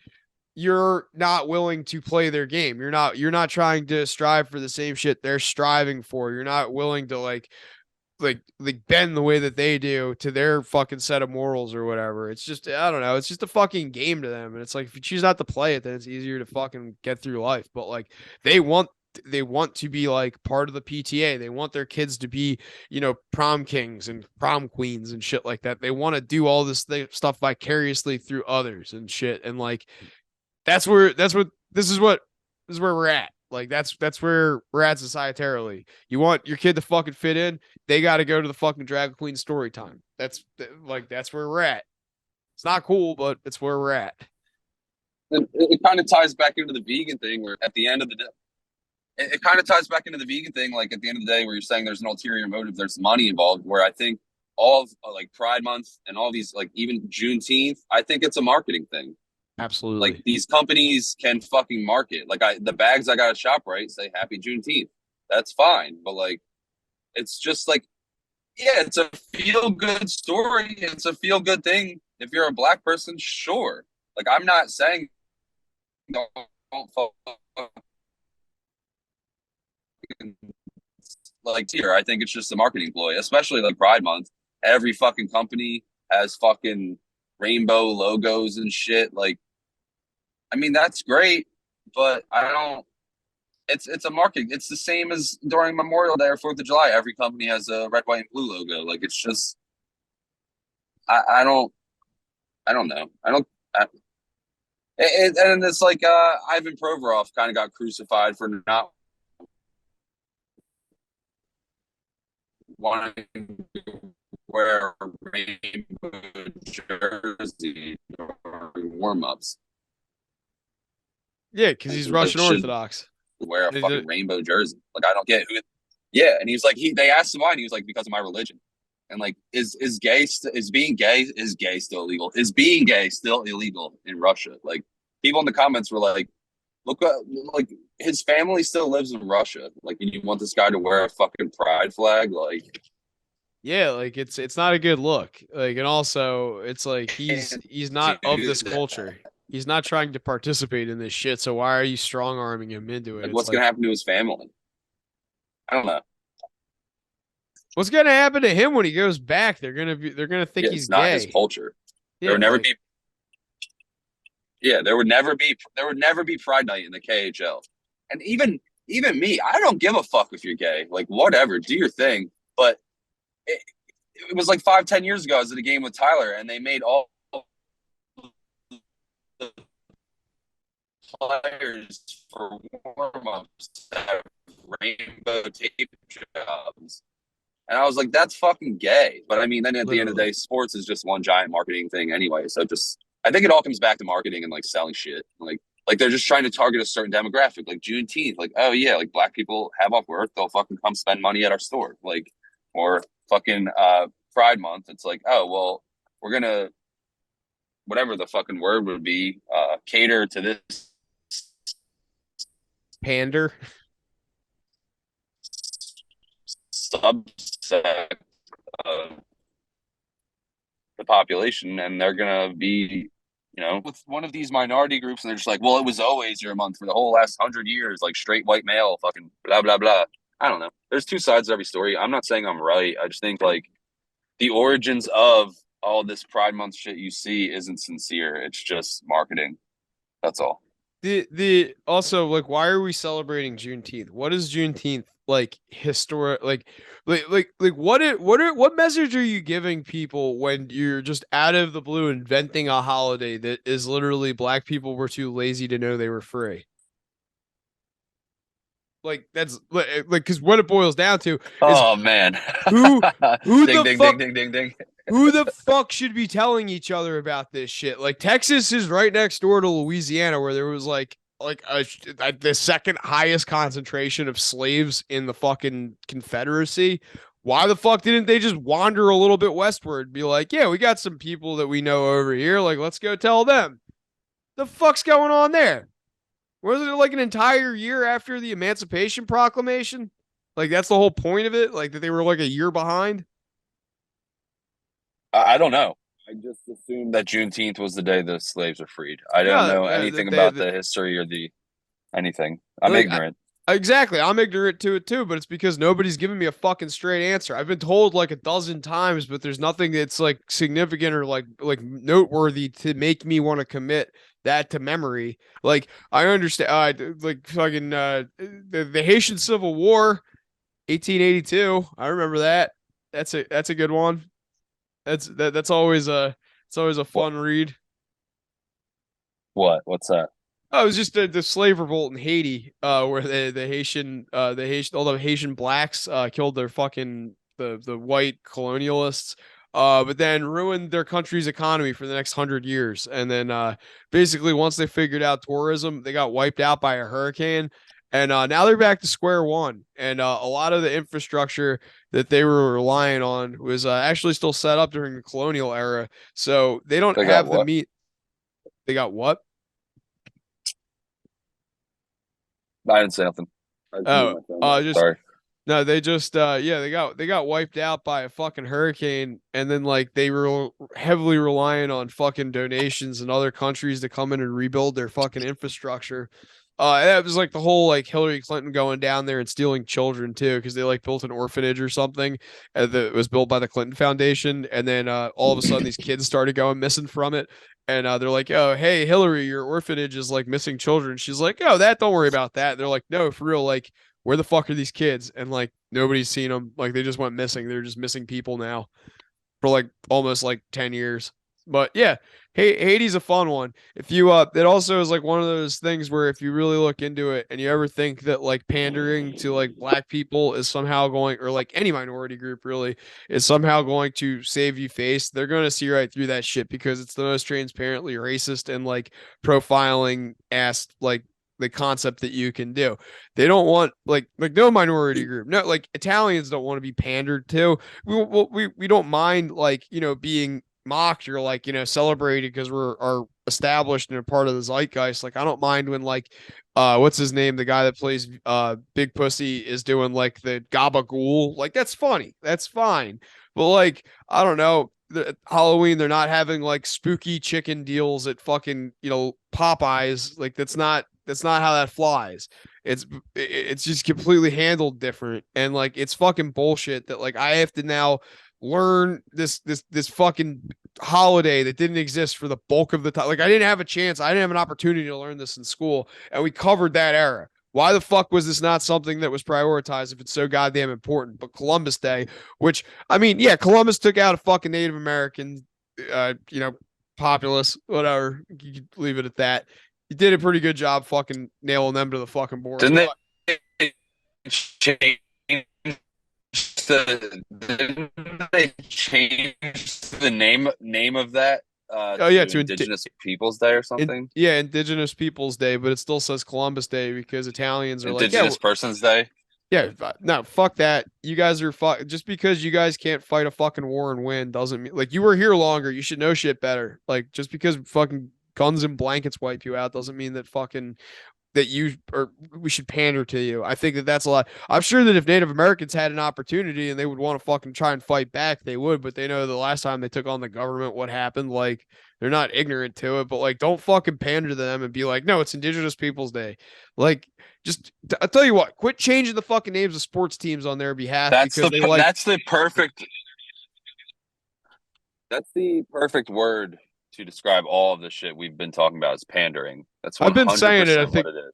you're not willing to play their game. You're not trying to strive for the same shit they're striving for. You're not willing to like bend the way that they do to their fucking set of morals or whatever. It's just I don't know. It's just a fucking game to them, and it's like if you choose not to play it, then it's easier to fucking get through life. But like they want to be like part of the PTA. They want their kids to be, prom kings and prom queens and shit like that. They want to do all this stuff vicariously through others and shit. And like this is where we're at. Like that's where we're at societarily. You want your kid to fucking fit in, they got to go to the fucking drag queen story time. That's where we're at. It's not cool, but it's where we're at. it kind of ties back into the vegan thing, where at the end of the day, it kind of ties back into the vegan thing. Like at the end of the day, where you're saying there's an ulterior motive, there's money involved. Where I think all of like Pride Month and all these like even Juneteenth, I think it's a marketing thing. Like Absolutely. these companies can fucking market. Like the bags I got at ShopRite say Happy Juneteenth. That's fine, but like it's just like yeah, it's a feel good story. It's a feel good thing. If you're a black person, sure. Like I'm not saying don't like here. I think it's just a marketing ploy, especially like Pride Month. Every fucking company has fucking rainbow logos and shit. Like, I mean, that's great, but I don't. It's a marketing. It's the same as during Memorial Day or Fourth of July. Every company has a red, white, and blue logo. Like, it's just I don't know. I don't. And it's like Ivan Provorov kind of got crucified for not wanting to wear a rainbow jersey during warm-ups. Yeah, because he's Like Russian should Orthodox. wear a fucking rainbow jersey. Like I don't get who. Yeah, and he was like they asked him why, and he was like because of my religion. And like is gay is being gay is gay still illegal? Is being gay still illegal in Russia? Like people in the comments were like, look like his family still lives in Russia. Like you want this guy to wear a fucking pride flag? Like Yeah, like it's not a good look. Like and also it's like he's not of do this that. culture. He's not trying to participate in this shit. So why are you strong arming him into it? Like It's what's like gonna happen to his family? I don't know. What's gonna happen to him when he goes back? They're gonna think Yeah, he's it's not his gay. culture. There Yeah, would never like be. Yeah, there would never be Pride Night in the KHL. And even me, I don't give a fuck if you're gay. Like whatever, do your thing. But it, it was like 5, 10 years ago. I was at a game with Tyler, and they made all the players for warm ups have rainbow tape jobs. And I was like, that's fucking gay. But I mean, then at the end of the literally. day, sports is just one giant marketing thing anyway. So just, I think it all comes back to marketing and like selling shit. Like they're just trying to target a certain demographic, like Juneteenth. Like, oh yeah, like black people have off work, they'll fucking come spend money at our store. Like, or fucking Pride Month. It's like, oh well, we're gonna whatever the fucking word would be, cater to this Pander. subset of the population, and they're gonna be, with one of these minority groups, and they're just like, well, it was always your month for the whole last 100 years, like straight white male, fucking blah blah blah. I don't know. There's two sides to every story. I'm not saying I'm right. I just think like the origins of all this Pride Month shit you see isn't sincere. It's just marketing. That's all. The also like why are we celebrating Juneteenth? What is Juneteenth like historic what message are you giving people when you're just out of the blue inventing a holiday that is literally black people were too lazy to know they were free? Like that's like because what it boils down to is Oh man. who who Ding the ding ding fuck ding ding ding. who the fuck should be telling each other about this shit? Like Texas is right next door to Louisiana, where there was the second highest concentration of slaves in the fucking Confederacy. Why the fuck didn't they just wander a little bit westward? Be like, yeah, we got some people that we know over here. Like, let's go tell them. The fuck's going on there? Wasn't it like an entire year after the Emancipation Proclamation? Like, that's the whole point of it. Like that they were like a year behind. I don't know. I just assumed that Juneteenth was the day the slaves were freed. I don't No, know anything about the history or the anything. I'm like ignorant. exactly. I'm ignorant to it too, but it's because nobody's giving me a fucking straight answer. I've been told like a dozen times, but there's nothing that's like significant or like noteworthy to make me want to commit that to memory. Like I understand, like fucking the Haitian Civil War, 1882. I remember that. That's a good one. That's always a it's always a What? fun read. What? What's that? Oh, it was just the slave revolt in Haiti, where all the Haitian blacks killed their fucking the white colonialists, but then ruined their country's economy for the next 100 years. And then basically once they figured out tourism, they got wiped out by a hurricane. And now they're back to square one. And a lot of the infrastructure that they were relying on was actually still set up during the colonial era. So they don't They got have the what? meat. They got what? I didn't say nothing. I just moved Oh, my phone back. just Sorry. no, they just yeah, they got wiped out by a fucking hurricane, and then like they were heavily relying on fucking donations and other countries to come in and rebuild their fucking infrastructure. That was like the whole like Hillary Clinton going down there and stealing children too, because they like built an orphanage or something that was built by the Clinton Foundation, and then all of a sudden these kids started going missing from it, and they're like, "Oh, hey Hillary, your orphanage is like missing children." She's like, "Oh, that don't worry about that." And they're like, "No, for real, like." Where the fuck are these kids? And like nobody's seen them. Like they just went missing. They're just missing people now for like almost like 10 years. But yeah, hey, Haiti's a fun one. If you it also is like one of those things where if you really look into it and you ever think that like pandering to like black people is somehow going or like any minority group really is somehow going to save you face, they're going to see right through that shit because it's the most transparently racist and like profiling ass like the concept that you can do. They don't want like no minority group. No, like Italians don't want to be pandered to. We don't mind like being mocked or like celebrated because we're are established and a part of the zeitgeist. Like I don't mind when like what's his name, the guy that plays Big Pussy is doing like the gabagool. Like that's funny, that's fine. But like I don't know, Halloween they're not having like spooky chicken deals at fucking Popeyes. Like that's not that's not how that flies. It's just completely handled different, and like it's fucking bullshit that like I have to now learn this fucking holiday that didn't exist for the bulk of the time. Like I didn't have a chance, I didn't have an opportunity to learn this in school, and we covered that era. Why the fuck was this not something that was prioritized if it's so goddamn important? But Columbus Day, which I mean, yeah, Columbus took out a fucking Native American, you know, populace, whatever. You could leave it at that. You did a pretty good job fucking nailing them to the fucking board. Didn't But they change didn't they change the name of that oh yeah, to to Indigenous Peoples Day or something? yeah, Indigenous Peoples Day, but it still says Columbus Day because Italians are like, yeah, Indigenous Persons Day. yeah, no, fuck that. You guys are just because you guys can't fight a fucking war and win doesn't mean like you were here longer. You should know shit better. Like just because fucking guns and blankets wipe you out doesn't mean that fucking that you or we should pander to you. I think that that's a lot. I'm sure that if Native Americans had an opportunity and they would want to fucking try and fight back, they would, but they know the last time they took on the government, what happened. Like they're not ignorant to it, but like don't fucking pander to them and be like, no, it's Indigenous Peoples Day. Like just I'll tell you what, quit changing the fucking names of sports teams on their behalf because they like that's the perfect word to describe all of the shit we've been talking about is pandering. That's I've been saying it. 100% what it is.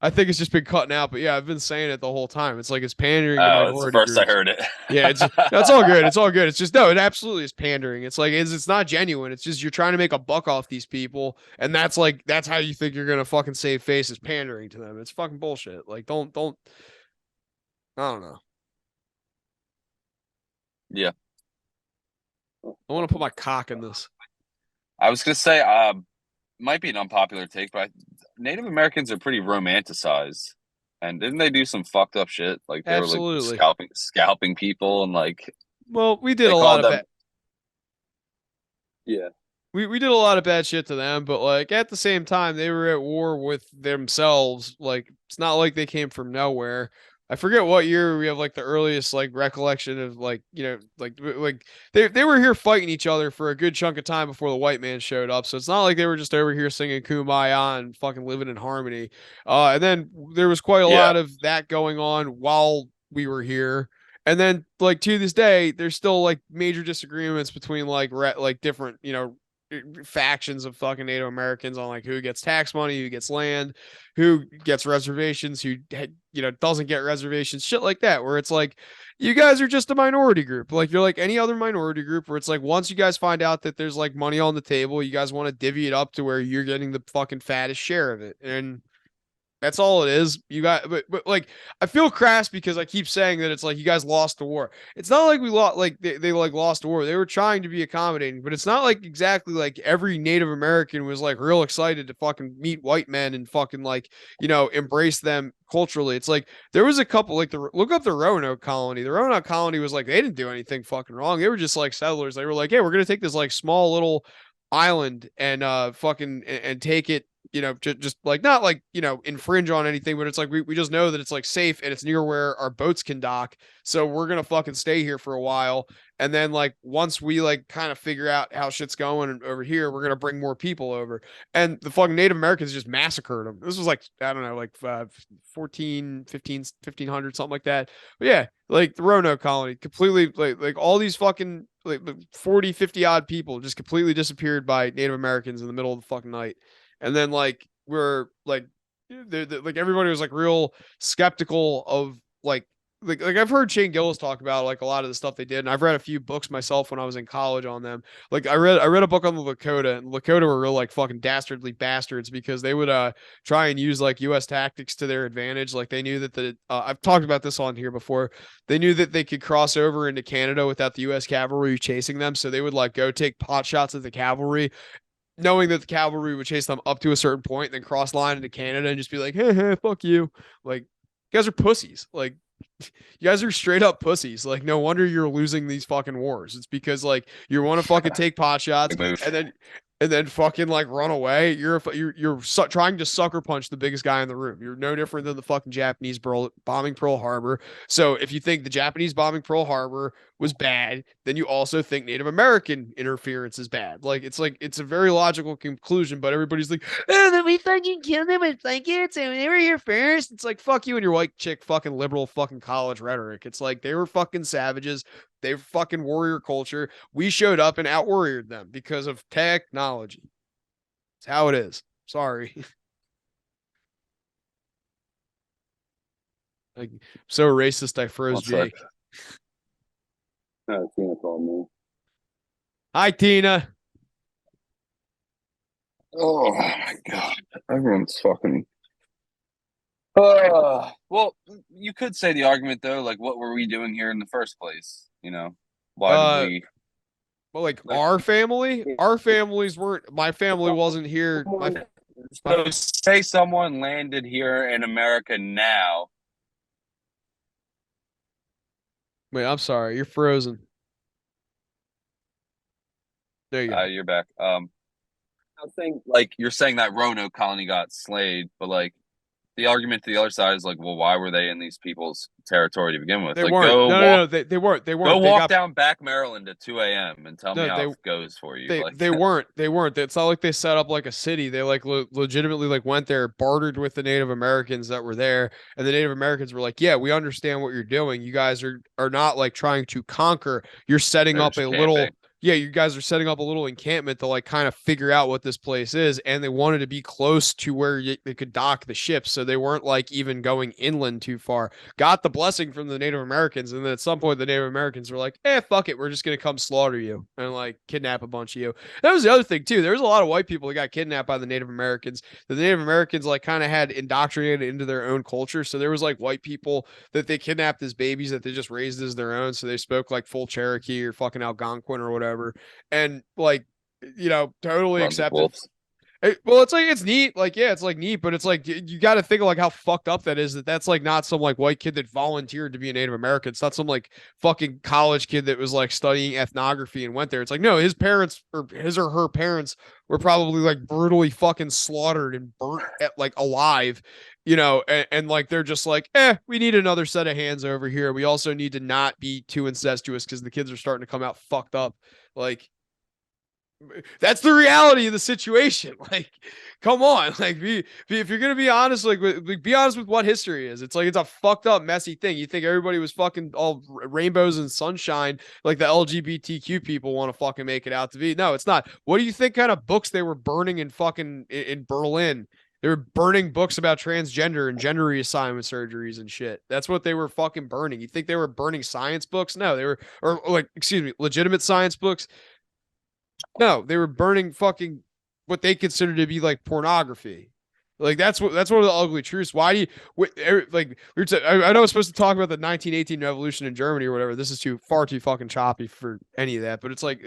I think it's just been cutting out, but yeah, I've been saying it the whole time. It's like it's pandering to Oh, it's the minority first I groups. heard it. Yeah, it's that's all good. It's all good. It's just no, it absolutely is pandering. It's like it's not genuine. It's just you're trying to make a buck off these people, and that's like that's how you think you're gonna fucking save face is pandering to them. It's fucking bullshit. Like don't I don't know. Yeah. I want to put my cock in this. I was gonna say, might be an unpopular take, but Native Americans are pretty romanticized. And didn't they do some fucked up shit? Like they were like Absolutely. scalping people and like Well, we did they a lot called of them. bad. Yeah. We did a lot of bad shit to them, but like at the same time, they were at war with themselves. Like it's not like they came from nowhere. I forget what year we have like the earliest like recollection of like like they were here fighting each other for a good chunk of time before the white man showed up. So it's not like they were just over here singing "Kumbaya" and fucking living in harmony. And then there was quite a Yeah. lot of that going on while we were here. And then like to this day, there's still like major disagreements between like different factions of fucking Native Americans on like who gets tax money, who gets land, who gets reservations, who doesn't get reservations, shit like that. Where it's like you guys are just a minority group, like you're like any other minority group. Where it's like once you guys find out that there's like money on the table, you guys want to divvy it up to where you're getting the fucking fattest share of it, and that's all it is. You got, but like, I feel crass because I keep saying that it's like you guys lost the war. It's not like we lost, like they like lost the war. They were trying to be accommodating, but it's not like exactly like every Native American was like real excited to fucking meet white men and fucking like, embrace them culturally. It's like there was a couple, like look up the Roanoke colony. The Roanoke colony was like, they didn't do anything fucking wrong. They were just like settlers. They were like, hey, we're going to take this like small little island and fucking and take it just like not like infringe on anything, but it's like we just know that it's like safe and it's near where our boats can dock, so we're gonna fucking stay here for a while, and then like once we like kind of figure out how shit's going over here, we're gonna bring more people over. And the fucking Native Americans just massacred them. This was like I don't know, like 14 15 1500 something like that. But yeah, like the Roanoke colony completely like all these fucking like 40 50 odd people just completely disappeared by Native Americans in the middle of the fucking night. And then like we're like like everybody was like real skeptical of like I've heard Shane Gillis talk about like a lot of the stuff they did, and I've read a few books myself when I was in college on them. Like I read a book on the Lakota, and Lakota were real like fucking dastardly bastards because they would try and use like U.S. tactics to their advantage. Like they knew that I've talked about this on here before. They knew that they could cross over into Canada without the U.S. cavalry chasing them, so they would like go take pot shots at the cavalry, knowing that the cavalry would chase them up to a certain point, then cross line into Canada and just be like, hey, fuck you. Like, you guys are pussies. Like, you guys are straight up pussies. Like, no wonder you're losing these fucking wars. It's because like you want to fucking take pot shots, and then and then fucking like run away. You're trying to sucker punch the biggest guy in the room. You're no different than the fucking Japanese bombing Pearl Harbor. So if you think the Japanese bombing Pearl Harbor was bad, then you also think Native American interference is bad. Like it's a very logical conclusion, but everybody's like, oh, then we fucking killed them with blankets and they were here first. It's like fuck you and your white chick fucking liberal fucking college rhetoric. It's like they were fucking savages. They were fucking warrior culture. We showed up and out warriored them because of technology. It's how it is. Sorry. Like so racist I froze Jake. Tina called me. Hi Tina. Oh my god. Everyone's fucking well, you could say the argument though, like what were we doing here in the first place? You know? Why did we Well, like our families weren't. My family wasn't here. So say someone landed here in America now. Wait, I'm sorry. You're frozen. There you go. You're back. I think like you're saying that Roanoke colony got slayed, but like the argument to the other side is like, well, why were they in these people's territory to begin with? They like, weren't. go No, walk, no, no. They weren't. They weren't. go They walk got down back Maryland at 2 a.m. and tell me no. how it goes for you. They Like, they weren't. They weren't. It's not like they set up like a city. They like legitimately like went there, bartered with the Native Americans that were there, and the Native Americans were like, "Yeah, we understand what you're doing. You guys are not like trying to conquer. You're setting they're up a just little." camping. Yeah, you guys are setting up a little encampment to like kind of figure out what this place is, and they wanted to be close to where they could dock the ships, so they weren't like even going inland too far. Got the blessing from the Native Americans, and then at some point the Native Americans were like, "Eh, fuck it, we're just gonna come slaughter you and like kidnap a bunch of you." That was the other thing too. There was a lot of white people that got kidnapped by the Native Americans. The Native Americans like kind of had indoctrinated into their own culture, so there was like white people that they kidnapped as babies that they just raised as their own, so they spoke like full Cherokee or fucking Algonquin or whatever, and like totally Runs with accepted. wolves. Well, it's like it's neat, like yeah, it's like neat, but it's like you got to think of like how fucked up that is. That's like not some like white kid that volunteered to be a Native American. It's not some like fucking college kid that was like studying ethnography and went there. It's like no, his parents or his or her parents were probably like brutally fucking slaughtered and burnt at like alive, and like they're just like, we need another set of hands over here. We also need to not be too incestuous because the kids are starting to come out fucked up, like that's the reality of the situation. Like, come on, like if you're gonna be honest, like be honest with what history is. It's like it's a fucked up, messy thing. You think everybody was fucking all rainbows and sunshine, like the LGBTQ people want to fucking make it out to be? No, it's not. What do you think kind of books they were burning in fucking in Berlin? They were burning books about transgender and gender reassignment surgeries and shit. That's what they were fucking burning. You think they were burning science books? No, they were, or like, excuse me, legitimate science books. No, they were burning fucking what they consider to be like pornography. Like that's one of the ugly truths. Why do you like I know I was supposed to talk about the 1918 revolution in Germany or whatever. This is far too fucking choppy for any of that. But it's like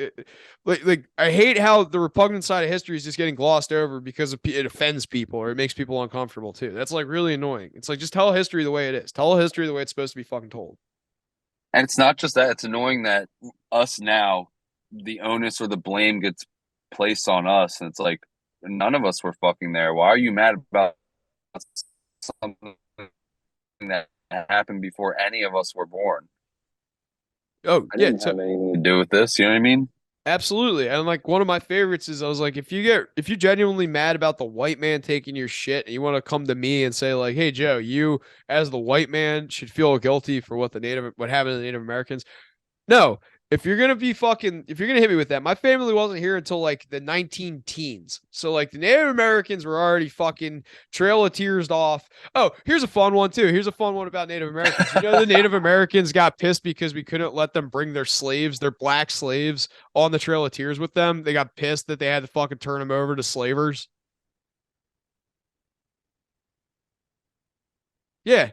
I hate how the repugnant side of history is just getting glossed over because it offends people or it makes people uncomfortable too. That's like really annoying. It's like just tell history the way it is. Tell history the way it's supposed to be fucking told. And it's not just that; it's annoying that us now, the onus or the blame gets placed on us, and it's like none of us were fucking there. Why are you mad about something that happened before any of us were born? Oh I yeah, didn't have anything to do with this. You know what I mean? absolutely. And like one of my favorites is I was like, if you genuinely mad about the white man taking your shit and you want to come to me and say, like, hey Joe, you as the white man should feel guilty for what happened to the Native Americans. No, if you're gonna hit me with that, my family wasn't here until like the 19 teens. So like the Native Americans were already fucking Trail of Tears off. Oh, here's a fun one too. Here's a fun one about Native Americans. The Native Americans got pissed because we couldn't let them bring their slaves, their black slaves, on the Trail of Tears with them. They got pissed that they had to fucking turn them over to slavers. Yeah,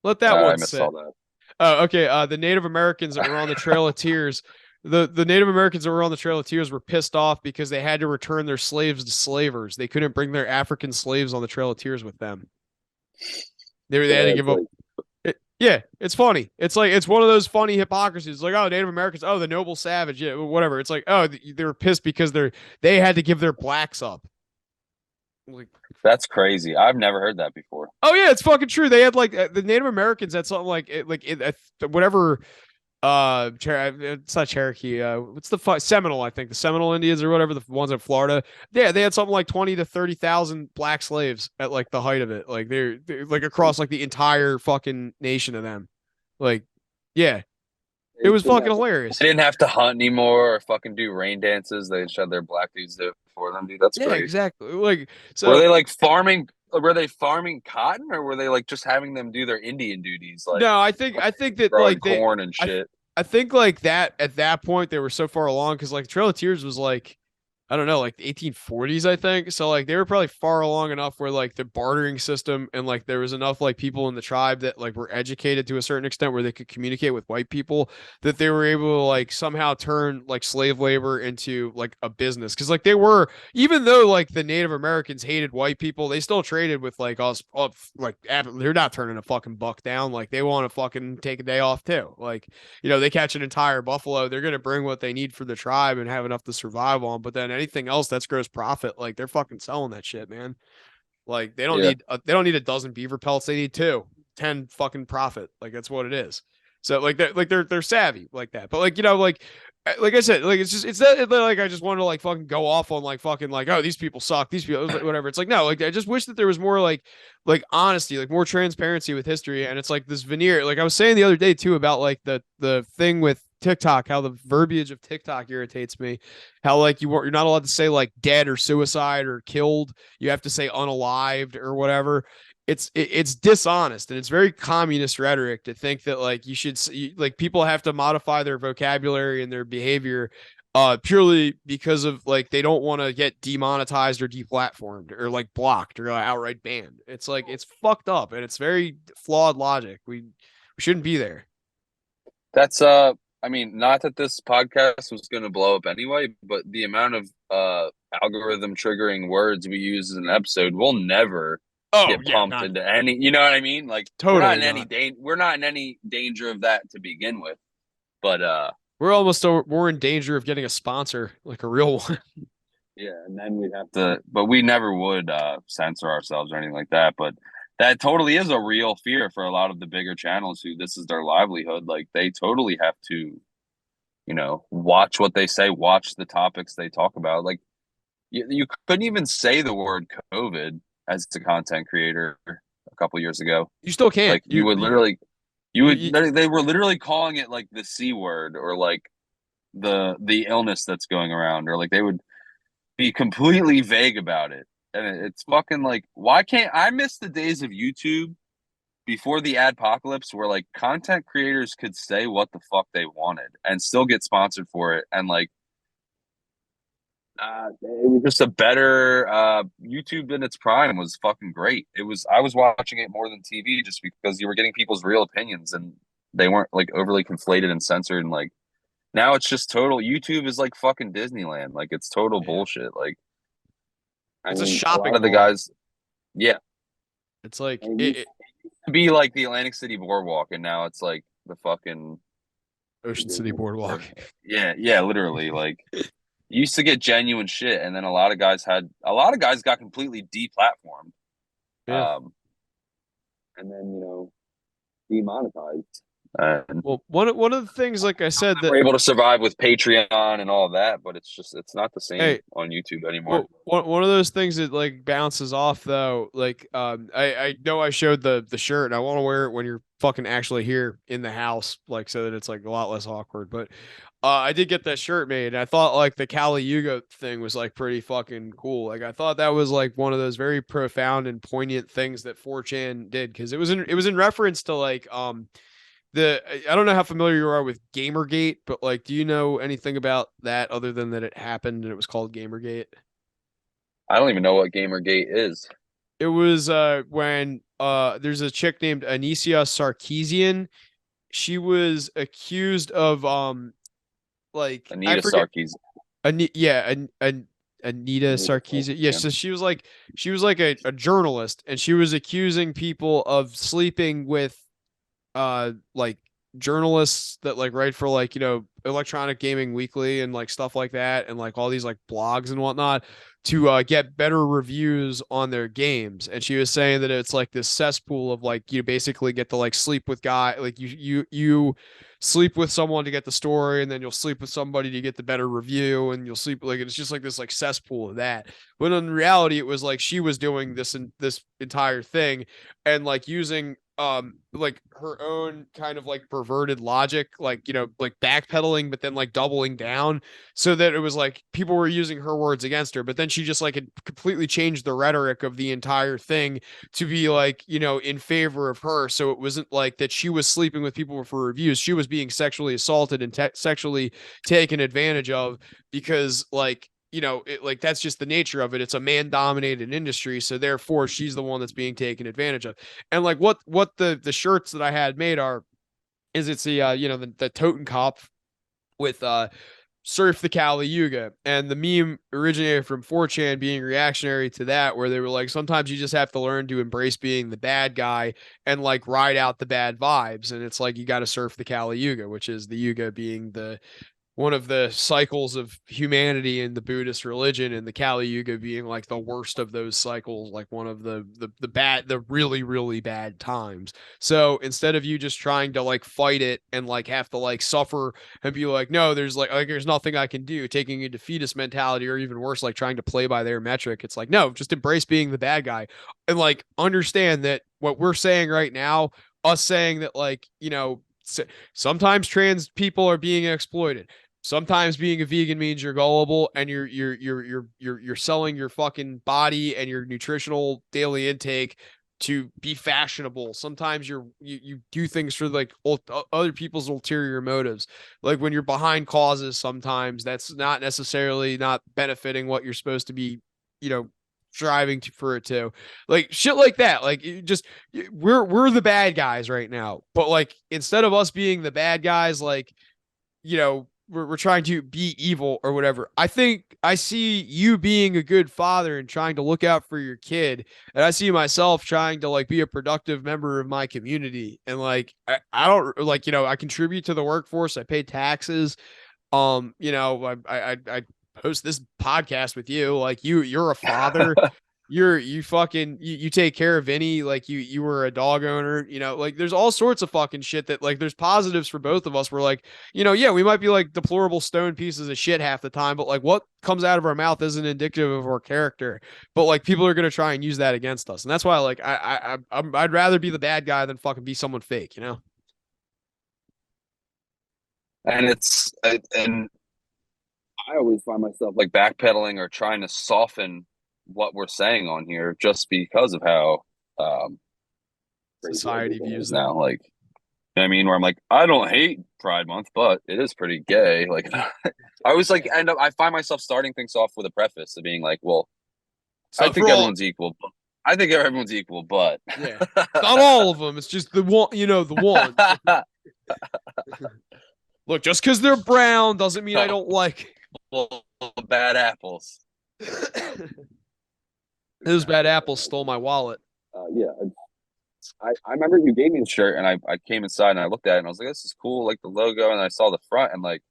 let that I one missed sit. all that. Oh, okay. The Native Americans that were on the Trail of Tears, the Native Americans that were on the Trail of Tears were pissed off because they had to return their slaves to slavers. They couldn't bring their African slaves on the Trail of Tears with them. They had to Yeah, give it's up. like Yeah, it's funny. It's like it's one of those funny hypocrisies. Like, oh, Native Americans, oh, the noble savage, yeah, whatever. It's like, oh, they were pissed because they had to give their blacks up. Like, That's crazy. I've never heard that before. oh yeah, it's fucking true. They had like the Native Americans had something whatever it's not Cherokee. What's the Seminole? I think the Seminole Indians or whatever, the ones in Florida. Yeah, they had something like 20 to 30,000 black slaves at like the height of it. Like they're like across like the entire fucking nation of them. Like, yeah, it was fucking hilarious. They didn't have to hunt anymore or fucking do rain dances. They just had their black dudes do it for them, dude. That's Yeah, great. exactly. Like, Were so they like farming? Were they farming cotton, or were they like just having them do their Indian duties, like no, I think that growing like corn and I shit? I think like that at that point they were so far along because like Trail of Tears was like I don't know, like 1840s, I think. So like they were probably far along enough where like the bartering system and like there was enough like people in the tribe that like were educated to a certain extent where they could communicate with white people that they were able to like somehow turn like slave labor into like a business. Cause like they were, even though like the Native Americans hated white people, they still traded with like us up like they're not turning a fucking buck down. Like they want to fucking take a day off too. Like, they catch an entire buffalo, they're gonna bring what they need for the tribe and have enough to survive on. But then anything else that's gross profit, like they're fucking selling that shit, man. Like Yeah, they don't need a dozen beaver pelts, they need two, 10 fucking profit. Like that's what it is. So like they're savvy like that. But like I said, like it's that like I just wanted to like fucking go off on like fucking like, oh, these people suck, these people whatever. It's like no, like I just wish that there was more like honesty, like more transparency with history. And it's like this veneer, like I was saying the other day too about like the thing with TikTok, how the verbiage of TikTok irritates me. How like you're not allowed to say like dead or suicide or killed. You have to say unalived or whatever. It's dishonest and it's very communist rhetoric to think that like you should like people have to modify their vocabulary and their behavior purely because of like they don't want to get demonetized or deplatformed or like blocked or outright banned. It's like it's fucked up and it's very flawed logic. We shouldn't be there. that's I mean, not that this podcast was going to blow up anyway, but the amount of algorithm triggering words we use in an episode will never Oh get yeah, pumped not into any. You know what I mean? Like totally not. we're not in any danger of that to begin with. But We're in danger of getting a sponsor, like a real one. yeah, and then we'd have to, but we never would censor ourselves or anything like that. But that totally is a real fear for a lot of the bigger channels who this is their livelihood. Like they totally have to, watch what they say, watch the topics they talk about. Like you couldn't even say the word COVID as a content creator a couple years ago. You still can't. Like you would literally, You they were literally calling it like the C word or like the illness that's going around, or like they would be completely vague about it. And it's fucking like, why can't I miss the days of YouTube before the adpocalypse where like content creators could say what the fuck they wanted and still get sponsored for it? And like, it was just a better YouTube in its prime was fucking great. I was watching it more than TV just because you were getting people's real opinions and they weren't like overly conflated and censored. And like now it's just total, YouTube is like fucking Disneyland. Like it's total yeah. bullshit. Like, I It's a mean, a lot shopping of the mall. guys, yeah, It's like it used to be like the Atlantic City Boardwalk, and now it's like the fucking Ocean City Boardwalk. yeah, yeah, literally. Like you used to get genuine shit, and then a lot of guys got completely deplatformed, Yeah. and then demonetized. And Well, one of the things, like I said, that we're able to survive with Patreon and all that, but it's not the same hey, on YouTube anymore. well, one of those things that like bounces off though, like I know I showed the shirt and I want to wear it when you're fucking actually here in the house, like so that it's like a lot less awkward. But I did get that shirt made. And I thought like the Kali Yuga thing was like pretty fucking cool. Like I thought that was like one of those very profound and poignant things that 4chan did because it was in reference to like the I don't know how familiar you are with Gamergate, but like, do you know anything about that other than that it happened and it was called Gamergate? I don't even know what Gamergate is. It was when there's a chick named Anicia Sarkeesian. She was accused of like I Anita forget Sarkeesian. Yeah, Anita Sarkeesian. Yeah, so she was like a journalist and she was accusing people of sleeping with like journalists that like write for like, Electronic Gaming Weekly and like stuff like that, and like all these like blogs and whatnot, to get better reviews on their games. And she was saying that it's like this cesspool of like, you basically get to like sleep with like you sleep with someone to get the story, and then you'll sleep with somebody to get the better review, and you'll sleep like, it's just like this like cesspool of that. But in reality, it was like she was doing this entire thing, and like using like her own kind of like perverted logic, like, like backpedaling but then like doubling down, so that it was like people were using her words against her, but then she just like had completely changed the rhetoric of the entire thing to be like, in favor of her. So it wasn't like that she was sleeping with people for reviews, she was being sexually assaulted and sexually taken advantage of, because like, like that's just the nature of it. It's a man dominated industry, so therefore she's the one that's being taken advantage of. And like what the shirts that I had made are, is it's the the Totenkopf with surf the Kali Yuga, and the meme originated from 4chan being reactionary to that, where they were like, sometimes you just have to learn to embrace being the bad guy and like ride out the bad vibes, and it's like you got to surf the Kali Yuga, which is the Yuga being the one of the cycles of humanity in the Buddhist religion, and the Kali Yuga being like the worst of those cycles, like one of the really really bad times. So instead of you just trying to like fight it and like have to like suffer and be like, no, there's nothing I can do, taking a defeatist mentality, or even worse, like trying to play by their metric, it's like, no, just embrace being the bad guy, and like understand that what we're saying right now, us saying that like, sometimes trans people are being exploited. Sometimes being a vegan means you're gullible and you're selling your fucking body and your nutritional daily intake to be fashionable. Sometimes you do things for like other people's ulterior motives. Like when you're behind causes, sometimes that's not necessarily not benefiting what you're supposed to be, you know, striving for it to. Like shit like that. Like just we're the bad guys right now. But like instead of us being the bad guys, like, we're trying to be evil or whatever. I think I see you being a good father and trying to look out for your kid, and I see myself trying to like be a productive member of my community. And like I don't like, I contribute to the workforce, I pay taxes. I host this podcast with you. Like you're a father. You take care of Vinny, like you were a dog owner, like there's all sorts of fucking shit that like there's positives for both of us. We're like, yeah, we might be like deplorable stone pieces of shit half the time, but like what comes out of our mouth isn't indicative of our character. But like people are gonna try and use that against us, and that's why like I'd rather be the bad guy than fucking be someone fake. And and I always find myself like backpedaling or trying to soften what we're saying on here just because of how crazy Society everything views is it. now. Like, you know what I mean? Where I'm like, I don't hate Pride Month, but it is pretty gay. Like, I was like, I find myself starting things off with a preface of being like, well, I So think for all, everyone's equal. I think everyone's equal, but yeah, it's not all of them. It's just the one, the one. Look, just because they're brown doesn't mean I don't like. well, bad apples. Those bad apples stole my wallet. Yeah, I remember you gave me the shirt, and I came inside and I looked at it and I was like, this is cool, like the logo, and I saw the front and like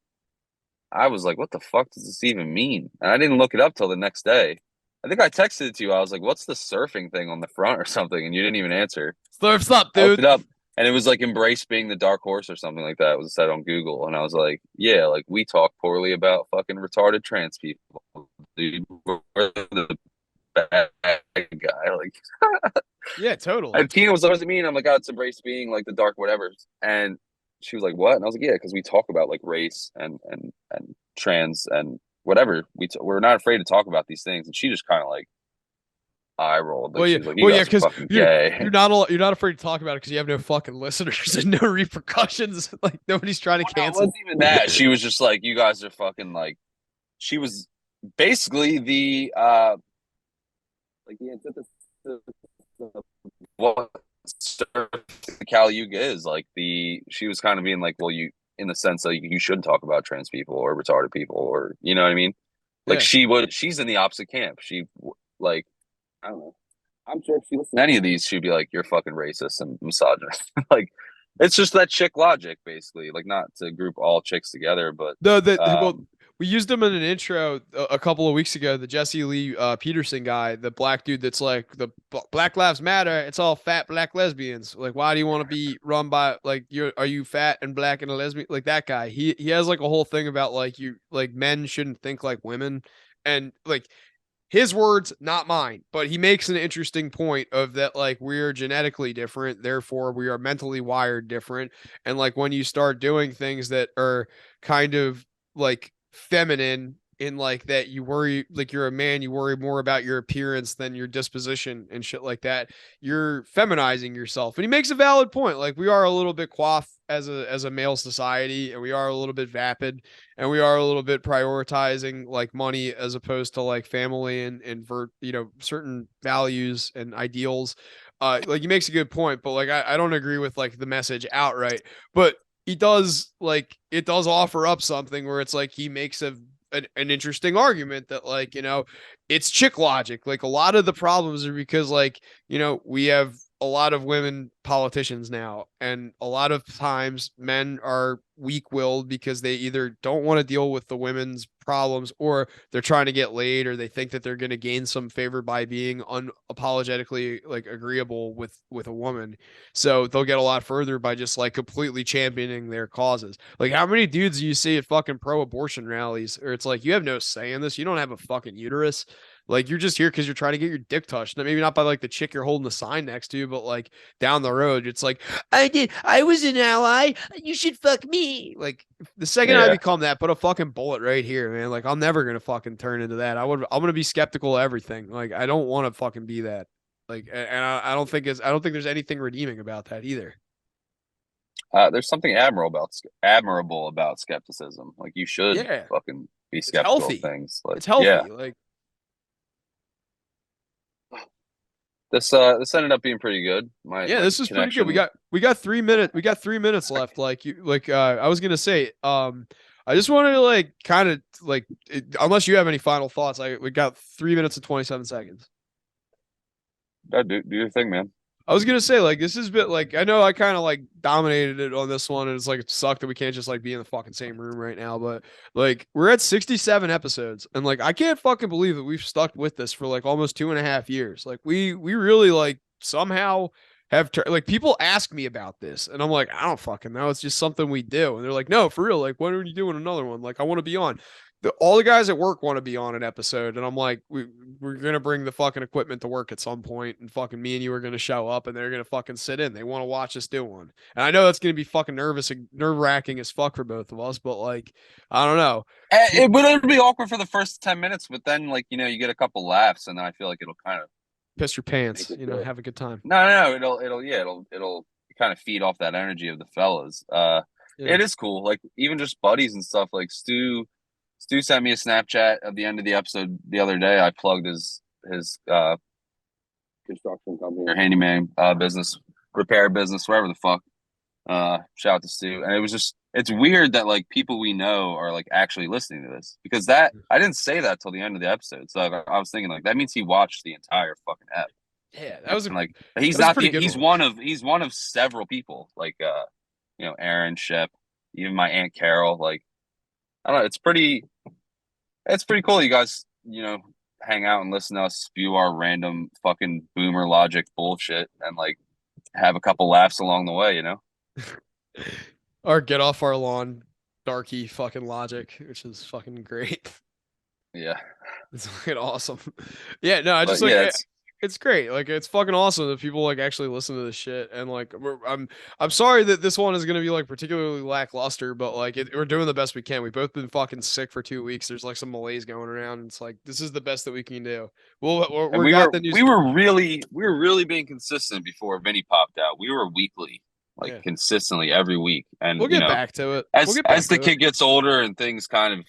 I was like, what the fuck does this even mean? And I didn't look it up till the next day. I think I texted it to you. I was like, what's the surfing thing on the front or something? And you didn't even answer. Surf's up, I looked dude. it up and it was like embrace being the dark horse or something like that. It was said on Google. And I was like, yeah, like we talk poorly about fucking retarded trans people. Dude, we're the bad guy. Like, Yeah, totally. and Tina was like, what does it mean? I'm like, oh, it's embrace being like the dark whatever. And she was like, what? And I was like, yeah, because we talk about like race and trans and whatever. We're not afraid to talk about these things. And she just kind of like eye rolled. Like Well, she yeah, was like, you guys are because fucking gay. you're not afraid to talk about it because you have no fucking listeners and no repercussions. Like nobody's trying to Well, no, it cancel. wasn't even that. She was just like, you guys are fucking like. She was basically the like the antithesis of what the Kali Yuga is. Like she was kind of being like, well, you in the sense that you shouldn't talk about trans people or retarded people or you know what I mean. Like Yeah, she's in the opposite camp. She like I don't know. I'm sure if she listened to any of these, she'd be like, "You're fucking racist and misogynist." Like, It's just that chick logic, basically. Like, not to group all chicks together, but No, that well, um, we used him in an intro a couple of weeks ago. The Jesse Lee Peterson guy, the black dude that's like the Black Lives Matter. It's all fat black lesbians. Like, why do you want to be run by like you? Are you fat and black and a lesbian? Like that guy. He has like a whole thing about like you like men shouldn't think like women, and like his words, not mine, but he makes an interesting point of that like we're genetically different, therefore we are mentally wired different. And like when you start doing things that are kind of like feminine in like that you worry like you're a man, you worry more about your appearance than your disposition and shit like that. You're feminizing yourself. And he makes a valid point. Like we are a little bit quaff as a male society, and we are a little bit vapid, and we are a little bit prioritizing like money as opposed to like family and certain values and ideals. Like he makes a good point, but like I don't agree with like the message outright, but he does like it does offer up something where it's like he makes an interesting argument that like it's chick logic. Like a lot of the problems are because like we have a lot of women politicians now, and a lot of times men are weak-willed because they either don't want to deal with the women's problems, or they're trying to get laid, or they think that they're going to gain some favor by being unapologetically like agreeable with a woman. So they'll get a lot further by just like completely championing their causes. Like how many dudes do you see at fucking pro-abortion rallies, or it's like you have no say in this, you don't have a fucking uterus, like you're just here because you're trying to get your dick touched. Maybe not by like the chick you're holding the sign next to, but like down the road, it's like I was an ally. You should fuck me. Like the second I yeah. become that, put a fucking bullet right here, man. Like I'm never gonna fucking turn into that. I'm gonna be skeptical of everything. Like I don't want to fucking be that. Like and I don't think there's anything redeeming about that either. There's something admirable about skepticism. Like, you should Yeah, fucking be it's skeptical of healthy. things. Like, It's yeah, healthy. Like this ended up being pretty good. My yeah, my this is pretty good. connection. We got 3 minutes. We got 3 minutes left. Like you, like I was gonna say, I just wanted to like kind of like, unless you have any final thoughts, we got 3 minutes and 27 seconds. Do your thing, man. I was gonna say like this has been like I know I kind of like dominated it on this one, and it's like it sucked that we can't just like be in the fucking same room right now. But like we're at 67 episodes, and like I can't fucking believe that we've stuck with this for like almost 2.5 years. Like we really like somehow have like people ask me about this, and I'm like I don't fucking know. It's just something we do, and they're like no for real. Like when are you doing another one? Like I want to be on. All the guys at work want to be on an episode, and I'm like, we're gonna bring the fucking equipment to work at some point, and fucking me and you are gonna show up, and they're gonna fucking sit in. They want to watch us do one, and I know that's gonna be fucking nerve wracking as fuck for both of us, but like, I don't know. It'll be awkward for the first 10 minutes, but then, like, you get a couple laughs, and then I feel like it'll kind of Piss your make pants, it good. have a good time. No, it'll kind of feed off that energy of the fellas. Yeah. It is cool. Like, even just buddies and stuff. Like, Stu sent me a Snapchat at the end of the episode the other day. I plugged his construction company or handyman business, repair business, wherever the fuck. Shout out to Stu. And it's weird that like people we know are like actually listening to this, because that I didn't say that till the end of the episode. So I was thinking like that means he watched the entire fucking ep. Yeah, And like that was a pretty good one. he's one of several people, like Aaron, Shep, even my Aunt Carol. Like, I don't know, it's pretty cool you guys, hang out and listen to us spew our random fucking boomer logic bullshit, and like have a couple laughs along the way. Or get off our lawn, darky fucking logic, which is fucking great. Yeah. It's fucking awesome. Yeah, no, I just But like yeah, it's it's great. Like it's fucking awesome that people like actually listen to this shit. And like I'm sorry that this one is gonna be like particularly lackluster, but like we're doing the best we can. We've both been fucking sick for 2 weeks. There's like some malaise going around. And it's like this is the best that we can do. and We got the news. we were really being consistent before Vinny popped out. We were weekly, like Yeah, consistently every week. we'll And get back to it. We'll get as back the to it. kid gets older and things kind of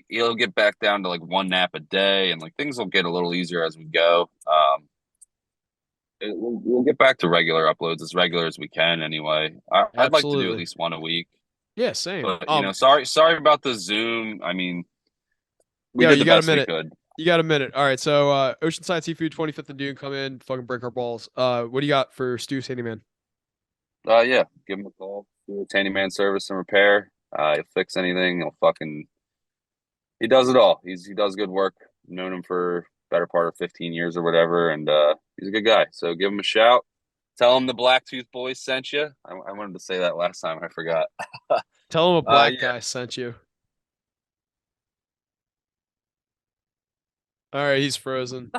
he'll get back down to like one nap a day, and like things will get a little easier as we go. We'll get back to regular uploads as regular as we can anyway. I'd like to do at Absolutely. least one a week, Yeah, same. but sorry about the Zoom. I mean, we Yo, did you the got a best we minute. could. You got a minute. All right, so Oceanside Seafood, 25th and Dune, come in, fucking break our balls. What do you got for Stu Sandyman? Yeah, give him a call. Do a handyman service and repair. He'll fix anything. He does it all. He does good work. Known him for better part of 15 years or whatever, and he's a good guy. So give him a shout. Tell him the Blacktooth Boys sent you. I wanted to say that last time. I forgot. Tell him a black Yeah. guy sent you. All right, he's frozen.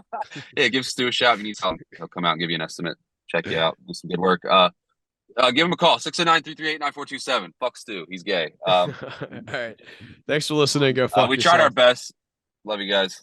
Yeah, give Stu a shout if you need help. He'll come out and give you an estimate. Check you out. Do some good work. Give him a call. 609-338-9427. Fuck Stu. He's gay. All right. Thanks for listening. Go fuck We tried yourself. our best. Love you guys.